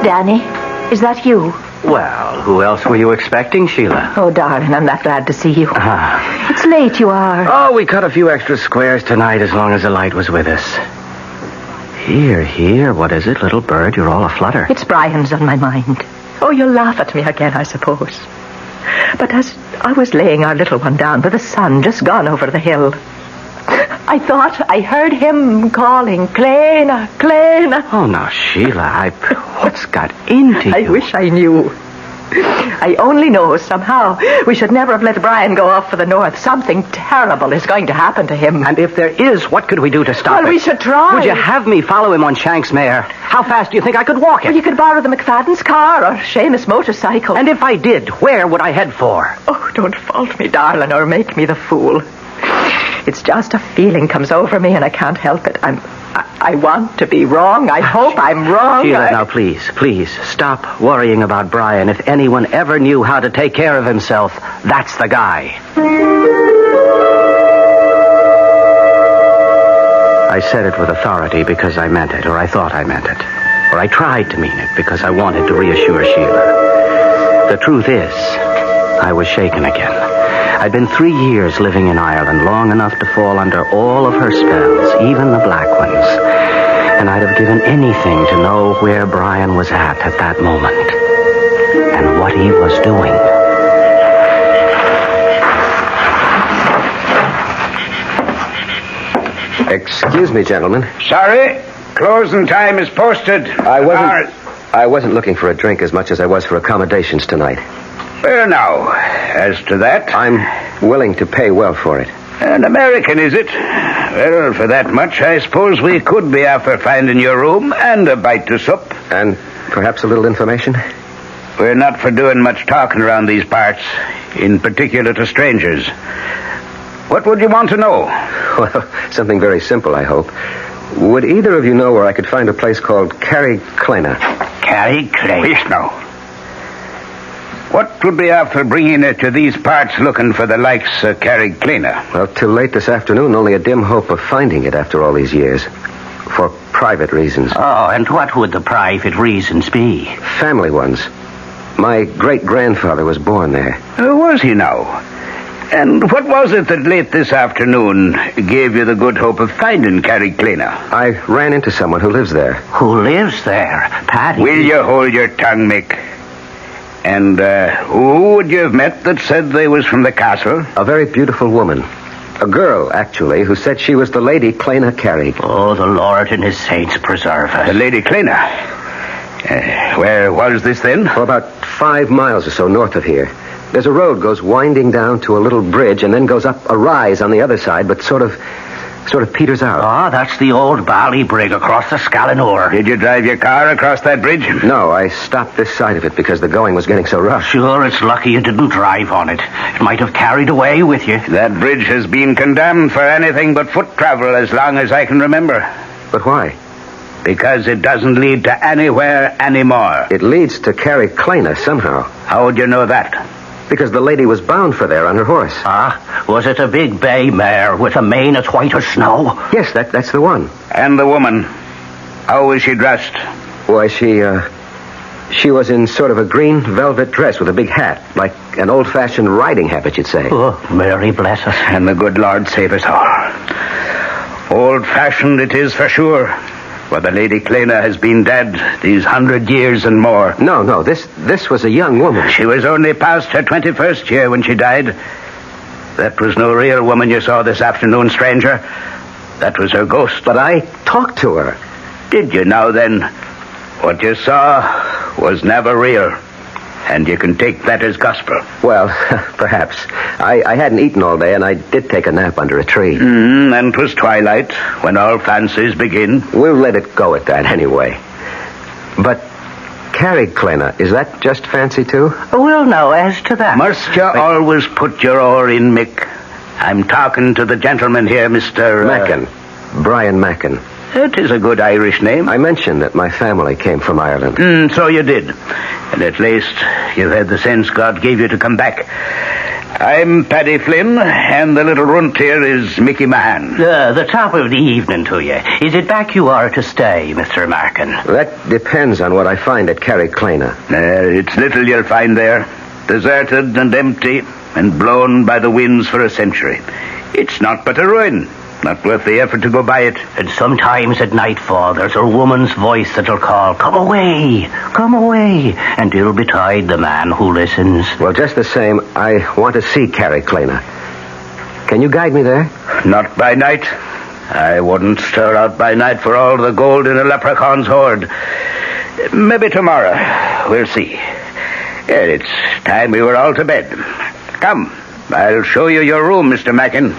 Danny, is that you?
Well, who else were you expecting, Sheila?
Oh, darling, I'm that glad to see you. It's late, you are.
Oh, we cut a few extra squares tonight as long as the light was with us. Here, what is it, little bird? You're all aflutter.
It's Brian's on my mind. Oh, you'll laugh at me again, I suppose. But as I was laying our little one down with the sun just gone over the hill, I thought I heard him calling, Clena, Clena.
Oh, now, Sheila, what's got into you?
I wish I knew. I only know somehow we should never have let Brian go off for the north. Something terrible is going to happen to him.
And if there is, what could we do to stop it?
Well, we should try.
Would you have me follow him on Shank's mare? How fast do you think I could walk it?
Well, you could borrow the McFadden's car or Seamus' motorcycle.
And if I did, where would I head for?
Oh, don't fault me, darling, or make me the fool. It's just a feeling comes over me and I can't help it. I want to be wrong. I hope I'm wrong.
Sheila, now please, stop worrying about Brian. If anyone ever knew how to take care of himself, that's the guy. I said it with authority because I meant it, or I thought I meant it. Or I tried to mean it because I wanted to reassure Sheila. The truth is, I was shaken again. I'd been 3 years living in Ireland, long enough to fall under all of her spells, even the black ones. And I'd have given anything to know where Brian was at that moment. And what he was doing.
Excuse me, gentlemen.
Sorry, closing time is posted.
I wasn't looking for a drink as much as I was for accommodations tonight.
Well, now, as to that...
I'm willing to pay well for it.
An American, is it? Well, for that much, I suppose we could be after finding your room and a bite to sup.
And perhaps a little information?
We're not for doing much talking around these parts, in particular to strangers. What would you want to know?
Well, something very simple, I hope. Would either of you know where I could find a place called Carriclena?
Carriclena? Yes, now. What would be after bringing it to these parts looking for the likes of Carriclena?
Well, till late this afternoon, only a dim hope of finding it after all these years. For private reasons.
Oh, and what would the private reasons be?
Family ones. My great-grandfather was born there.
Was he now? And what was it that late this afternoon gave you the good hope of finding Carriclena?
I ran into someone who lives there.
Who lives there? Paddy?
Will you hold your tongue, Mick? And who would you have met that said they was from the castle?
A very beautiful woman. A girl, actually, who said she was the Lady Clena Carrig.
Oh, the Lord and his saints preserve us.
The Lady Clena? Where was this then?
Oh, about 5 miles or so north of here. There's a road goes winding down to a little bridge and then goes up a rise on the other side, but sort of peters out.
Ah, that's the old Ballybrig across the Scalinor.
Did you drive your car across that bridge?
No, I stopped this side of it because the going was getting so rough.
Sure, it's lucky you didn't drive on it. It might have carried away with you.
That bridge has been condemned for anything but foot travel as long as I can remember.
But why?
Because it doesn't lead to anywhere anymore.
It leads to Carriclena somehow.
How would you know that?
Because the lady was bound for there on her horse.
Ah, was it a big bay mare with a mane as white as snow?
Yes, that's the one.
And the woman, how was she dressed?
Why, she was in sort of a green velvet dress with a big hat, like an old-fashioned riding habit, you'd say.
Oh, Mary bless us.
And the good Lord save us all. Old-fashioned it is for sure. For the Lady Clena has been dead these 100 years and more.
No, this was a young woman.
She was only past her 21st year when she died. That was no real woman you saw this afternoon, stranger. That was her ghost.
But I talked to her.
Did you now, then? What you saw was never real. And you can take that as gospel.
Well, perhaps. I hadn't eaten all day, and I did take a nap under a tree.
And 'twas twilight, when all fancies begin.
We'll let it go at that, anyway. But Carrie Kleiner, is that just fancy, too?
Well, now, as to that... Must you always put your oar in, Mick? I'm talking to the gentleman here, Mr...
Mackin. Brian Mackin.
It is a good Irish name.
I mentioned that my family came from Ireland.
So you did. And at least you've had the sense God gave you to come back. I'm Paddy Flynn, and the little runt here is Mickey Mahan.
The top of the evening to you. Is it back you are to stay, Mr. Markin?
That depends on what I find at Carrie Kleiner.
It's little you'll find there. Deserted and empty, and blown by the winds for a century. It's not but a ruin. Not worth the effort to go by it.
And sometimes at nightfall, there's a woman's voice that'll call, "Come away, come away," and ill betide the man who listens.
Well, just the same, I want to see Carrie Kleiner. Can you guide me there?
Not by night. I wouldn't stir out by night for all the gold in a leprechaun's hoard. Maybe tomorrow. We'll see. It's time we were all to bed. Come, I'll show you your room, Mr. Mackin.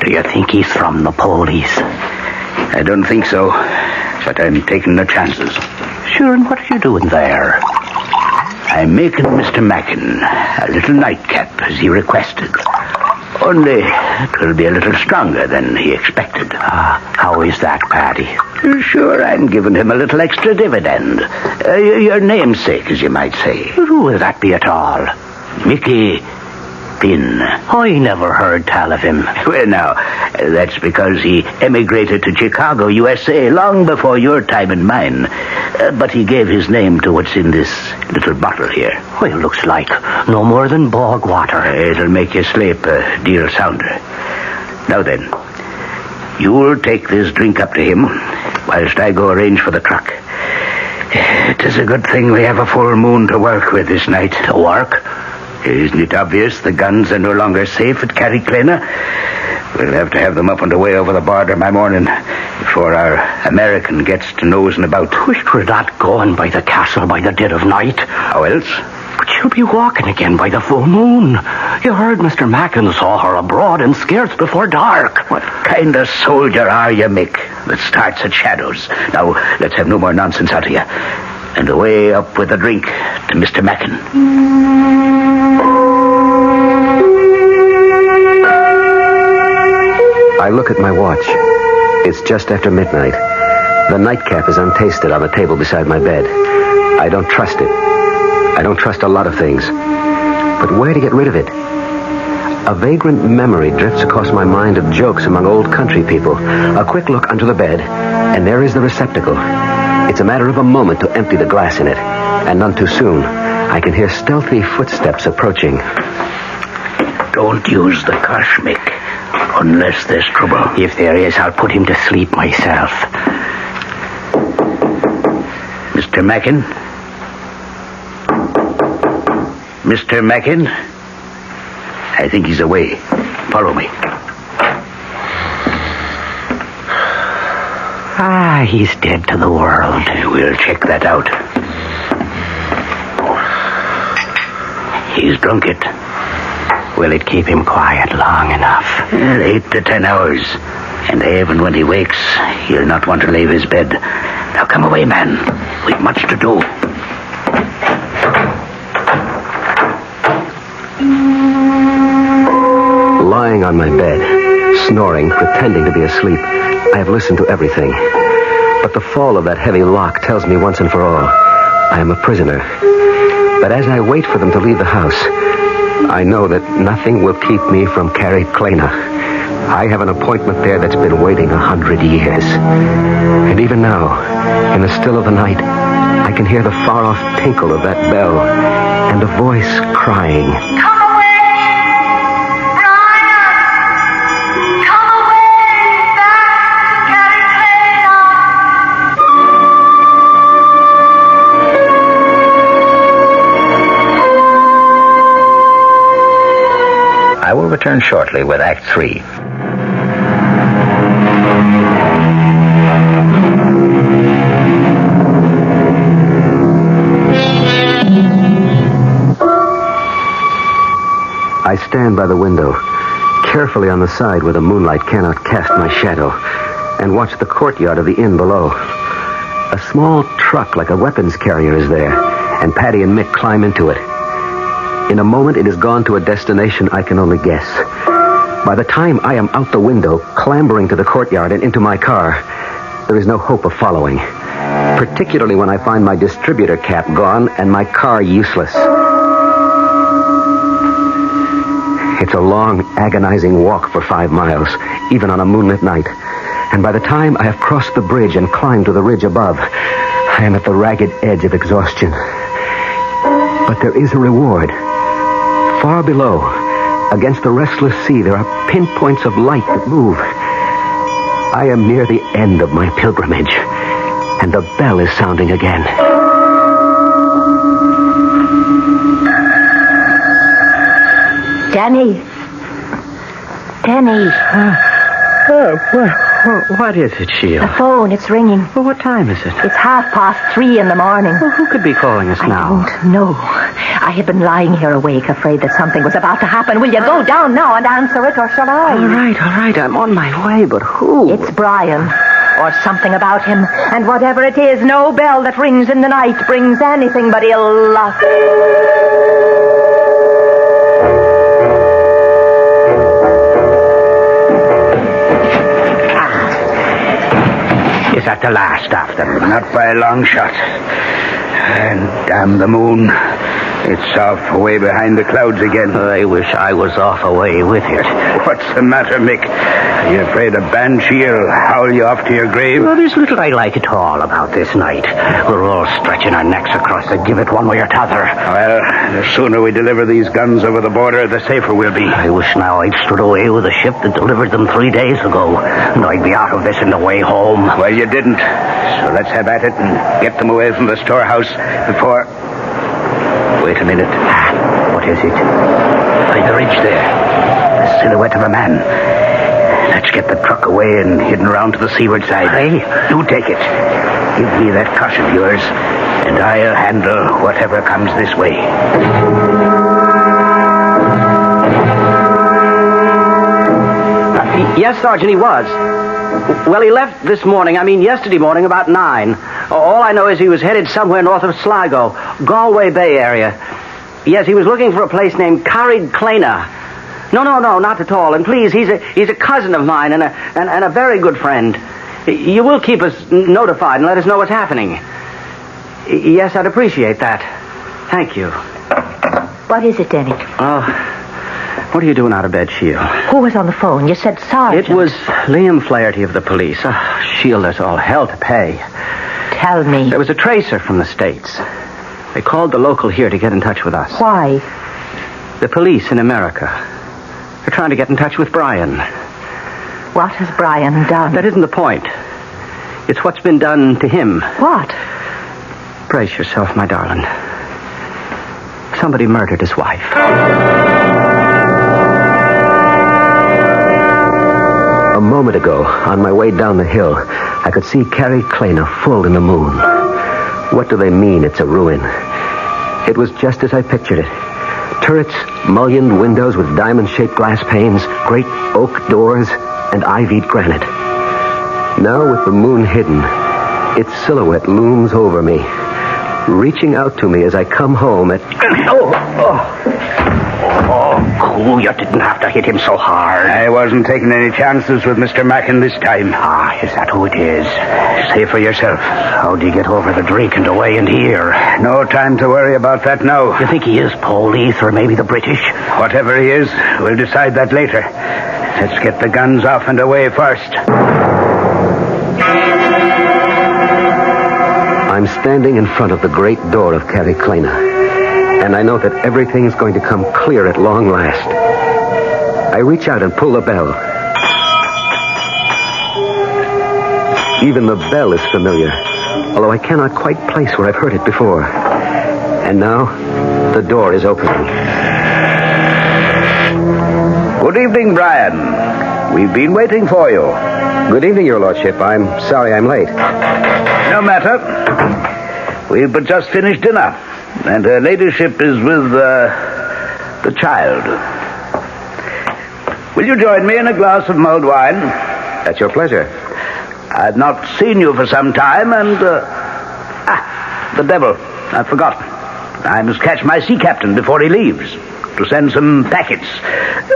Do you think he's from the police?
I don't think so, but I'm taking the chances.
Sure, and what are you doing there?
I'm making Mr. Mackin a little nightcap, as he requested. Only it will be a little stronger than he expected.
How is that, Paddy?
Sure, I'm giving him a little extra dividend. Your namesake, as you might say.
Who will that be at all?
Mickey Finn.
I never heard tell of him.
Well, now, that's because he emigrated to Chicago, USA, long before your time and mine. But he gave his name to what's in this little bottle here.
Well, it looks like no more than bog water.
It'll make you sleep a deal sounder. Now then, you'll take this drink up to him, whilst I go arrange for the truck. It is a good thing we have a full moon to work with this night.
To work?
Isn't it obvious the guns are no longer safe at Carrie Kleiner? We'll have to have them up and away over the border by morning, before our American gets to nosing about.
Wish 'twere that going by the castle by the dead of night.
How else?
But she'll be walking again by the full moon. You heard Mr. Mackin saw her abroad and scarce before dark.
What kind of soldier are you, Mick, that starts at shadows? Now, let's have no more nonsense out of you. And away up with a drink to Mr. Mackin.
I look at my watch. It's just after midnight. The nightcap is untasted on the table beside my bed. I don't trust it. I don't trust a lot of things. But where to get rid of it? A vagrant memory drifts across my mind of jokes among old country people. A quick look under the bed, and there is the receptacle. It's a matter of a moment to empty the glass in it, and none too soon. I can hear stealthy footsteps approaching.
Don't use the curse, Mick. Unless there's trouble. If there is, I'll put him to sleep myself.
Mr. Mackin? Mr. Mackin? I think he's away. Follow me.
He's dead to the world.
We'll check that out. He's drunk it.
Will it keep him quiet long enough?
8 to 10 hours. And even when he wakes, he'll not want to leave his bed. Now come away, man. We've much to do.
Lying on my bed, snoring, pretending to be asleep, I have listened to everything. But the fall of that heavy lock tells me once and for all, I am a prisoner. But as I wait for them to leave the house, I know that nothing will keep me from Carrie Kleiner. I have an appointment there that's been waiting 100 years. And even now, in the still of the night, I can hear the far-off tinkle of that bell and a voice crying.
Come away, Brian! Come away back to Carrie Kleiner!
I will return shortly with Act 3.
I stand by the window, carefully on the side where the moonlight cannot cast my shadow, and watch the courtyard of the inn below. A small truck like a weapons carrier is there, and Patty and Mick climb into it. In a moment, it is gone to a destination I can only guess. By the time I am out the window, clambering to the courtyard and into my car, there is no hope of following, particularly when I find my distributor cap gone and my car useless. It's a long, agonizing walk for 5 miles, even on a moonlit night. And by the time I have crossed the bridge and climbed to the ridge above, I am at the ragged edge of exhaustion. But there is a reward. Far below, against the restless sea, there are pinpoints of light that move. I am near the end of my pilgrimage, and the bell is sounding again.
Danny.
What is it, Sheila?
The phone, it's ringing.
Well, what time is it?
It's 3:30 in the morning.
Well, who could be calling us now?
I don't know. I have been lying here awake, afraid that something was about to happen. Will you go down now and answer it, or shall I?
All right. I'm on my way, but who?
It's Brian. Or something about him. And whatever it is, no bell that rings in the night brings anything but ill luck.
Is that the last of them? Not by a long shot. And damn the moon. It's off away behind the clouds again.
I wish I was off away with it.
What's the matter, Mick? Are you afraid a banshee'll howl you off to your grave?
Well, there's little I like at all about this night. We're all stretching our necks across the gibbet one way or t'other.
Well, the sooner we deliver these guns over the border, the safer we'll be.
I wish now I'd stood away with the ship that delivered them 3 days ago, and I'd be out of this in the way home.
Well, you didn't. So let's have at it and get them away from the storehouse before... Wait a minute.
What is it?
By the ridge there. The silhouette of a man. Let's get the truck away and hidden around to the seaward side.
Hey,
you take it. Give me that cush of yours, and I'll handle whatever comes this way.
Yes, Sergeant, he was. Well, he left yesterday morning about 9. All I know is he was headed somewhere north of Sligo, Galway Bay area. Yes, he was looking for a place named Carrig Clena. No, not at all. And please, he's a cousin of mine and a very good friend. You will keep us notified and let us know what's happening. Yes, I'd appreciate that. Thank you.
What is it, Denny?
What are you doing out of bed, Sheila?
Who was on the phone? You said Sergeant.
It was Liam Flaherty of the police. Sheila, there's all hell to pay.
Tell me.
There was a tracer from the States. They called the local here to get in touch with us.
Why?
The police in America. They're trying to get in touch with Brian.
What has Brian done?
That isn't the point. It's what's been done to him.
What?
Brace yourself, my darling. Somebody murdered his wife.
A moment ago, on my way down the hill, I could see Carrig Clena full in the moon. What do they mean it's a ruin? It was just as I pictured it. Turrets, mullioned windows with diamond-shaped glass panes, great oak doors, and ivied granite. Now with the moon hidden, its silhouette looms over me, reaching out to me as I come home at...
Oh, you didn't have to hit him so hard.
I wasn't taking any chances with Mr. Mackin this time.
Is that who it is?
Say for yourself.
How'd you get over the drink and away and here?
No time to worry about that now.
You think he is police or maybe the British?
Whatever he is, we'll decide that later. Let's get the guns off and away first.
I'm standing in front of the great door of Carrig Clena, and I know that everything's going to come clear at long last. I reach out and pull the bell. Even the bell is familiar, although I cannot quite place where I've heard it before. And now, the door is opening.
evening, Brian. We've been waiting for you.
Good evening, Your Lordship. I'm sorry I'm late.
No matter. We've but just finished dinner, and her ladyship is with the child. Will you join me in a glass of mulled wine?
At your pleasure.
I've not seen you for some time, and... the devil. I forgot. I must catch my sea captain before he leaves, to send some packets.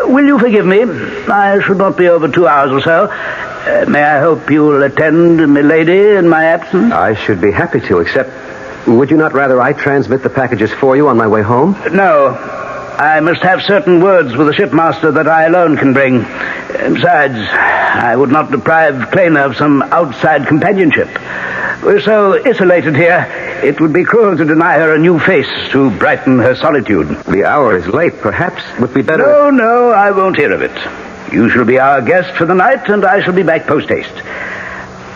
Will you forgive me? I should not be over 2 hours or so. May I hope you'll attend milady in my absence?
I should be happy to, except... Would you not rather I transmit the packages for you on my way home?
No. I must have certain words with the shipmaster that I alone can bring. Besides, I would not deprive Kleina of some outside companionship. We're so isolated here, it would be cruel to deny her a new face to brighten her solitude.
The hour is late. Perhaps it would be better...
No, I won't hear of it. You shall be our guest for the night, and I shall be back post-haste.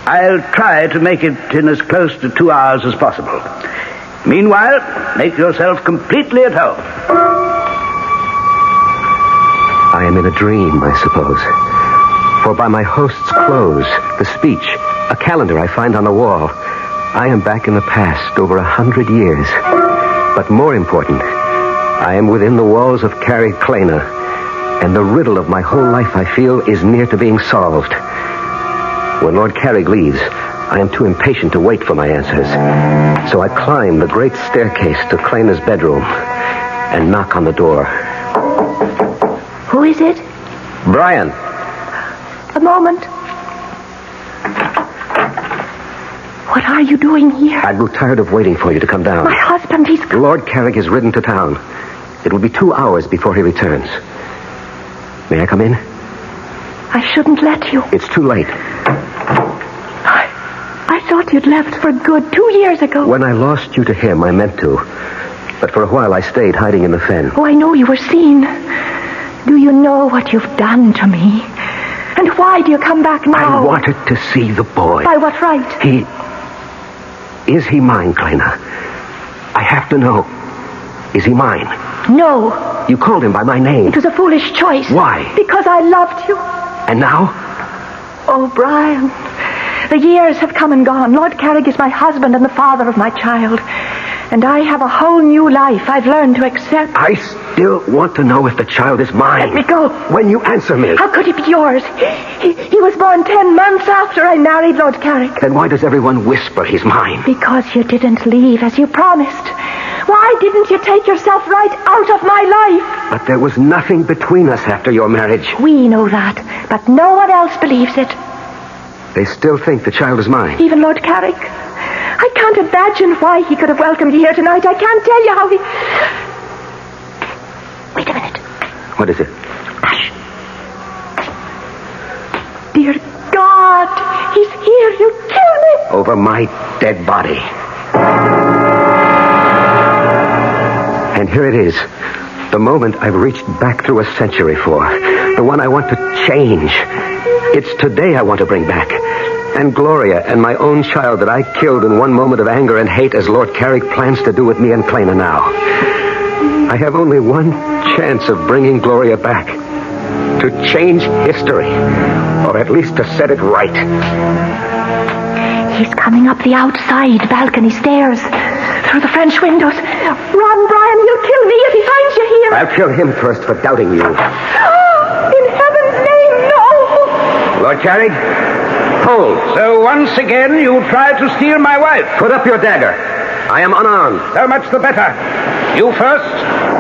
I'll try to make it in as close to 2 hours as possible. Meanwhile, make yourself completely at home.
I am in a dream, I suppose. For by my host's clothes, the speech, a calendar I find on the wall, I am back in the past over 100 years. But more important, I am within the walls of Carrie Kleina, and the riddle of my whole life, I feel, is near to being solved. When Lord Carrig leaves, I am too impatient to wait for my answers. So I climb the great staircase to Kleina's bedroom and knock on the door.
Who is it?
Brian.
A moment. What are you doing here?
I grew tired of waiting for you to come down.
My husband, he's...
Lord Carrig has ridden to town. It will be 2 hours before he returns. May I come in?
I shouldn't let you.
It's too late.
I thought you'd left for good 2 years ago.
When I lost you to him, I meant to. But for a while, I stayed hiding in the fen.
Oh, I know you were seen. Do you know what you've done to me? And why do you come back now?
I wanted to see the boy.
By what right?
Is he mine, Kleina? I have to know. Is he mine?
No.
You called him by my name.
It was a foolish choice.
Why?
Because I loved you.
And now?
Oh, Brian, the years have come and gone. Lord Carrig is my husband and the father of my child. And I have a whole new life I've learned to accept.
I still want to know if the child is mine.
Let me go.
When you answer me.
How could he be yours? He was born 10 months after I married Lord Carrig.
Then why does everyone whisper he's mine?
Because you didn't leave as you promised. Why didn't you take yourself right out of my life?
But there was nothing between us after your marriage.
We know that, but no one else believes it.
They still think the child is mine.
Even Lord Carrig. I can't imagine why he could have welcomed you here tonight. I can't tell you how he... Wait a minute.
What is it?
Hush. Dear God, he's here. You killed me.
Over my dead body. And here it is. The moment I've reached back through a century for. The one I want to change. It's today I want to bring back. And Gloria and my own child that I killed in one moment of anger and hate as Lord Carrig plans to do with me and Kleina now. I have only one chance of bringing Gloria back. To change history. Or at least to set it right.
He's coming up the outside balcony stairs. Through the French windows. Run, Brian, he'll kill me if he finds you here.
I'll kill him first for doubting you.
In heaven's name, no!
Lord Carrig? Hold.
So once again, you tried to steal my wife.
Put up your dagger. I am unarmed.
So much the better. You first,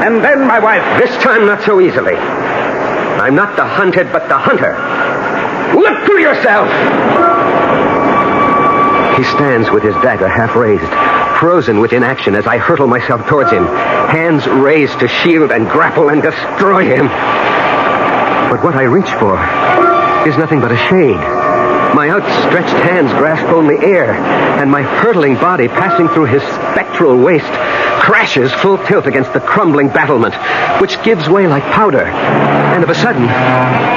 and then my wife.
This time not so easily. I'm not the hunted, but the hunter. Look to yourself! He stands with his dagger half raised, frozen with inaction as I hurtle myself towards him, hands raised to shield and grapple and destroy him. But what I reach for is nothing but a shade. My outstretched hands grasp only air, and my hurtling body passing through his spectral waist crashes full tilt against the crumbling battlement, which gives way like powder. And of a sudden,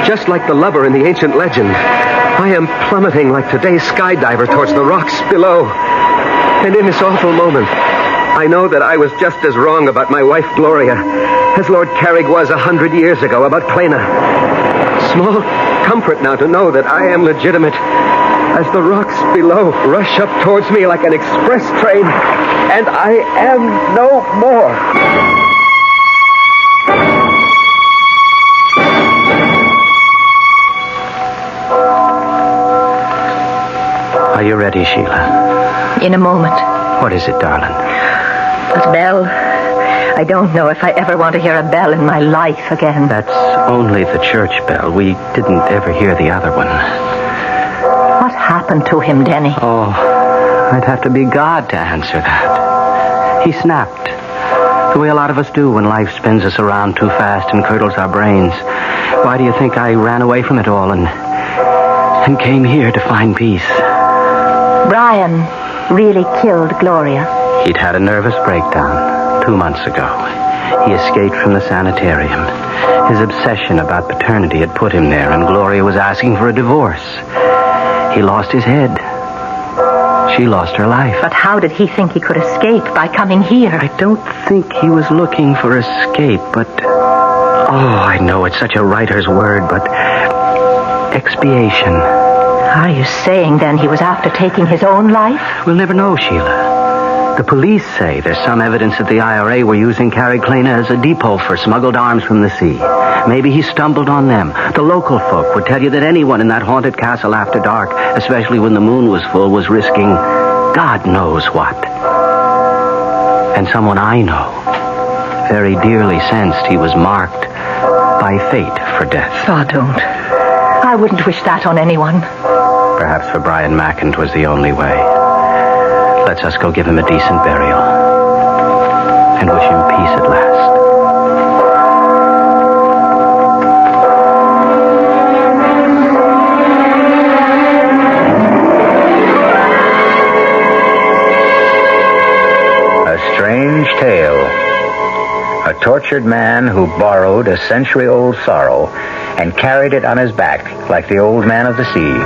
just like the lover in the ancient legend, I am plummeting like today's skydiver towards the rocks below. And in this awful moment, I know that I was just as wrong about my wife Gloria as Lord Carrig was 100 years ago about Kleina. small comfort now to know that I am legitimate. As the rocks below rush up towards me like an express train, and I am no more.
Are you ready, Sheila?
In a moment.
What is it, darling?
That bell. I don't know if I ever want to hear a bell in my life again.
That's only the church bell. We didn't ever hear the other one.
What happened to him, Denny?
Oh, I'd have to be God to answer that. He snapped. The way a lot of us do when life spins us around too fast and curdles our brains. Why do you think I ran away from it all and came here to find peace?
Brian really killed Gloria.
He'd had a nervous breakdown 2 months ago. He escaped from the sanitarium. His obsession about paternity had put him there, and Gloria was asking for a divorce. He lost his head. She lost her life.
But how did he think he could escape by coming here?
I don't think he was looking for escape, but... Oh, I know it's such a writer's word, but... expiation.
Are you saying, then, he was after taking his own life?
We'll never know, Sheila. The police say there's some evidence that the IRA were using Carrick-Clana as a depot for smuggled arms from the sea. Maybe he stumbled on them. The local folk would tell you that anyone in that haunted castle after dark, especially when the moon was full, was risking God knows what. And someone I know very dearly sensed he was marked by fate for death.
Oh, don't. I wouldn't wish that on anyone.
Perhaps for Brian Macken it was the only way. Let's us go give him a decent burial. And wish him peace at last.
A strange tale. A tortured man who borrowed a century-old sorrow and carried it on his back like the old man of the sea.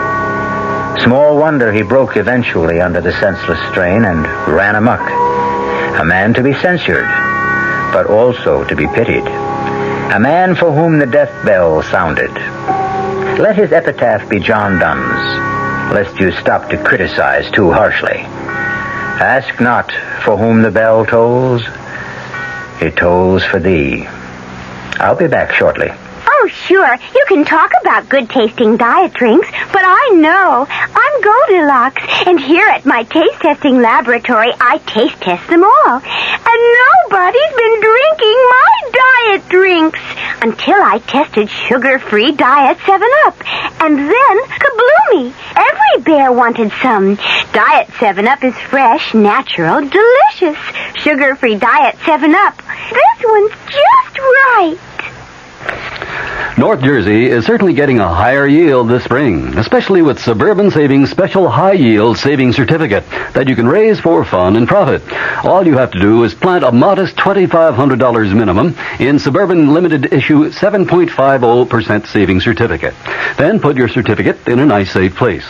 Small wonder he broke eventually under the senseless strain and ran amok. A man to be censured, but also to be pitied. A man for whom the death bell sounded. Let his epitaph be John Donne's, lest you stop to criticize too harshly. Ask not for whom the bell tolls, it tolls for thee. I'll be back shortly.
Oh, sure. You can talk about good-tasting diet drinks, but I know. I'm Goldilocks, and here at my taste-testing laboratory, I taste-test them all. And nobody's been drinking my diet drinks until I tested sugar-free Diet 7-Up. And then, kabloomy! Every bear wanted some. Diet 7-Up is fresh, natural, delicious. Sugar-free Diet 7-Up. This one's just right.
North Jersey is certainly getting a higher yield this spring, especially with Suburban Savings Special High Yield Savings Certificate that you can raise for fun and profit. All you have to do is plant a modest $2,500 minimum in Suburban Limited Issue 7.50% Savings Certificate. Then put your certificate in a nice safe place.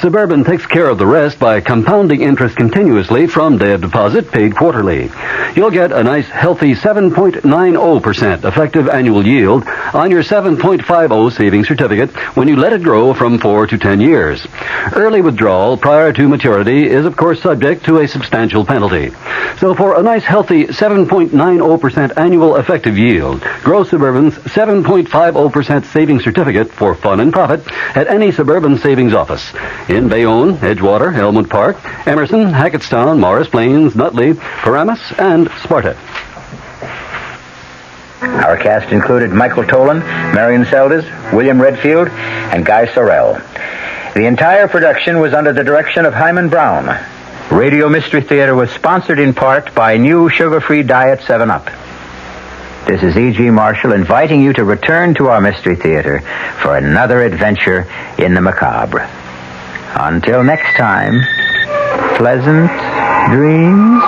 Suburban takes care of the rest by compounding interest continuously from day of deposit paid quarterly. You'll get a nice healthy 7.90% effective annual yield on your 7.50 savings certificate when you let it grow from 4 to 10 years. Early withdrawal prior to maturity is, of course, subject to a substantial penalty. So for a nice healthy 7.90% annual effective yield, grow Suburban's 7.50% savings certificate for fun and profit at any Suburban savings office in Bayonne, Edgewater, Elmwood Park, Emerson, Hackettstown, Morris Plains, Nutley, Paramus, and Sparta.
Our cast included Michael Tolan, Marion Seldes, William Redfield, and Guy Sorrell. The entire production was under the direction of Hyman Brown. Radio Mystery Theater was sponsored in part by new sugar-free Diet 7-Up. This is E.G. Marshall inviting you to return to our Mystery Theater for another adventure in the macabre. Until next time, pleasant dreams.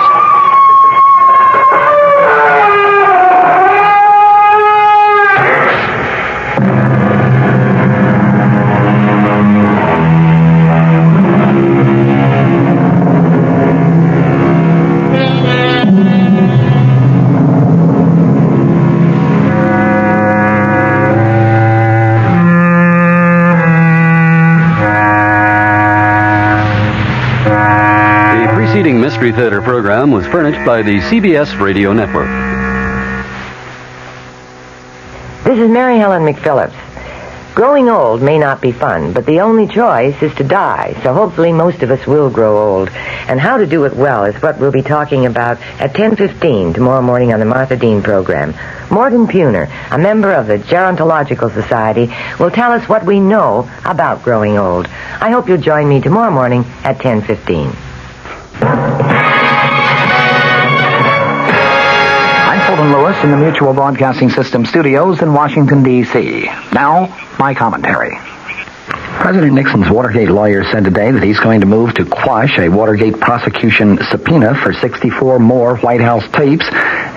Mystery Theater program was furnished by the CBS Radio Network.
This is Mary Helen McPhillips. Growing old may not be fun, but the only choice is to die, so hopefully most of us will grow old. And how to do it well is what we'll be talking about at 10:15 tomorrow morning on the Martha Dean program. Morton Puner, a member of the Gerontological Society, will tell us what we know about growing old. I hope you'll join me tomorrow morning at 10:15.
Fulton Lewis in the Mutual Broadcasting System studios in Washington, D.C. Now, my commentary. President Nixon's Watergate lawyer said today that he's going to move to quash a Watergate prosecution subpoena for 64 more White House tapes.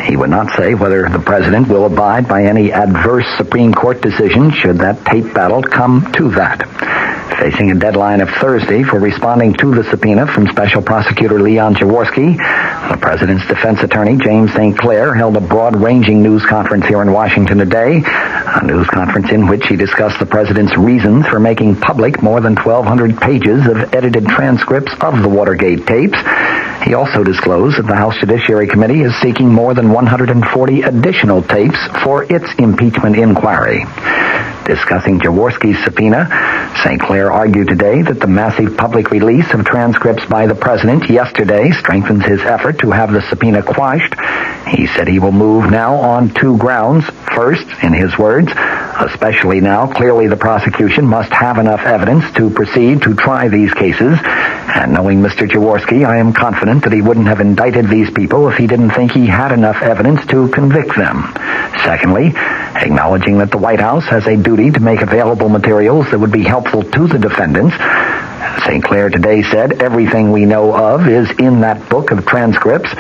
He would not say whether the president will abide by any adverse Supreme Court decision should that tape battle come to that. Facing a deadline of Thursday for responding to the subpoena from Special Prosecutor Leon Jaworski, the president's defense attorney, James St. Clair, held a broad-ranging news conference here in Washington today, a news conference in which he discussed the president's reasons for making public more than 1,200 pages of edited transcripts of the Watergate tapes. He also disclosed that the House Judiciary Committee is seeking more than 140 additional tapes for its impeachment inquiry. Discussing Jaworski's subpoena, St. Clair argued today that the massive public release of transcripts by the president yesterday strengthens his effort to have the subpoena quashed. He said he will move now on two grounds. First, in his words, especially now, clearly the prosecution must have enough evidence to proceed to try these cases. And knowing Mr. Jaworski, I am confident that he wouldn't have indicted these people if he didn't think he had enough evidence to convict them. Secondly, acknowledging that the White House has a duty to make available materials that would be helpful to the defendants, St. Clair today said everything we know of is in that book of transcripts.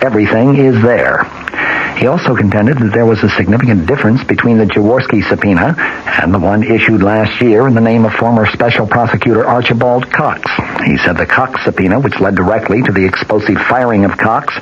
Everything is there. He also contended that there was a significant difference between the Jaworski subpoena and the one issued last year in the name of former Special Prosecutor Archibald Cox. He said the Cox subpoena, which led directly to the explosive firing of Cox,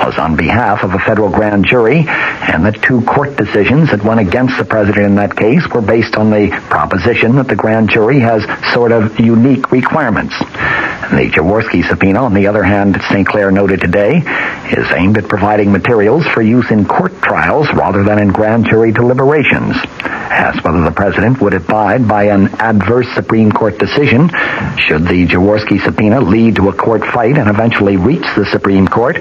was on behalf of a federal grand jury, and the two court decisions that went against the president in that case were based on the proposition that the grand jury has sort of unique requirements. The Jaworski subpoena, on the other hand, St. Clair noted today, is aimed at providing materials for use in court trials rather than in grand jury deliberations. Asked whether the president would abide by an adverse Supreme Court decision should the Jaworski subpoena lead to a court fight and eventually reach the Supreme Court,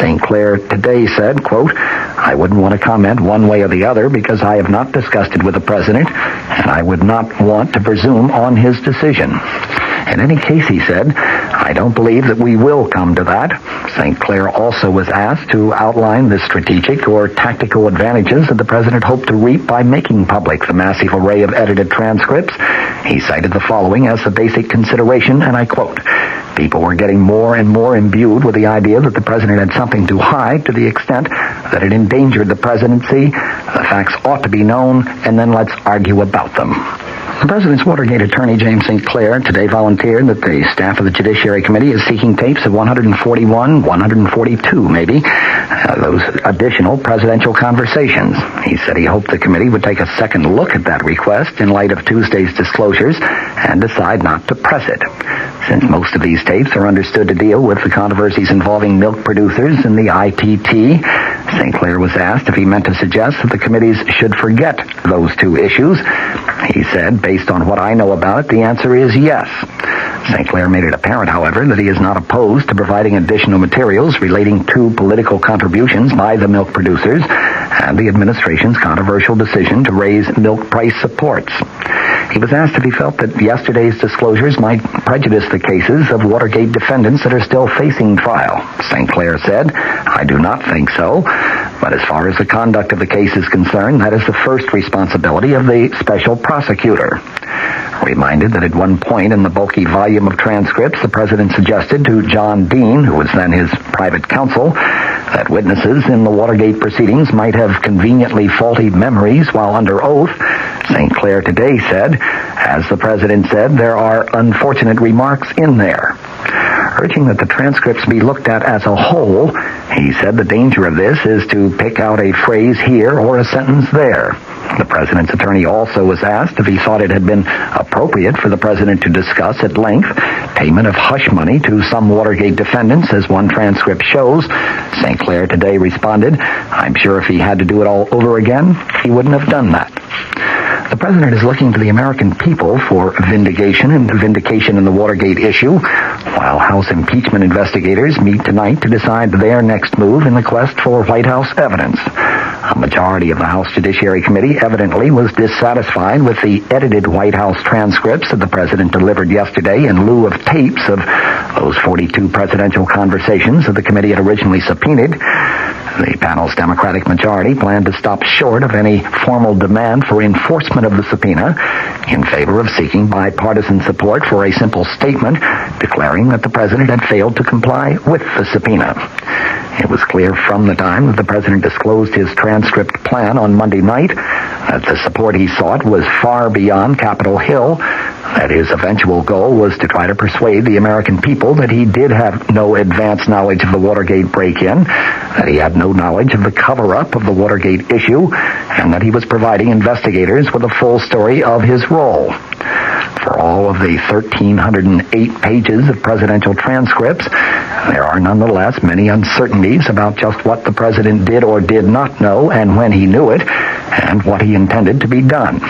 St. Clair today said, quote, I wouldn't want to comment one way or the other because I have not discussed it with the president, and I would not want to presume on his decision. In any case, he said, I don't believe that we will come to that. St. Clair also was asked to outline the strategic or tactical advantages that the president hoped to reap by making public the massive array of edited transcripts. He cited the following as the basic consideration, and I quote, people were getting more and more imbued with the idea that the president had something to hide to the extent that it endangered the presidency. The facts ought to be known, and then let's argue about them. The president's Watergate attorney, James St. Clair, today volunteered that the staff of the Judiciary Committee is seeking tapes of 141, 142 maybe, those additional presidential conversations. He said he hoped the committee would take a second look at that request in light of Tuesday's disclosures and decide not to press it. Since most of these tapes are understood to deal with the controversies involving milk producers and the ITT, St. Clair was asked if he meant to suggest that the committees should forget those two issues. He said, based on what I know about it, the answer is yes. St. Clair made it apparent, however, that he is not opposed to providing additional materials relating to political contributions by the milk producers and the administration's controversial decision to raise milk price supports. He was asked if he felt that yesterday's disclosures might prejudice the cases of Watergate defendants that are still facing trial. St. Clair said, I do not think so, but as far as the conduct of the case is concerned, that is the first responsibility of the special prosecutor. Reminded that at one point in the bulky volume of transcripts, the president suggested to John Dean, who was then his private counsel, that witnesses in the Watergate proceedings might have conveniently faulty memories while under oath. St. Clair today said, as the president said, there are unfortunate remarks in there. Urging that the transcripts be looked at as a whole, he said the danger of this is to pick out a phrase here or a sentence there. The president's attorney also was asked if he thought it had been appropriate for the president to discuss at length payment of hush money to some Watergate defendants, as one transcript shows. St. Clair today responded, "I'm sure if he had to do it all over again, he wouldn't have done that." The president is looking to the American people for vindication in the Watergate issue, while House impeachment investigators meet tonight to decide their next move in the quest for White House evidence. A majority of the House Judiciary Committee evidently was dissatisfied with the edited White House transcripts that the president delivered yesterday in lieu of tapes of those 42 presidential conversations that the committee had originally subpoenaed. The panel's Democratic majority planned to stop short of any formal demand for enforcement of the subpoena in favor of seeking bipartisan support for a simple statement declaring that the president had failed to comply with the subpoena. It was clear from the time that the president disclosed his transcript plan on Monday night that the support he sought was far beyond Capitol Hill, that his eventual goal was to try to persuade the American people that he did have no advance knowledge of the Watergate break-in, that he had no knowledge of the cover-up of the Watergate issue, and that he was providing investigators with a full story of his role. For all of the 1,308 pages of presidential transcripts, there are nonetheless many uncertainties about just what the president did or did not know and when he knew it, and what he intended to be done.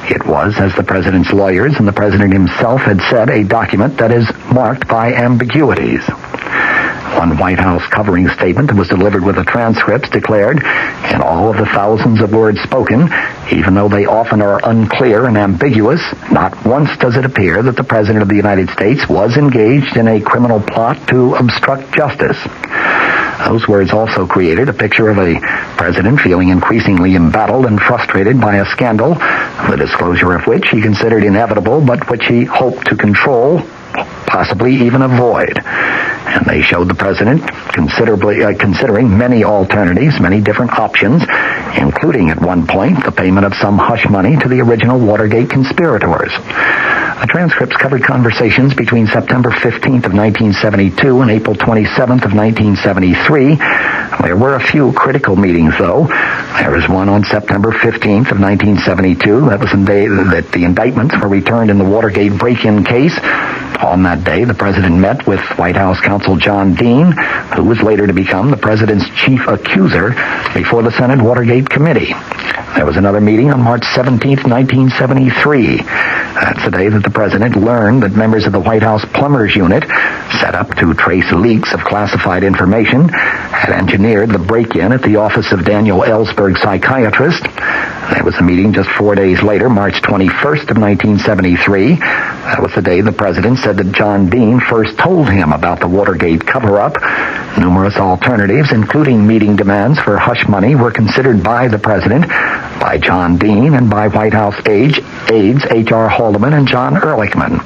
It was, as the president's lawyers and the president himself had said, a document that is marked by ambiguities. One White House covering statement that was delivered with the transcripts declared, in all of the thousands of words spoken, even though they often are unclear and ambiguous, not once does it appear that the President of the United States was engaged in a criminal plot to obstruct justice. Those words also created a picture of a president feeling increasingly embattled and frustrated by a scandal, the disclosure of which he considered inevitable, but which he hoped to control, possibly even avoid. And they showed the president considering many alternatives, many different options, including at one point the payment of some hush money to the original Watergate conspirators. The transcripts covered conversations between September 15th of 1972 and April 27th of 1973. There were a few critical meetings, though. There was one on September 15th of 1972. That was the day that the indictments were returned in the Watergate break-in case. On that day, the president met with White House counsel John Dean, who was later to become the president's chief accuser before the Senate Watergate Committee. There was another meeting on March 17th, 1973. That's the day that the president learned that members of the White House Plumbers Unit, set up to trace leaks of classified information, had engineered the break-in at the office of Daniel Ellsberg, psychiatrist. There was a meeting just 4 days later, March 21st of 1973. That was the day the president said that John Dean first told him about the Watergate cover-up. Numerous alternatives, including meeting demands for hush money, were considered by the president, by John Dean, and by White House aides H.R. Haldeman and John Ehrlichman.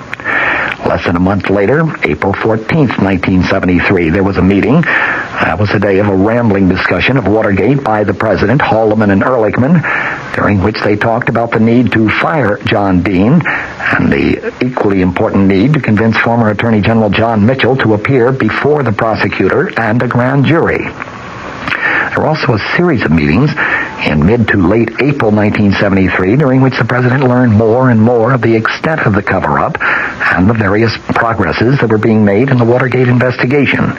Less than a month later, April 14th, 1973, there was a meeting. That was the day of a rambling discussion of Watergate by the president, Haldeman, and Ehrlichman, during which they talked about the need to fire John Dean and the equally important need to convince former Attorney General John Mitchell to appear before the prosecutor and a grand jury. There were also a series of meetings in mid to late April 1973, during which the president learned more and more of the extent of the cover-up and the various progresses that were being made in the Watergate investigation.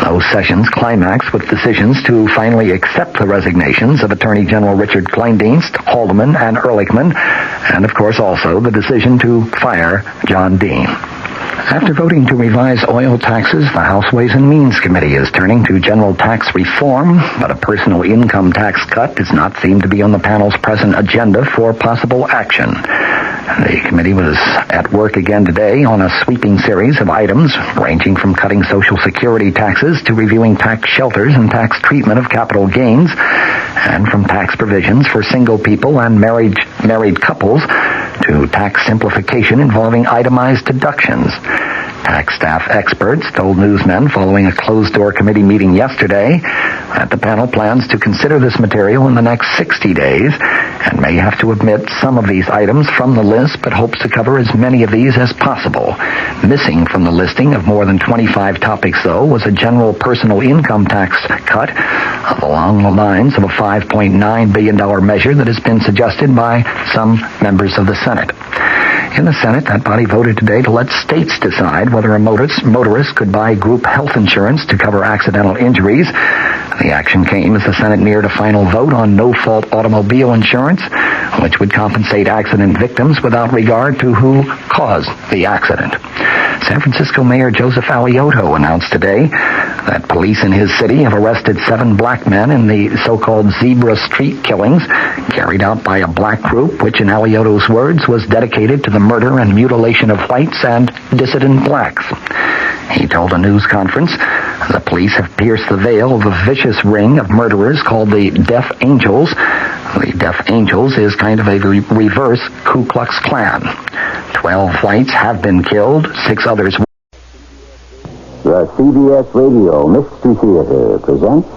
Those sessions climaxed with decisions to finally accept the resignations of Attorney General Richard Kleindienst, Haldeman, and Ehrlichman, and of course also the decision to fire John Dean. After voting to revise oil taxes, the House Ways and Means Committee is turning to general tax reform, but a personal income tax cut does not seem to be on the panel's present agenda for possible action. The committee was at work again today on a sweeping series of items, ranging from cutting Social Security taxes to reviewing tax shelters and tax treatment of capital gains, and from tax provisions for single people and married couples to tax simplification involving itemized deductions. Tax staff experts told newsmen following a closed-door committee meeting yesterday that the panel plans to consider this material in the next 60 days and may have to omit some of these items from the list, but hopes to cover as many of these as possible. Missing from the listing of more than 25 topics, though, was a general personal income tax cut along the lines of a $5.9 billion measure that has been suggested by some members of the Senate. In the Senate, that body voted today to let states decide whether a motorist could buy group health insurance to cover accidental injuries. The action came as the Senate neared a final vote on no-fault automobile insurance, which would compensate accident victims without regard to who caused the accident. San Francisco Mayor Joseph Alioto announced today that police in his city have arrested 7 black men in the so-called Zebra Street killings carried out by a black group, which in Alioto's words was dedicated to the murder and mutilation of whites and dissident blacks. He told a news conference the police have pierced the veil of a vicious ring of murderers called the Death Angels. The Death Angels is kind of a reverse Ku Klux Klan. 12 whites have been killed, 6 others.
The CBS Radio Mystery Theater presents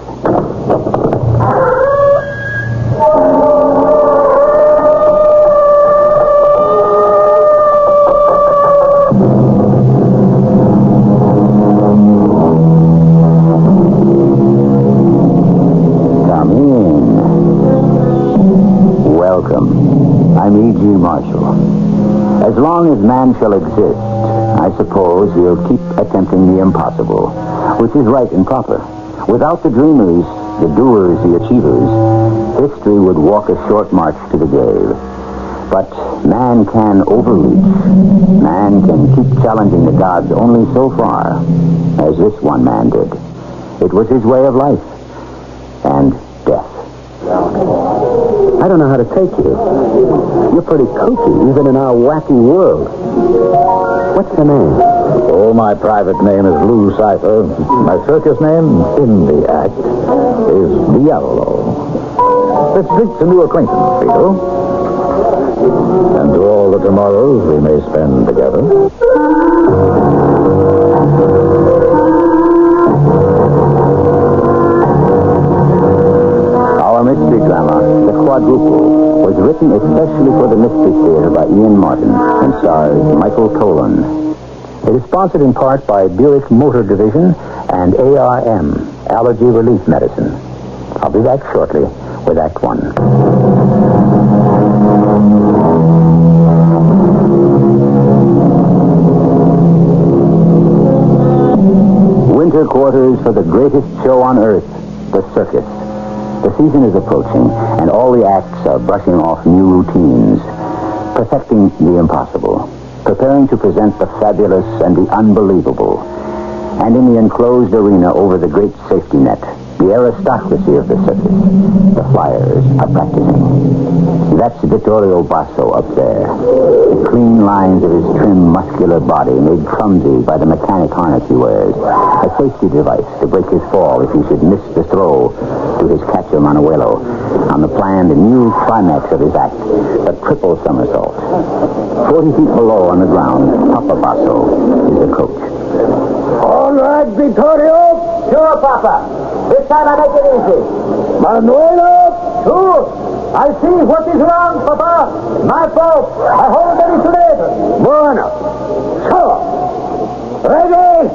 Come in. Welcome. I'm E.G. Marshall. As long as man shall exist, I suppose we'll keep attempting the impossible, which is right and proper. Without the dreamers, the doers, the achievers, history would walk a short march to the grave. But man can overreach. Man can keep challenging the gods only so far, as this one man did. It was his way of life and death.
I don't know how to take you. You're pretty kooky, even in our wacky world. What's your name?
Oh, my private name is Lou Cipher. My circus name, in the act, is Diablo. Let's drink to new acquaintance, Vito. And to all the tomorrows we may spend together. Our mystery drama, The Quadruple, was written especially for the Mystery Theater by Ian Martin and stars Michael Tolan. It is sponsored in part by Buick Motor Division and ARM, Allergy Relief Medicine. I'll be back shortly with Act One. Winter quarters for the greatest show on earth, the circus. The season is approaching, and all the acts are brushing off new routines, perfecting the impossible, preparing to present the fabulous and the unbelievable. And in the enclosed arena over the great safety net, the aristocracy of the circus, the flyers, are practicing. That's Vittorio Basso up there. The clean lines of his trim, muscular body made clumsy by the mechanic harness he wears. A safety device to break his fall if he should miss the throw to his catcher Manuelo. On the planned new climax of his act, the triple somersault. 40 feet below on the ground, Papa Basso is the coach.
All right, Vittorio. Sure, Papa. This time I make it easy. Manuelo, sure. I see what is wrong, Papa. My fault. I hold ready to live. Bueno. So. Ready?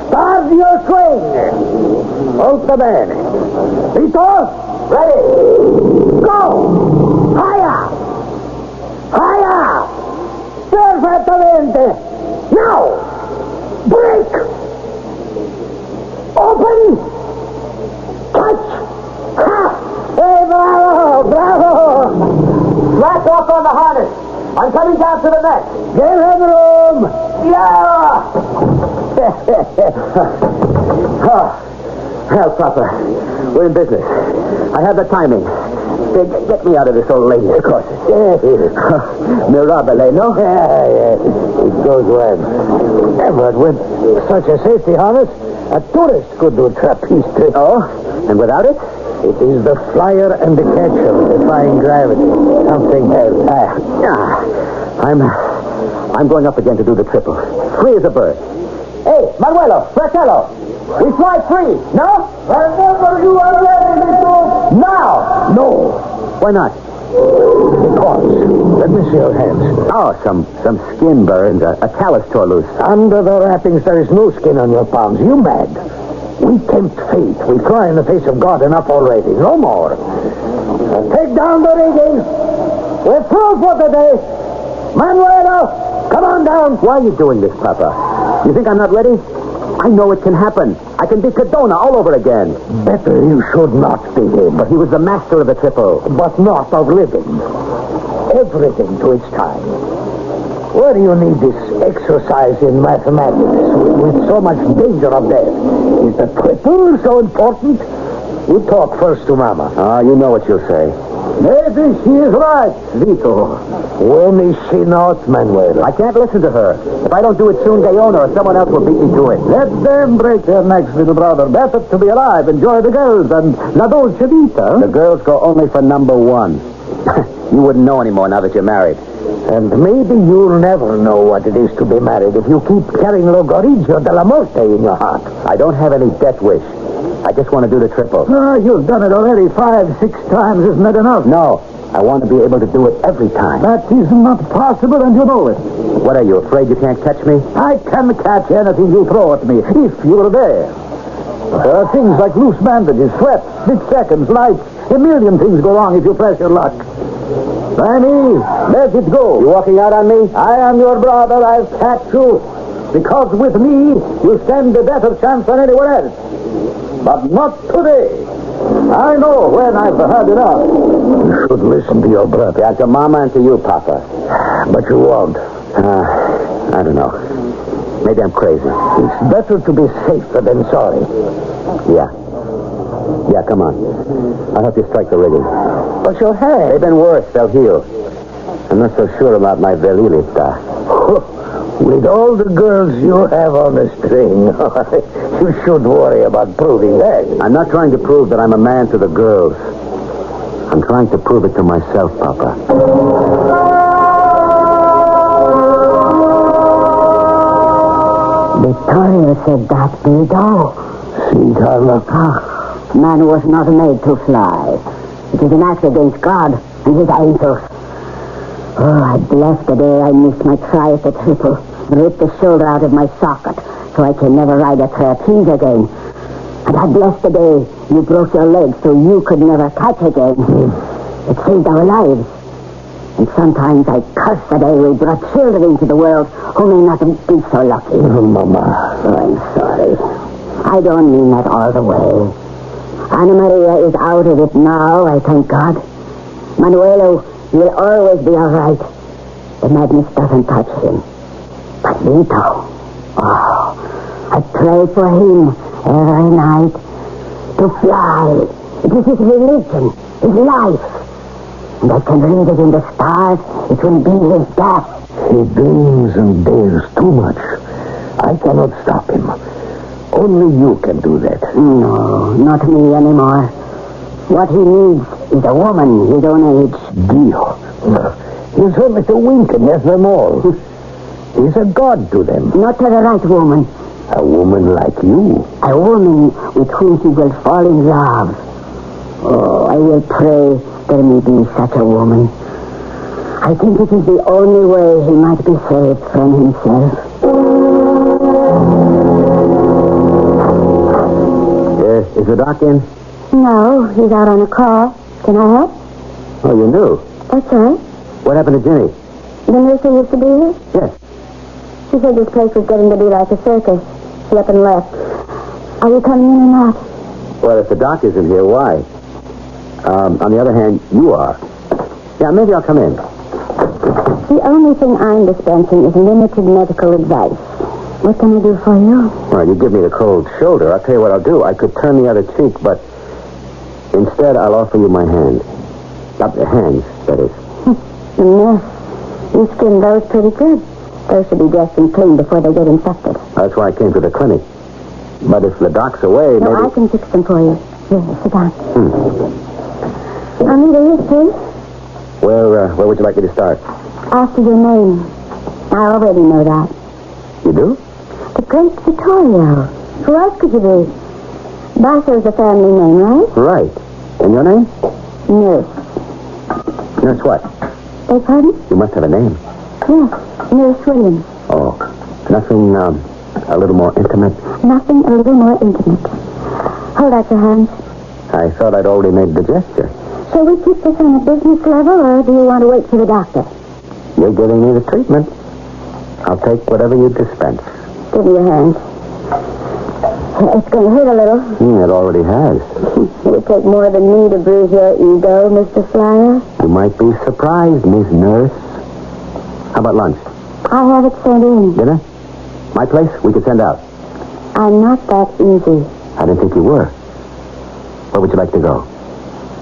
Start your swing. Molto bene. Vito? Ready. Go. Higher. Higher. Perfettamente. Now. Break. Open. Touch. Ha. Hey, bravo. Bravo. Slack off on the harness. I'm coming down to the net. Give him room. Yeah. Well, Papa, we're in business. I have the timing. Get me out of this old lady. Of course. Mirabile, no? Yeah. It goes well. Edward, with such a safety harness, a tourist could do trapeze tricks. Oh? And without it? It is the flyer and the catcher defying gravity. Something else.
I'm going up again to do the triple. Free as a bird. Hey, Manuelo, Fratello, we fly free, no?
Whenever you are ready, Vito.
Now! No. Why not?
Because. Let me see your hands.
Oh, some skin burns. A callus tore loose.
Under the wrappings, there is no skin on your palms. You mad? We tempt fate. We fly in the face of God enough already. No more. Now take down the rigging. We're through for today. Manuelo, come on down.
Why are you doing this, Papa? You think I'm not ready? I know it can happen. I can be Cadona all over again.
Better you should not be him.
But he was the master of the triple.
But not of living. Everything to its time. Where do you need this exercise in mathematics with so much danger of death? Is the triple so important? You talk first to Mama.
Ah, you know what you'll say.
Maybe she is right.
Vito.
When is she not, Manuel?
I can't listen to her. If I don't do it soon, Gaona or someone else will beat me to it.
Let them break their necks, little brother. Better to be alive. Enjoy the girls and la dolce vita.
The girls go only for number one. You wouldn't know anymore now that you're married.
And maybe you'll never know what it is to be married if you keep carrying Logorigio della Morte in your heart.
I don't have any death wish. I just want to do the triple.
Ah, you've done it already 5, 6 times. Isn't that enough?
No. I want to be able to do it every time.
That is not possible, and you know it.
What are you, afraid you can't catch me?
I can catch anything you throw at me, if you're there. There are things like loose bandages, sweat, split seconds, lights. A million things go wrong if you press your luck. Danny, let it go.
You walking out on me?
I am your brother. I'll catch you. Because with me, you stand a better chance than anyone else. But not today. I know when I've had enough. You should listen to your brother.
Yeah, to Mama and to you, Papa.
But you won't.
I don't know. Maybe I'm crazy.
It's better to be safer than sorry.
Yeah. Yeah, come on. I'll help you strike the rigging.
But your hair.
They've been worse. They'll heal. I'm not so sure about my velilita.
With all the girls you have on the string, you should worry about proving that.
I'm not trying to prove that I'm a man to the girls. I'm trying to prove it to myself, Papa.
Vittorio said that, Vito.
See, Carla?
Man was not made to fly. It is an act against God and his angels. Oh, I bless the day I missed my try at the triple. Ripped the shoulder out of my socket so I can never ride a trapeze again. And I bless the day you broke your leg so you could never catch again. It saved our lives. And sometimes I curse the day we brought children into the world who may not be so lucky.
Oh, Mama.
Oh, I'm sorry. I don't mean that all the way. Anna Maria is out of it now, I thank God. Manuelo will always be all right. The madness doesn't touch him. But Vito, I pray for him every night to fly. It is his religion, his life. And I can read it in the stars. It will be his death.
He dreams and dares too much. I cannot stop him. Only you can do that.
No, not me anymore. What he needs is a woman his own age.
Dio. He's only to wink and yes them all. He's a god to them.
Not to the right woman.
A woman like you.
A woman with whom he will fall in love. Oh, I will pray there may be such a woman. I think it is the only way he might be saved from himself.
Is the doc in?
No, he's out on a call. Can I help?
Oh, you knew?
That's right.
What happened to Ginny?
The nurse who used to be here?
Yes.
She said this place was getting to be like a circus. She up and left. Are you coming in or not?
Well, if the doc isn't here, why? On the other hand, you are. Yeah, maybe I'll come in.
The only thing I'm dispensing is limited medical advice. What can I do for you?
Well, you give me the cold shoulder. I'll tell you what I'll do. I could turn the other cheek, but instead I'll offer you my hand. Not the hands, that is.
The mess. You skinned those pretty good. Those should be dressed and clean before they get infected.
That's why I came to the clinic. But if the doc's away,
No,
maybe...
I can fix them for you. Here, sit down. I'll need a history.
Where would you like me to start?
After your name. I already know that.
You do?
The great Vittorio. Who else could you be? Basso's a family name, right?
Right. And your name?
Nurse.
Nurse what?
Beg pardon?
You must have a name.
Yes, Nurse Williams.
Oh, nothing a little more intimate?
Nothing a little more intimate. Hold out your hands.
I thought I'd already made the gesture.
Shall we keep this on a business level, or do you want to wait for the doctor?
You're giving me the treatment. I'll take whatever you dispense.
Give me your hand. It's going to hurt a little.
It already has.
It would take more than me to bruise your ego, Mr. Flyer.
You might be surprised, Miss Nurse. How about lunch?
I have it sent in.
Dinner? My place? We could send out.
I'm not that easy.
I didn't think you were. Where would you like to go?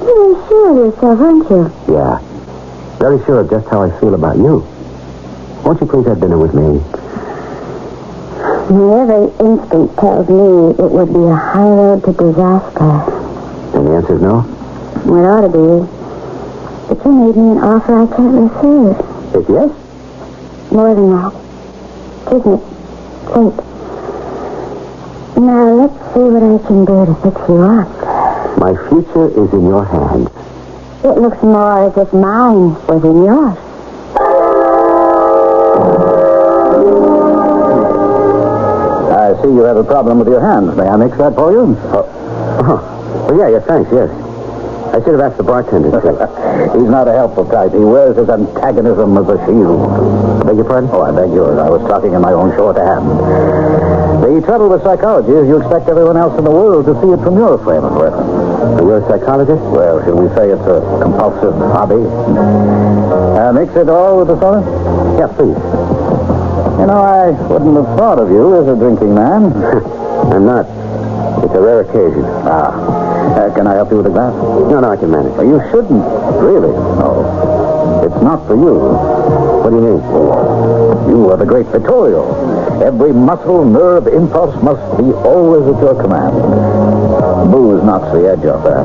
You're very sure of yourself, aren't you?
Yeah. Very sure of just how I feel about you. Won't you please have dinner with me?
My every instinct tells me it would be a high road to disaster.
And the answer is no?
Well, it ought to be. But you made me an offer I can't refuse.
It's yes?
More than that. Give me. Think. Now, let's see what I can do to fix you up.
My future is in your hands.
It looks more as if mine was in yours.
I see you have a problem with your hands. May I mix that for you? Oh, yeah, thanks, yes. I should have asked the bartender. He's not a helpful type. He wears his antagonism as a shield. Beg your pardon? Oh, I beg yours. I was talking in my own shorthand. The trouble with psychology is you expect everyone else in the world to see it from your frame of reference. You're a psychologist? Well, shall we say it's a compulsive hobby? Mix it all with the soda? Yeah, please. You know, I wouldn't have thought of you as a drinking man. I'm not. It's a rare occasion. Can I help you with a glass? No, I can manage. You shouldn't, really. No. It's not for you. What do you mean? You are the great Vittorio. Every muscle, nerve, impulse must be always at your command. Booze knocks the edge off that.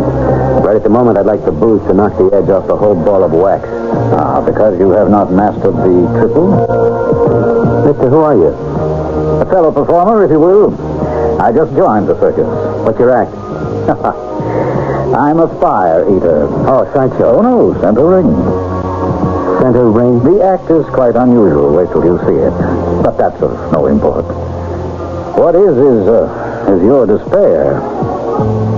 Right at the moment, I'd like the booze to knock the edge off the whole ball of wax. Because you have not mastered the triple? Mister, who are you? A fellow performer, if you will. I just joined the circus. What's your act? I'm a fire eater. Oh, sideshow. Oh, no, center ring. Center ring? The act is quite unusual. Wait till you see it. But that's of no import. What is your despair.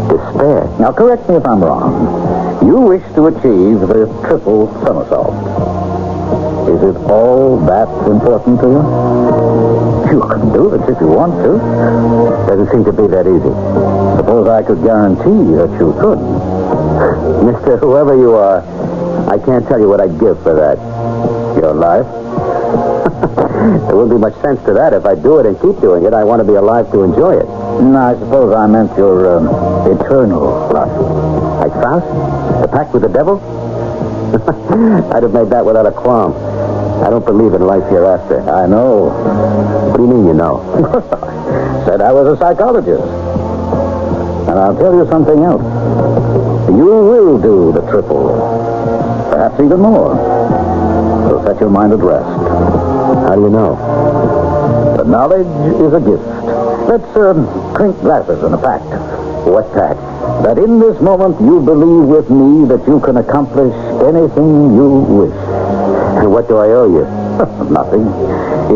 Despair? Now, correct me if I'm wrong. You wish to achieve the triple somersault. Is it all that important to you? You can do it if you want to. Doesn't seem to be that easy. Suppose I could guarantee that you could. Mister, whoever you are, I can't tell you what I'd give for that. Your life? There wouldn't be much sense to that. If I do it and keep doing it, I want to be alive to enjoy it. No, I suppose I meant your eternal life. Like Faust? The pact with the devil? I'd have made that without a qualm. I don't believe in life hereafter. I know. What do you mean you know? Said I was a psychologist. And I'll tell you something else. You will do the triple. Perhaps even more. So set your mind at rest. How do you know? The knowledge is a gift. Let's clink glasses in a pact. What pact? That in this moment you believe with me that you can accomplish anything you wish. And what do I owe you? Nothing.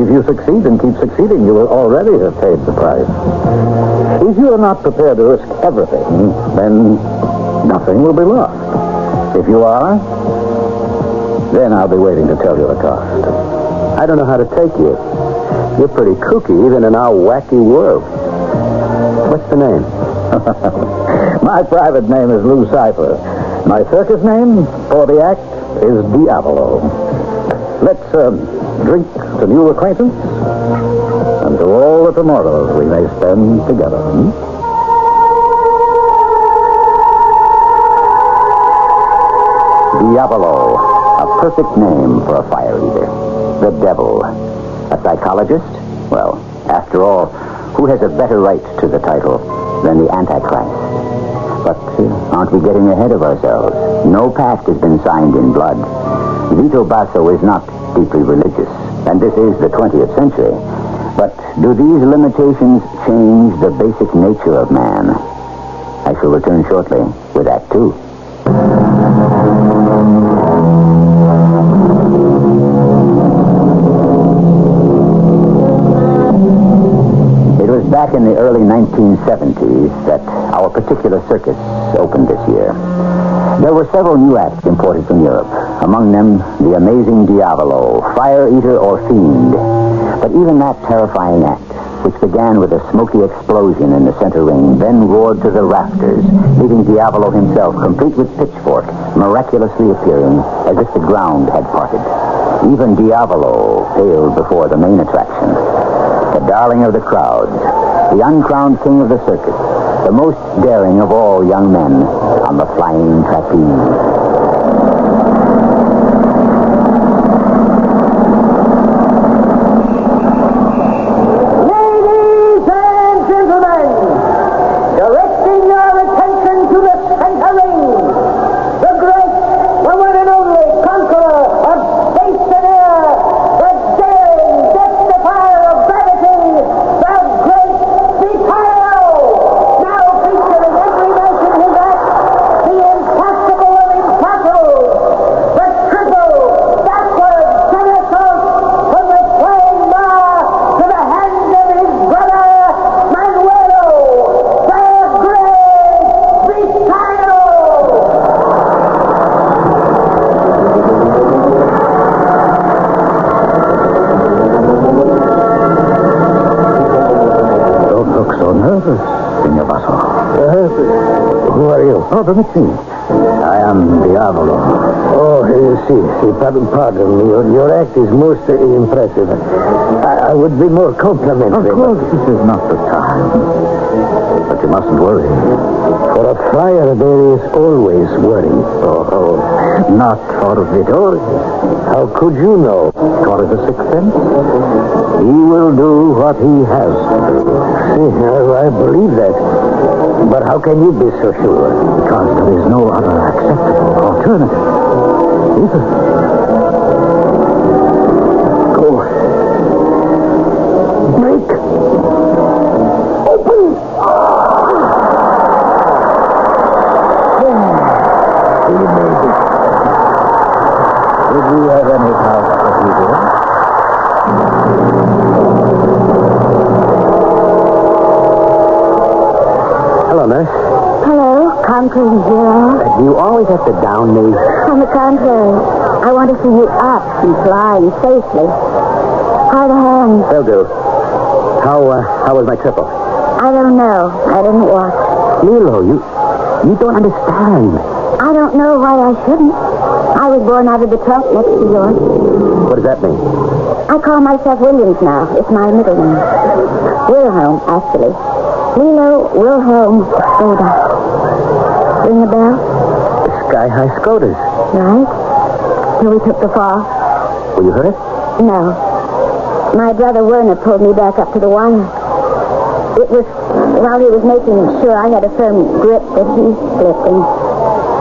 If you succeed and keep succeeding, you will already have paid the price. If you are not prepared to risk everything, then nothing will be lost. If you are, then I'll be waiting to tell you the cost. I don't know how to take you. You're pretty kooky, even in our wacky world. What's the name? My private name is Lou Cipher. My circus name for the act is Diavolo. Let's drink to new acquaintance and to all the tomorrows we may spend together. Diavolo, a perfect name for a fire eater. The devil. A psychologist? Well, after all, who has a better right to the title than the Antichrist? But aren't we getting ahead of ourselves? No pact has been signed in blood. Vito Basso is not deeply religious.
And this is the 20th century. But do these limitations change the basic nature of man? I shall return shortly with Act 2. It was back in the early 1970s that our particular circus opened this year. There were several new acts imported from Europe. Among them, the amazing Diavolo, Fire Eater or Fiend. But even that terrifying act, which began with a smoky explosion in the center ring, then roared to the rafters, leaving Diavolo himself, complete with pitchfork, miraculously appearing as if the ground had parted. Even Diavolo paled before the main attraction. The darling of the crowd, the uncrowned king of the circus, the most daring of all young men on the flying trapeze.
Oh, permit me.
I am Diavolo.
Oh, pardon me. Your act is most impressive. I would be more complimentary.
Of course, this is not the time. But you mustn't worry.
For a friar, there is always worry.
Oh, not for Vittorio.
How could you know?
For the sixth sense. He will do what he has to do.
See, I believe that. But how can you be so sure?
Because there is no other acceptable alternative. Either.
Go. Break. Open.
He made it. Did we have any house that he did?
Hello, nurse.
Hello, conquering hero.
Do you always have to down me?
On the contrary, I want to see you up and flying safely. How are the hands?
They'll do. How was my triple?
I don't know. I didn't watch.
Milo, you don't understand.
I don't know why I shouldn't. I was born out of the trunk next to yours.
What does that mean?
I call myself Williams now. It's my middle name. Wilhelm, actually. Milo Wilhelm Skoda. Ring a bell?
The sky-high Skodas.
Right. Till we took the fall.
Were you hurt?
No. My brother Werner pulled me back up to the wire. It was while he was making sure I had a firm grip that he slipped and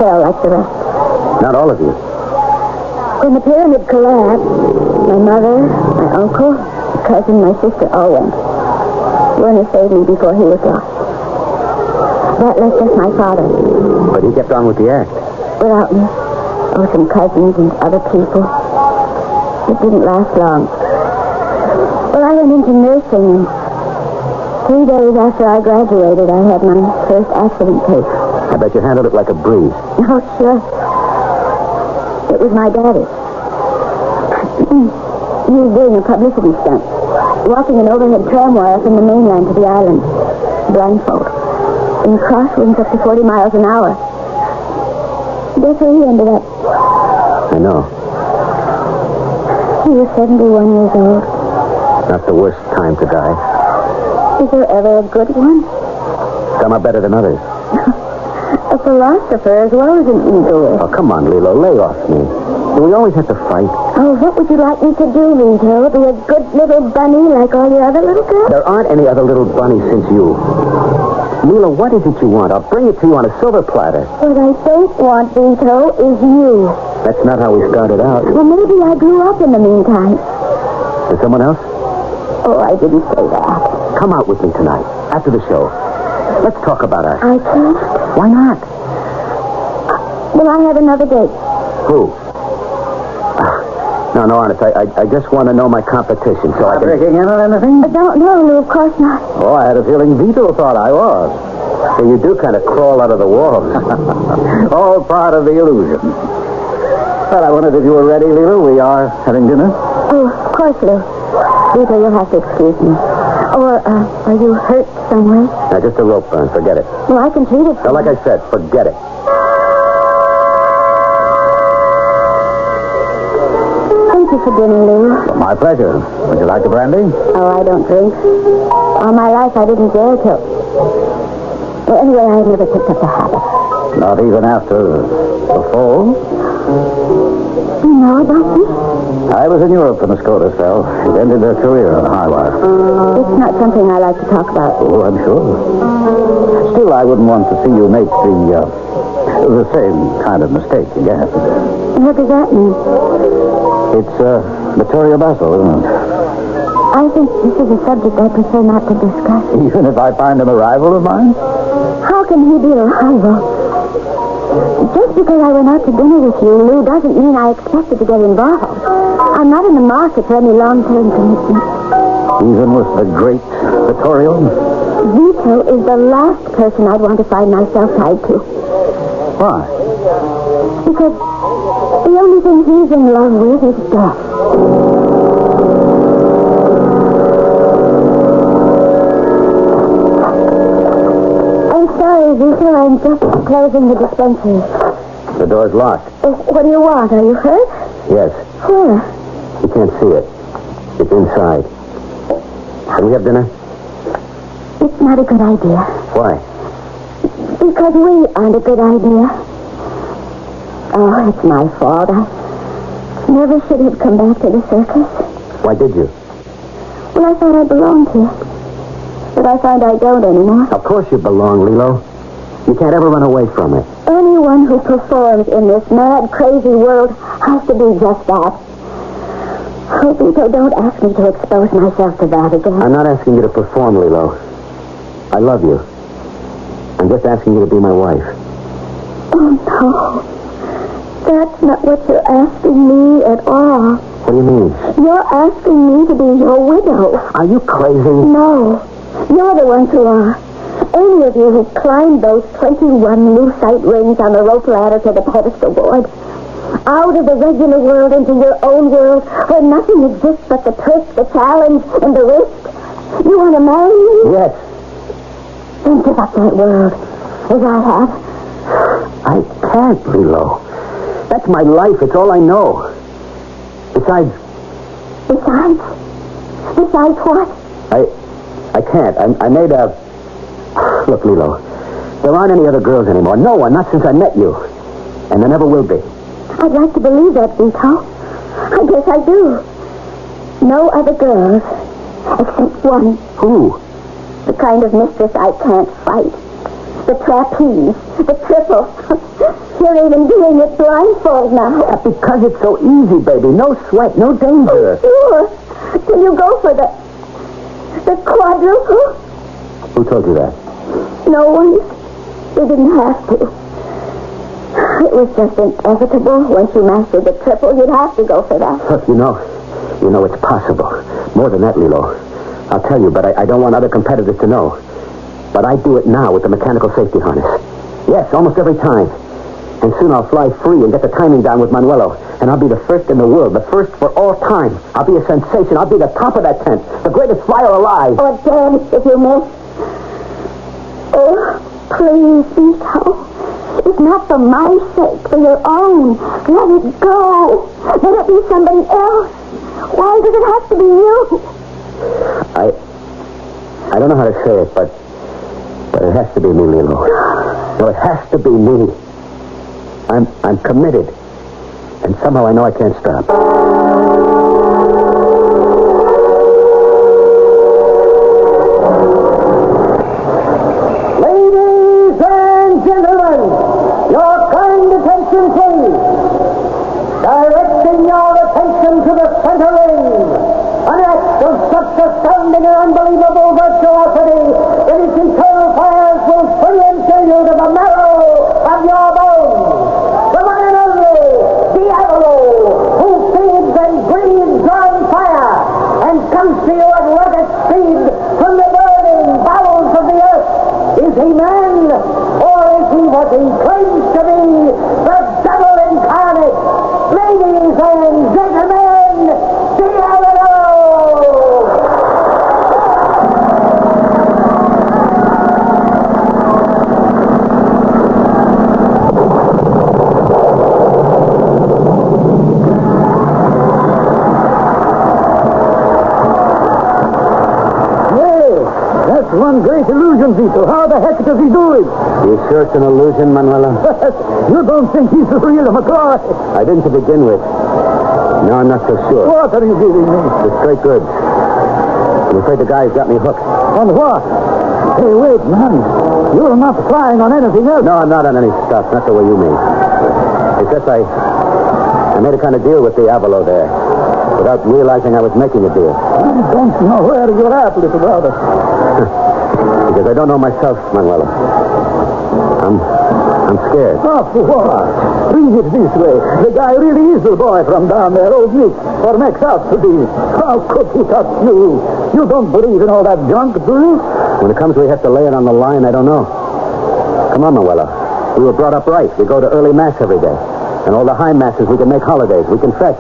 fell like the rest.
Not all of you.
When the pyramid collapsed, my mother, my uncle, my cousin, my sister all went. Werner saved me before he was lost. That left us my father.
But he kept on with the act.
Without me. Oh, some cousins and other people. It didn't last long. Well, I went into nursing, and 3 days after I graduated, I had my first accident case.
I bet you handled it like a breeze.
Oh, sure. It was my daddy. He was doing a publicity stunt. Walking an overhead tram wire from the mainland to the island. Blindfold. In crosswinds up to 40 miles an hour. Guess where he ended up?
I know.
He was 71 years old.
Not the worst time to die.
Is there ever a good one?
Some are better than others.
A philosopher as well as an egoist.
Oh, come on, Lilo. Lay off me. Do we always have to fight?
Oh, what would you like me to do, Vito? Be a good little bunny like all your other little girls?
There aren't any other little bunnies since you. Mila, what is it you want? I'll bring it to you on a silver platter.
What I don't want, Vito, is you.
That's not how we started out.
Well, maybe I grew up in the meantime.
With someone else?
Oh, I didn't say that.
Come out with me tonight, after the show. Let's talk about us.
I can't.
Why not?
Will I have another date?
Who? No, honest, I just want to know my competition so I can...
Breaking in on anything?
No, Lou, of course not.
Oh, I had a feeling Vito thought I was.
So you do kind of crawl out of the walls.
All part of the illusion. Well, I wondered if you were ready, Lila. We are having dinner.
Oh, of course, Lou. Vito, you'll have to excuse me. Or, are you hurt some way?
Now, just a rope burn. Forget it.
Well, I can treat it for
Now, like I said, forget it.
Thank you for dinner, Lou.
Well, my pleasure. Would you like a brandy?
Oh, I don't drink. All my life, I didn't dare to. Well, anyway, I never picked up the habit.
Not even after the fall?
You know about this?
I was in Europe when the SCOTUS fell. It ended their career on a high wire.
It's not something I like to talk about.
Oh, I'm sure. Still, I wouldn't want to see you make the same kind of mistake again.
What does that mean?
It's material battle, isn't it?
I think this is a subject I prefer not to discuss.
Even if I find him a rival of mine?
How can he be a rival? Just because I went out to dinner with you, Lou, doesn't mean I expected to get involved. I'm not in the market for any long-term commitment.
Even with the great Vittorio?
Vito is the last person I'd want to find myself tied to.
Why?
Because the only thing he's in love with is death. Vito, I'm just closing the dispensary.
The door's locked.
What do you want? Are you hurt?
Yes.
Where?
You can't see it. It's inside. Can we have dinner?
It's not a good idea.
Why?
Because we aren't a good idea. Oh, it's my fault. I never should have come back to the circus.
Why did you?
Well, I thought I belonged here. But I find I don't anymore.
Of course you belong, Lilo. You can't ever run away from it.
Anyone who performs in this mad, crazy world has to do just that. Oh, Vito, don't ask me to expose myself to that again.
I'm not asking you to perform, Lilo. I love you. I'm just asking you to be my wife.
Oh, no. That's not what you're asking me at all.
What do you mean?
You're asking me to be your widow.
Are you crazy?
No. You're the ones who are. Any of you who climbed those 21 lucite rings on the rope ladder to the pedestal board. Out of the regular world into your own world where nothing exists but the twist, the challenge, and the risk. You want to marry me?
Yes.
Then give up that world, as I have.
I can't, Lilo. That's my life. It's all I know. Besides
what?
I can't. I made a... Look, Lilo, there aren't any other girls anymore. No one, not since I met you. And there never will be.
I'd like to believe that, Vito. I guess I do. No other girls, except one.
Who?
The kind of mistress I can't fight. The trapeze, the triple. You're even doing it blindfold now.
Yeah, because it's so easy, baby. No sweat, no danger.
Oh, sure. Can you go for the quadruple?
Who told you that?
No one. You didn't have to. It was just inevitable. Once you mastered the triple, you'd have to go for that.
Look, you know it's possible. More than that, Lilo. I'll tell you, but I don't want other competitors to know. But I do it now with the mechanical safety harness. Yes, almost every time. And soon I'll fly free and get the timing down with Manuelo. And I'll be the first in the world, the first for all time. I'll be a sensation. I'll be the top of that tent. The greatest flyer alive.
Oh, damn, if you miss. Oh, please, Vito. It's not for my sake, for your own. Let it go. Let it be somebody else. Why does it have to be you?
I don't know how to say it, but it has to be me, Lilo. No, it has to be me. I'm committed. And somehow I know I can't stop.
Ladies and gentlemen, your kind attention, please. Directing your attention to the center ring. An astounding and unbelievable virtuosity that its eternal fires will fill and kill you to the marrow of your bones. The one and only Diablo, who feeds and breathes on fire and comes to you at rocket speed from the burning bowels of the earth. Is he man, or is he what he claims to be, the devil incarnate? Ladies and gentlemen, Diablo!
That's one great illusion, Vito. How the heck does he do it?
You sure it's an illusion, Manuela?
You don't think he's the real McCoy?
I didn't to begin with. No, I'm not so sure.
What are you giving me?
The straight goods. I'm afraid the guy's got me hooked.
On what? Hey, wait, man. You're not flying on anything else.
No, I'm not on any stuff. Not the way you mean. It's just I made a kind of deal with Diablo there without realizing I was making a deal.
I don't know where you're at, little brother.
Because I don't know myself, Manuela. I'm scared.
Oh, what? Read it this way. The guy really is the boy from down there, old Nick, or makes out to be. How could he touch you? You don't believe in all that junk, do you?
When it comes we have to lay it on the line, I don't know. Come on, Manuela. We were brought up right. We go to early mass every day. And all the high masses, we can make holidays. We confess.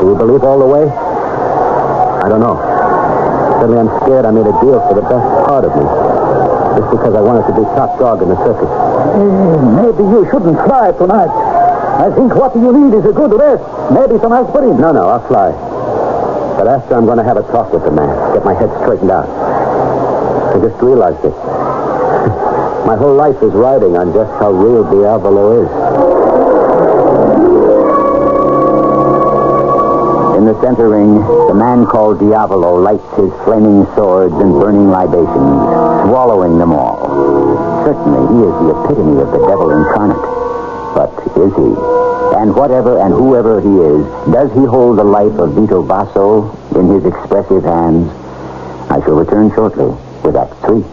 Do you believe all the way? I don't know. Suddenly I'm scared I made a deal for the best part of me. Just because I wanted to be top dog in the circus.
Maybe you shouldn't fly tonight. I think what you need is a good rest. Maybe some aspirin.
No, I'll fly. But after I'm going to have a talk with the man. Get my head straightened out. I just realized it. My whole life is riding on just how real Diablo is.
In the center ring, the man called Diablo lights his flaming swords and burning libations, swallowing them all. Certainly, he is the epitome of the devil incarnate. But is he? And whatever and whoever he is, does he hold the life of Vito Basso in his expressive hands? I shall return shortly with Act 3.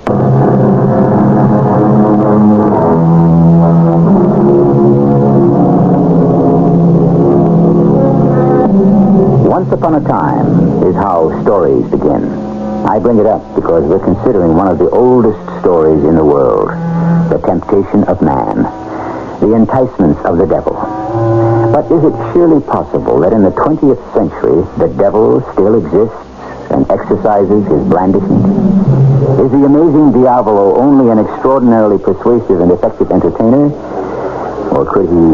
Once upon a time is how stories begin. I bring it up because we're considering one of the oldest stories in the world, the temptation of man, the enticements of the devil. But is it surely possible that in the 20th century the devil still exists and exercises his blandishments? Is the amazing Diablo only an extraordinarily persuasive and effective entertainer? Or could he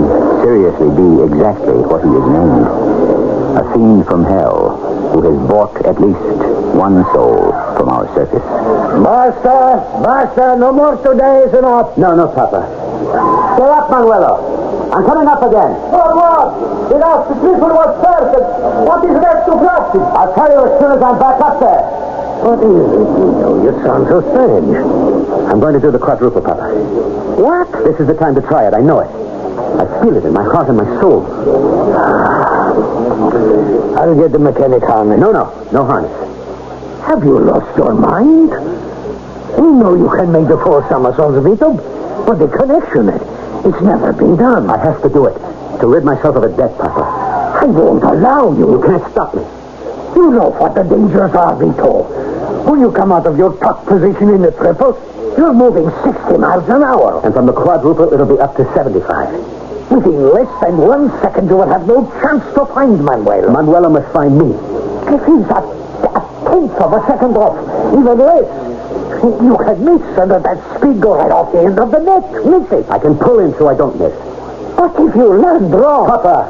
seriously be exactly what he is named? A fiend from hell who has bought at least one soul from our circus.
Master, no more today is enough.
No, Papa.
Stay up, Manuelo. I'm coming up again. What? The last people was perfect. What is left to practice? I'll tell you as soon as I'm back up there.
What is it, Vito? You sound so strange. I'm going to do the quadruple, Papa.
What?
This is the time to try it. I know it. I feel it in my heart and my soul.
I'll get the mechanic harness.
No harness.
Have you lost your mind? We know you can make the 4 somersaults, Vito, but the connection, it's never been done.
I have to do it to rid myself of a debt, Papa.
I won't allow you.
You can't stop me.
You know what the dangers are, Vito. When you come out of your top position in the triple, you're moving 60 miles an hour.
And from the quadruple, it'll be up to 75.
Within less than 1 second, you will have no chance to find Manuel.
Manuela must find me.
If he's a tenth of a second off, even less, you can miss under that speed go right off the end of the net. Miss it.
I can pull in so I don't miss.
But if you land wrong...
Papa,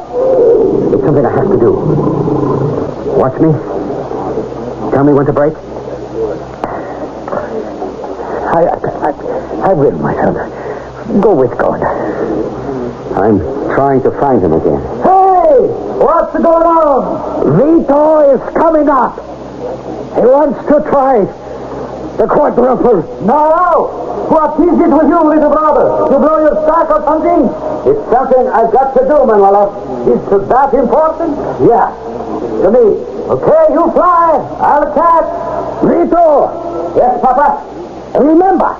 it's something I have to do. Watch me. Tell me when to break.
I will, my son. Go with God.
I'm trying to find him again.
Hey! What's going on? Vito is coming up. He wants to try the quadruple. No! What is it with you, little brother? To blow your stock or something? It's something I've got to do, Manuela. Is that important? Yeah. To me. Okay, you fly. I'll catch. Vito. Yes, Papa. Remember,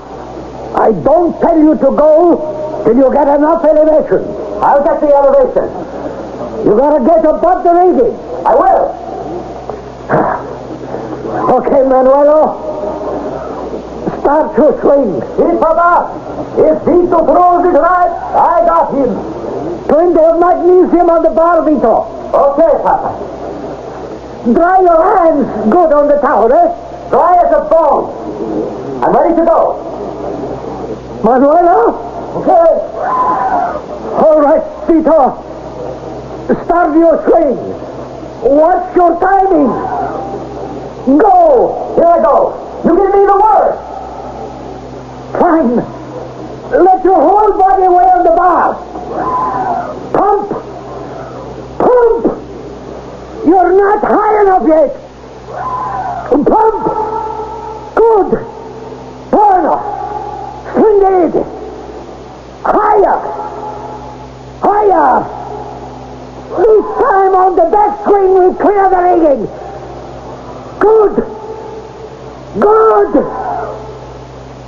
I don't tell you to go till you get enough elevation. I'll get the elevation. You gotta get above the rigging. I will. Okay, Manuelo. Start your swing. See, Papa? If Vito throws it right, I got him. Plenty of magnesium on the bar, Vito. Okay, Papa. Dry your hands good on the towel, eh? Dry as a bone. I'm ready to go. Manuela? Okay. All right, Vito. Start your swing. Watch your timing. Go. Here I go. You give me the word. Fine. Let your whole body weigh on the bar. Pump. Pump. You're not high enough yet. Pump. Good. Bueno. Splendid. Higher. Higher. This time on the back swing we clear the rigging. Good. Good.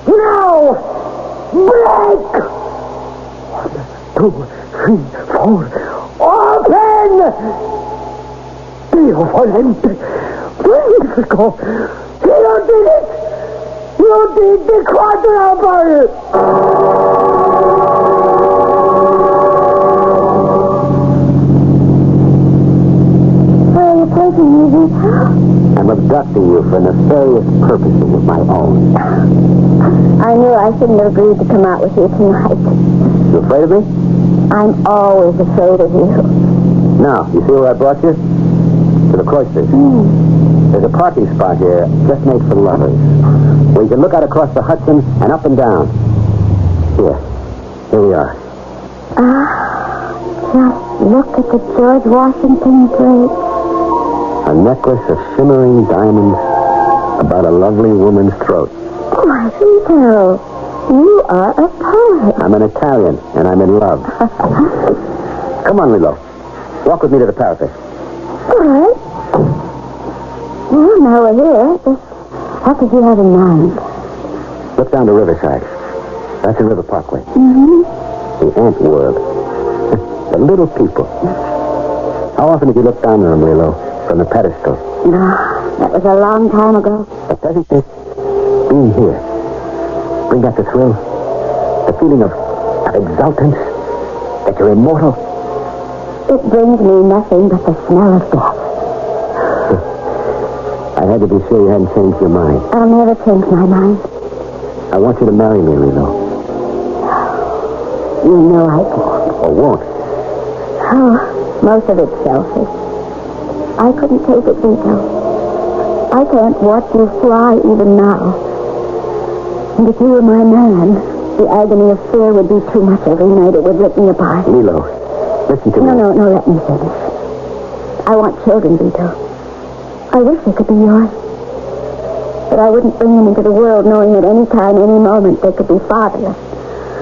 Now, break. 1, 2, 3, 4. Open. Dio volente. Magnifico. You did it. You did the quadruple.
I'm abducting you for nefarious purposes of my own.
I knew I shouldn't have agreed to come out with you tonight.
You afraid of me?
I'm always afraid of you.
Now, you see where I brought you? To the cloisters. There's a parking spot here just made for lovers, where you can look out across the Hudson and up and down. Here we are.
Just look at the George Washington bridge.
A necklace of shimmering diamonds about a lovely woman's throat.
Why, Vito, you are a poet.
I'm an Italian, and I'm in love. Come on, Lilo. Walk with me to the parapet.
All right. Well, now we're here. What did you have in mind?
Look down the riverside. That's the River Parkway. The ant world. The little people. How often have you looked down on them, Lilo? From the pedestal.
No, that was a long time ago.
But doesn't this being here bring back the thrill? The feeling of exultance? That you're immortal?
It brings me nothing but the smell of death.
I had to be sure you hadn't changed your mind.
I'll never change my mind.
I want you to marry me, Lilo.
You know I can't.
Or won't.
Oh, most of it's selfish. I couldn't take it, Vito. I can't watch you fly even now. And if you were my man, the agony of fear would be too much every night. It would rip me apart.
Lilo, listen to me.
No, let me finish. I want children, Vito. I wish they could be yours. But I wouldn't bring them into the world knowing at any time, any moment, they could be fatherless.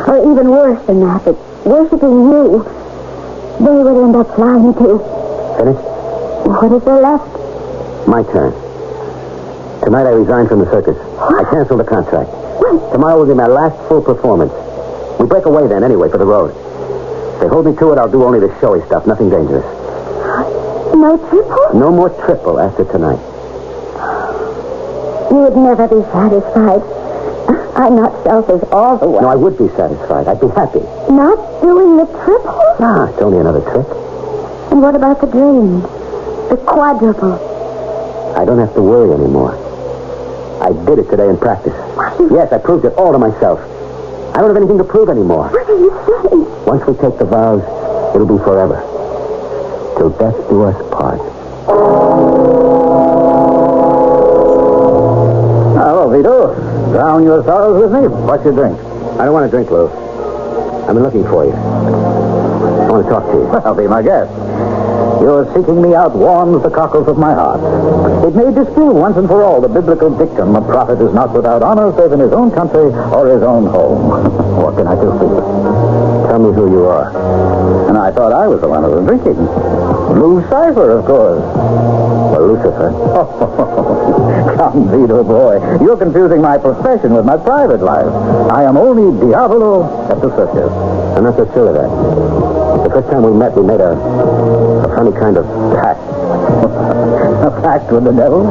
Or even worse than that worshipping you, they would end up flying too.
Finished?
What is there left?
My turn. Tonight I resign from the circus. I cancel the contract.
What?
Tomorrow will be my last full performance. We break away then anyway for the road. If they hold me to it, I'll do only the showy stuff, nothing dangerous.
No triple?
No more triple after tonight.
You would never be satisfied. I'm not selfish all the way.
No, I would be satisfied. I'd be happy.
Not doing the triple?
Ah, it's only another trick.
And what about the dream? The quadruple?
I don't have to worry anymore. I did it today in practice. Yes, I proved it all to myself. I don't have anything to prove anymore.
What are you saying?
Once we take the vows, it'll be forever. Till death do us part.
Hello, Vito. Drown your sorrows with me. What's your drink?
I don't want to drink, Lou. I've been looking for you. I want to talk to you.
Well, be my guest. Your seeking me out warms the cockles of my heart. It may disprove once and for all the biblical dictum, a prophet is not without honor save in his own country or his own home. What can I do for you?
Tell me who you are.
And I thought I was the one who was drinking.
Lucifer, of course. Or Lucifer. Come, Vito, boy. You're confusing my profession with my private life. I am only Diavolo at the circus.
I'm not so sure of that. The first time we made a funny kind of pact.
A pact with the devil?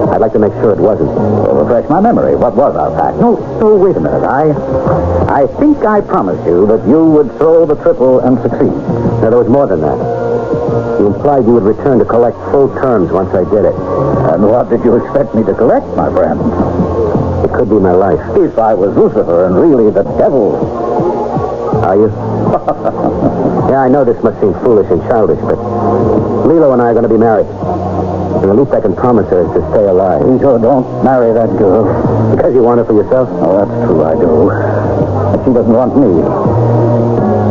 I'd like to make sure it wasn't.
Well, refresh my memory. What was our pact? No, wait a minute. I think I promised you that you would throw the triple and succeed.
No, there was more than that. You implied you would return to collect full terms once I did it.
And what did you expect me to collect, my friend?
It could be my life.
If I was Lucifer and really the devil.
Are you? Yeah, I know this must seem foolish and childish, but Lilo and I are going to be married. And the least I can promise her is to stay alive.
Vito, don't marry that girl.
Because you want her for yourself?
Oh, that's true, I do. But she doesn't want me.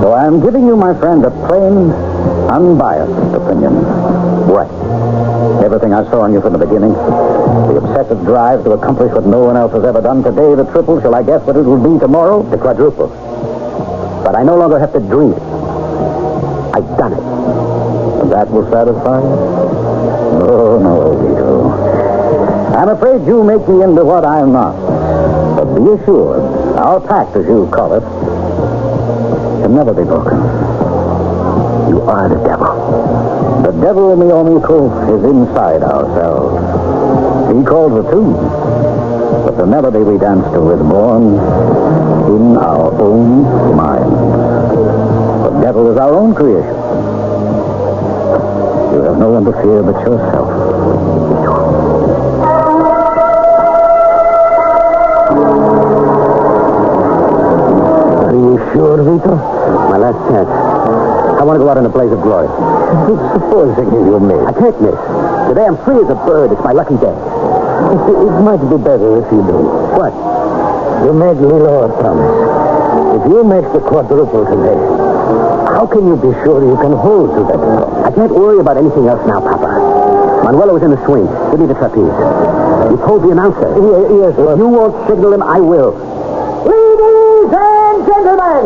So I'm giving you, my friend, a plain, unbiased opinion.
What?
Everything I saw in you from the beginning. The obsessive drive to accomplish what no one else has ever done. Today, the triple. Shall I guess what it will be tomorrow?
The quadruple. But I no longer have to dream it. I've done it.
And that will satisfy you? Oh, no, Vito. I'm afraid you make me into what I'm not. But be assured, our pact, as you call it, can never be broken.
You are the devil.
The devil, mio amico, is inside ourselves. He calls the tune. But the melody we dance to is born in our own minds. The devil is our own creation. You have no one to fear but yourself.
Are you sure, Vito? My last chance. I want to go out in a blaze of glory.
Supposing you miss.
I can't miss. Today I'm free as a bird. It's my lucky day.
It might be better if you do.
What?
You made Lilo a promise. If you make the quadruple today, how can you be sure you can hold to that promise?
I can't worry about anything else now, Papa. Manuelo is in the swing. Give me the trapeze. You told the announcer.
Yes,
If you won't signal him, I will.
Ladies and gentlemen,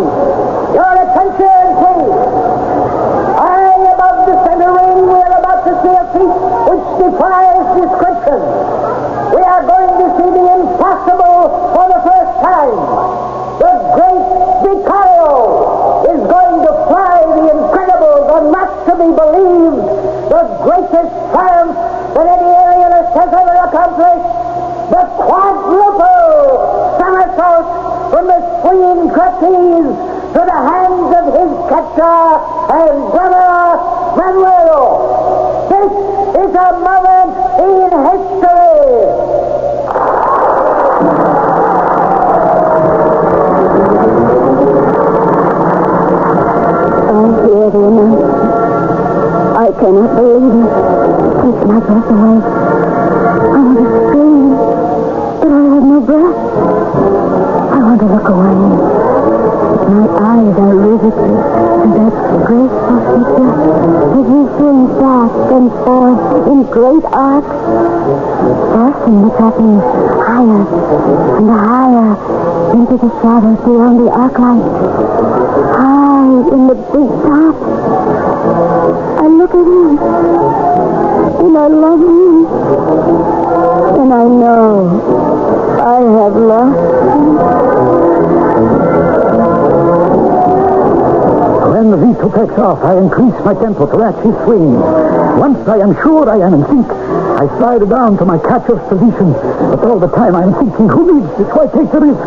your attention, please. High above the center ring, we are about to see a feat which defies description. We are going to see the impossible for the first time. The great Vicario is going to fly the incredible, the not to be believed, the greatest triumph that any alienist has ever accomplished. The quadruple somersault from the swinging trapeze to the hands of his catcher and brother Manuelo. This is a moment in history.
I hear the announcement. I cannot believe it. Takes my breath away. I want to scream, but I have no breath. I want to look away. My eyes are riveted to that graceful figure as he swings back and forth in great arcs, forcing the trapeze higher and higher into the shadows beyond the arc light. High in the big top. I look at him, and I love him, and I know I have lost him.
When the Vito takes off, I increase my tempo to match his swing. Once I am sure I am in sync, I slide down to my catcher's position. But all the time I am thinking, who needs this? Why take the risk?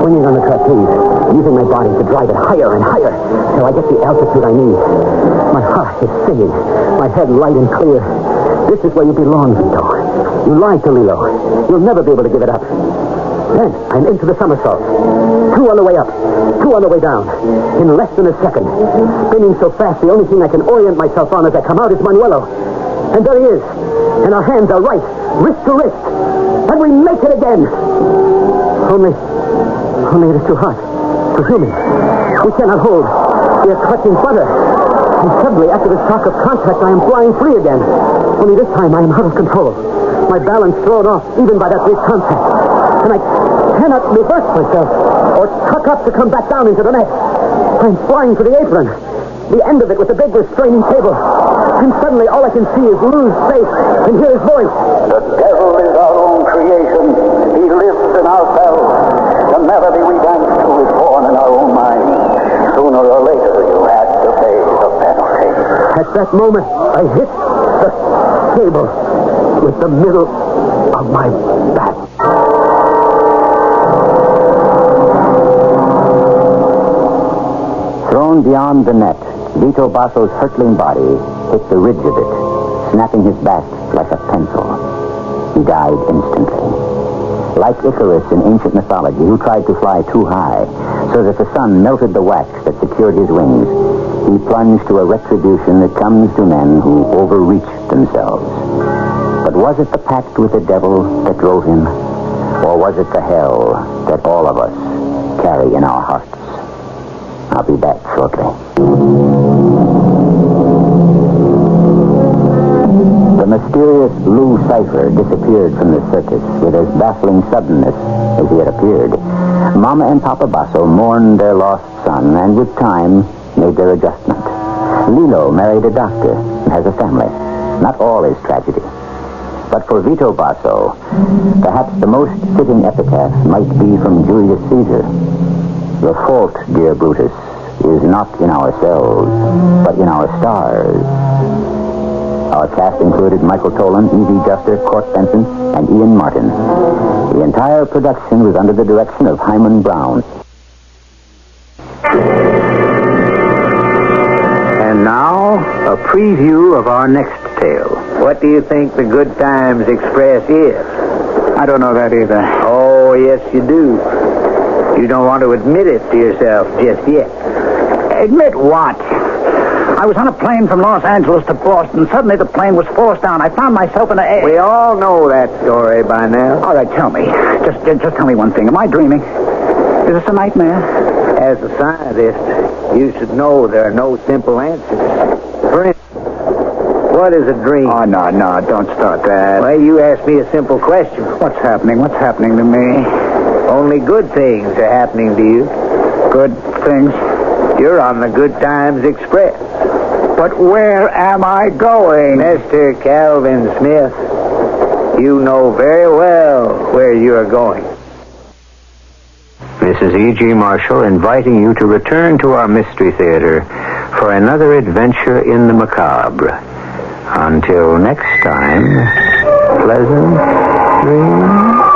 Swinging on the trapeze, using my body to drive it higher and higher till I get the altitude I need. My heart is singing, my head light and clear. This is where you belong, Vito. You lied to Lilo. You'll never be able to give it up. Then I'm into the somersault. 2 on the way up, 2 on the way down. In less than a second. Spinning so fast, the only thing I can orient myself on as I come out is Manuelo. And there he is. And our hands are right, wrist to wrist. And we make it again. Only it is too hot. Too humid. We cannot hold. We are clutching butter. And suddenly, after the shock of contact, I am flying free again. Only this time, I am out of control. My balance thrown off, even by that brief contact. And I cannot reverse myself or tuck up to come back down into the net.
I'm flying for the apron. The end of it with the big restraining cable. And suddenly all I can see is Lou's face and hear his voice.
The devil is our own creation. He lives in ourselves. The melody we dance to is born in our own minds. Sooner or later, you had to pay the penalty.
At that moment, I hit the cable with the middle of my back.
Thrown beyond the net, Vito Basso's hurtling body hit the ridge of it, snapping his back like a pencil. He died instantly. Like Icarus in ancient mythology, who tried to fly too high, so that the sun melted the wax that secured his wings, he plunged to a retribution that comes to men who overreach themselves. But was it the pact with the devil that drove him? Or was it the hell that all of us carry in our hearts? I'll be back shortly. The mysterious Lou Cipher disappeared from the circus with as baffling suddenness as he had appeared. Mama and Papa Basso mourned their lost son and with time made their adjustment. Lilo married a doctor and has a family. Not all is tragedy. But for Vito Basso, perhaps the most fitting epitaph might be from Julius Caesar. The fault, dear Brutus, is not in ourselves, but in our stars. Our cast included Michael Tolan, E.V. Juster, Court Benson, and Ian Martin. The entire production was under the direction of Hyman Brown.
And now, a preview of our next tale.
What do you think the Good Times Express is?
I don't know that either.
Oh, yes, you do. You don't want to admit it to yourself just yet.
Admit what? I was on a plane from Los Angeles to Boston. Suddenly the plane was forced down. I found myself in a...
We all know that story by now.
All right, tell me. Just tell me one thing. Am I dreaming? Is this a nightmare?
As a scientist, you should know there are no simple answers. For instance, what is a dream?
Oh, no, don't start that.
Well, you asked me a simple question.
What's happening? What's happening to me?
Only good things are happening to you.
Good things?
You're on the Good Times Express.
But where am I going?
Mr. Calvin Smith, you know very well where you're going.
This is E.G. Marshall inviting you to return to our Mystery Theater for another adventure in the macabre. Until next time, pleasant dreams.